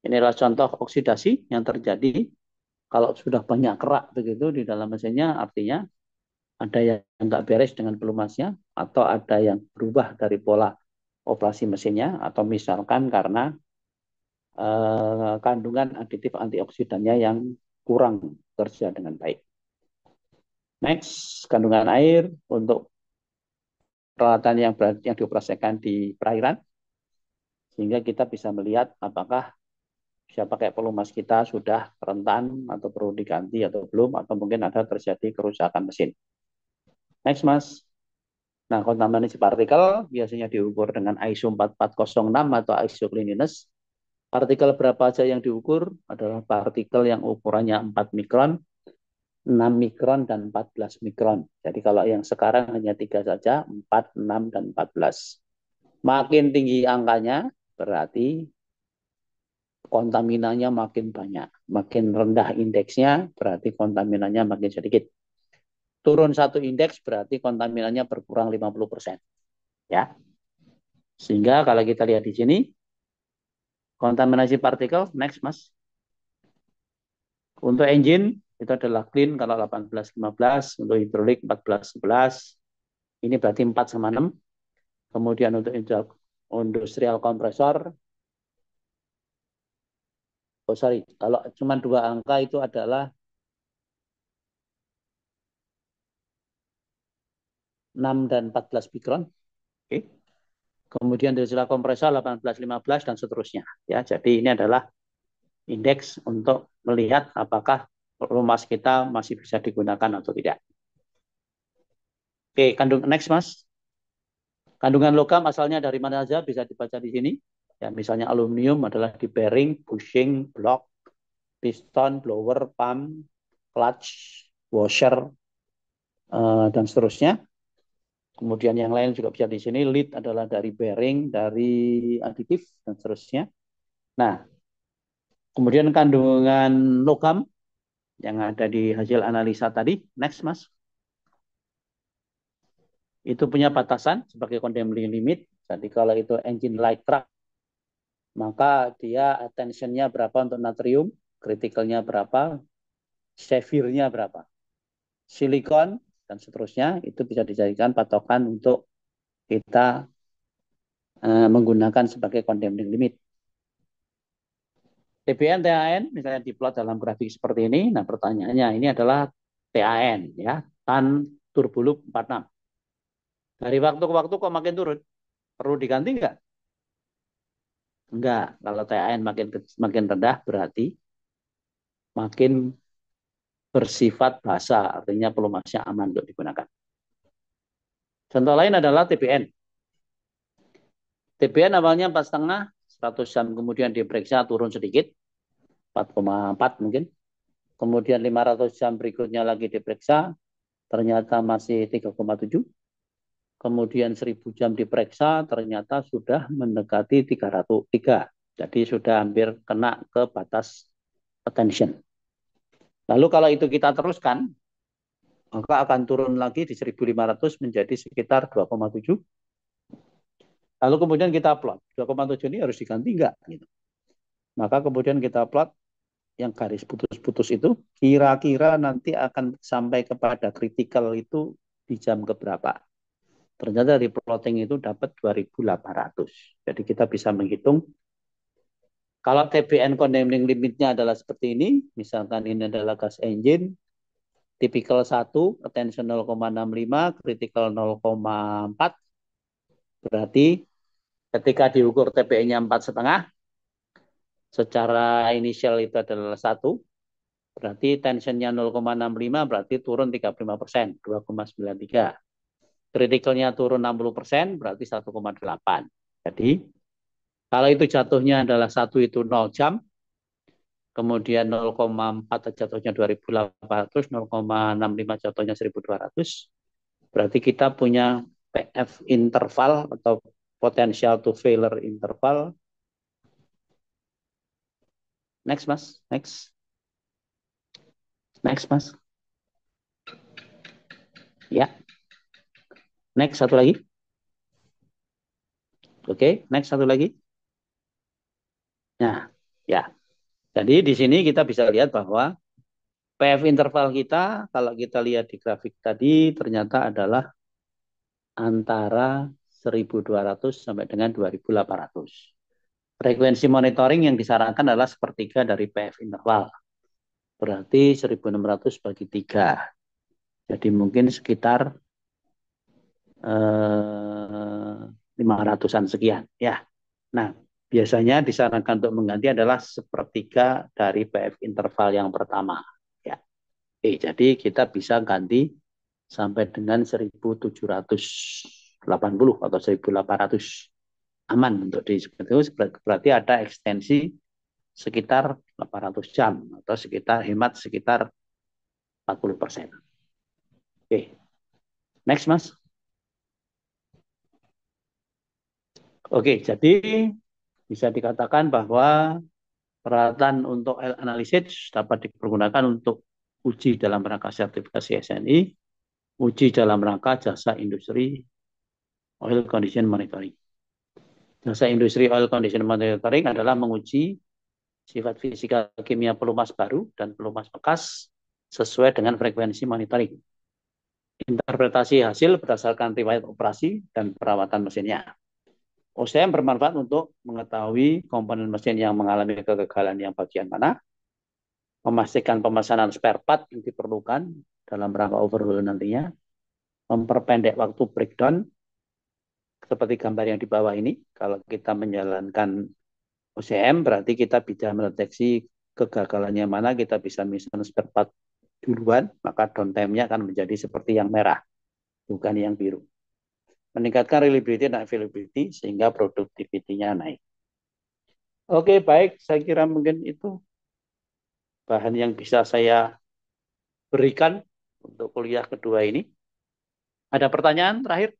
Inilah contoh oksidasi yang terjadi kalau sudah banyak kerak begitu di dalam mesinnya, artinya ada yang nggak beres dengan pelumasnya, atau ada yang berubah dari pola operasi mesinnya, atau misalkan karena kandungan aditif antioksidannya yang kurang kerja dengan baik. Next, kandungan air untuk peralatan yang dioperasikan di perairan, sehingga kita bisa melihat apakah siapa pakai pelumas kita sudah rentan atau perlu diganti atau belum, atau mungkin ada terjadi kerusakan mesin. Next, Mas. Nah, kontaminasi partikel biasanya diukur dengan ISO 4406 atau ISO cleanliness. Partikel berapa aja yang diukur adalah partikel yang ukurannya 4 mikron, 6 mikron, dan 14 mikron. Jadi kalau yang sekarang hanya 3 saja, 4, 6, dan 14. Makin tinggi angkanya, berarti kontaminannya makin banyak. Makin rendah indeksnya, berarti kontaminannya makin sedikit. Turun satu indeks, berarti kontaminannya berkurang 50%. Ya. Sehingga kalau kita lihat di sini, kontaminasi partikel, next Mas. Untuk engine, itu adalah clean kalau 18-15, untuk hidrolik 14-11, ini berarti 4/6. Kemudian untuk industrial kompresor, kalau cuma 2 angka itu adalah 6 dan 14 mikron. Oke. Kemudian industrial kompresor 18-15 dan seterusnya. Ya, jadi ini adalah indeks untuk melihat apakah pelumas kita masih bisa digunakan atau tidak. Oke, next Mas. Kandungan logam asalnya dari mana saja bisa dibaca di sini. Ya, misalnya aluminium adalah di bearing, bushing, block, piston, blower, pump, clutch, washer, dan seterusnya. Kemudian yang lain juga bisa di sini. Lead adalah dari bearing, dari aditif, dan seterusnya. Nah, kemudian kandungan logam yang ada di hasil analisa tadi. Next, Mas. Itu punya batasan sebagai condemning limit. Jadi kalau itu engine light truck, maka dia attention-nya berapa untuk natrium, critical-nya berapa, severe-nya berapa. Silikon dan seterusnya itu bisa dijadikan patokan untuk kita menggunakan sebagai condemning limit. TBN, TAN misalnya diplot dalam grafik seperti ini. Nah, pertanyaannya ini adalah TAN ya, tan turboloop 46. Dari waktu ke waktu kok makin turun? Perlu diganti enggak? Enggak. Kalau TAN makin rendah berarti makin bersifat basah, artinya pelumasnya aman untuk digunakan. Contoh lain adalah TBN. TBN awalnya 4,5, 100 jam kemudian diperiksa turun sedikit, 4,4 mungkin. Kemudian 500 jam berikutnya lagi diperiksa, ternyata masih 3,7. Kemudian 1000 jam diperiksa, ternyata sudah mendekati 303. Jadi sudah hampir kena ke batas attention. Lalu kalau itu kita teruskan, maka akan turun lagi di 1500 menjadi sekitar 2,7. Lalu kemudian kita plot, 2,7 ini harus diganti enggak? Gitu. Maka kemudian kita plot yang garis putus-putus itu, kira-kira nanti akan sampai kepada critical itu di jam keberapa. Ternyata dari plotting itu dapat 2800. Jadi kita bisa menghitung, kalau TBN condemning limitnya adalah seperti ini, misalkan ini adalah gas engine, Tipikal 1, attention 0,65, critical 0,4. Berarti ketika diukur TPE-nya 4,5, secara inisial itu adalah 1, berarti tensionnya 0,65, berarti turun 35%, 2,93. Kritikalnya turun 60%, berarti 1,8. Jadi, kalau itu jatuhnya adalah 1 itu 0 jam, kemudian 0,4 jatuhnya 2.800, 0,65 jatuhnya 1.200, berarti kita punya PF interval atau potential to failure interval. Next, Mas. Next. Next, Mas. Ya. Next, satu lagi. Oke, next, satu lagi. Nah, ya. Jadi di sini kita bisa lihat bahwa PF interval kita, kalau kita lihat di grafik tadi, ternyata adalah antara 1.200 sampai dengan 2.800. Frekuensi monitoring yang disarankan adalah sepertiga dari PF interval. Berarti 1.600 bagi 3. Jadi mungkin sekitar 500-an sekian. Ya. Nah, biasanya disarankan untuk mengganti adalah sepertiga dari PF interval yang pertama. Ya. Jadi kita bisa ganti sampai dengan 1.780 atau 1.800. Aman untuk di itu, berarti ada ekstensi sekitar 800 jam atau sekitar hemat sekitar 40%. Oke. Next, Mas. Oke, jadi bisa dikatakan bahwa peralatan untuk oil analysis dapat dipergunakan untuk uji dalam rangka sertifikasi SNI, uji dalam rangka jasa industri oil condition monitoring. Jasa industri oil condition monitoring adalah menguji sifat fisika kimia pelumas baru dan pelumas bekas sesuai dengan frekuensi monitoring. Interpretasi hasil berdasarkan riwayat operasi dan perawatan mesinnya. OCM bermanfaat untuk mengetahui komponen mesin yang mengalami kegagalan yang bagian mana, memastikan pemesanan spare part yang diperlukan dalam rangka overhaul nantinya, memperpendek waktu breakdown, seperti gambar yang di bawah ini. Kalau kita menjalankan OCM, berarti kita bisa mendeteksi kegagalannya mana, kita bisa misalnya spare part duluan, maka downtime-nya akan menjadi seperti yang merah, bukan yang biru. Meningkatkan reliability dan availability sehingga produktivitinya naik. Oke, baik. Saya kira mungkin itu bahan yang bisa saya berikan untuk kuliah kedua ini. Ada pertanyaan terakhir?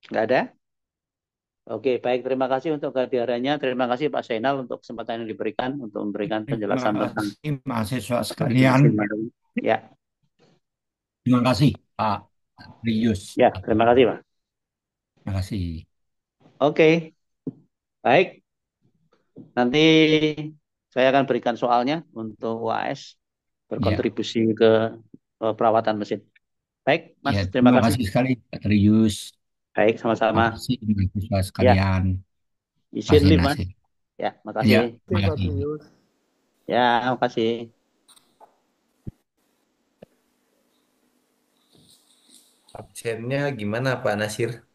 Nggak ada? Oke, baik. Terima kasih untuk kehadirannya. Terima kasih Pak Zainal untuk kesempatan yang diberikan untuk memberikan penjelasan Terima tentang kasih mahasiswa mesin sekalian. baru. Ya, Terima kasih Pak Rius. ya. Terima kasih Pak. Terima kasih. Oke, baik. Nanti saya akan berikan soalnya untuk UAS Ya, berkontribusi ke perawatan mesin. Baik, Mas. ya, Terima terima kasih. kasih sekali Pak Rius. Baik, Terima sama-sama. kasih mahasiswa Ya, sekalian. izin Kasih live, Mas. nasib. Ya, Ya, makasih. terima kasih. Ya, makasih. Absennya gimana Pak Nasir?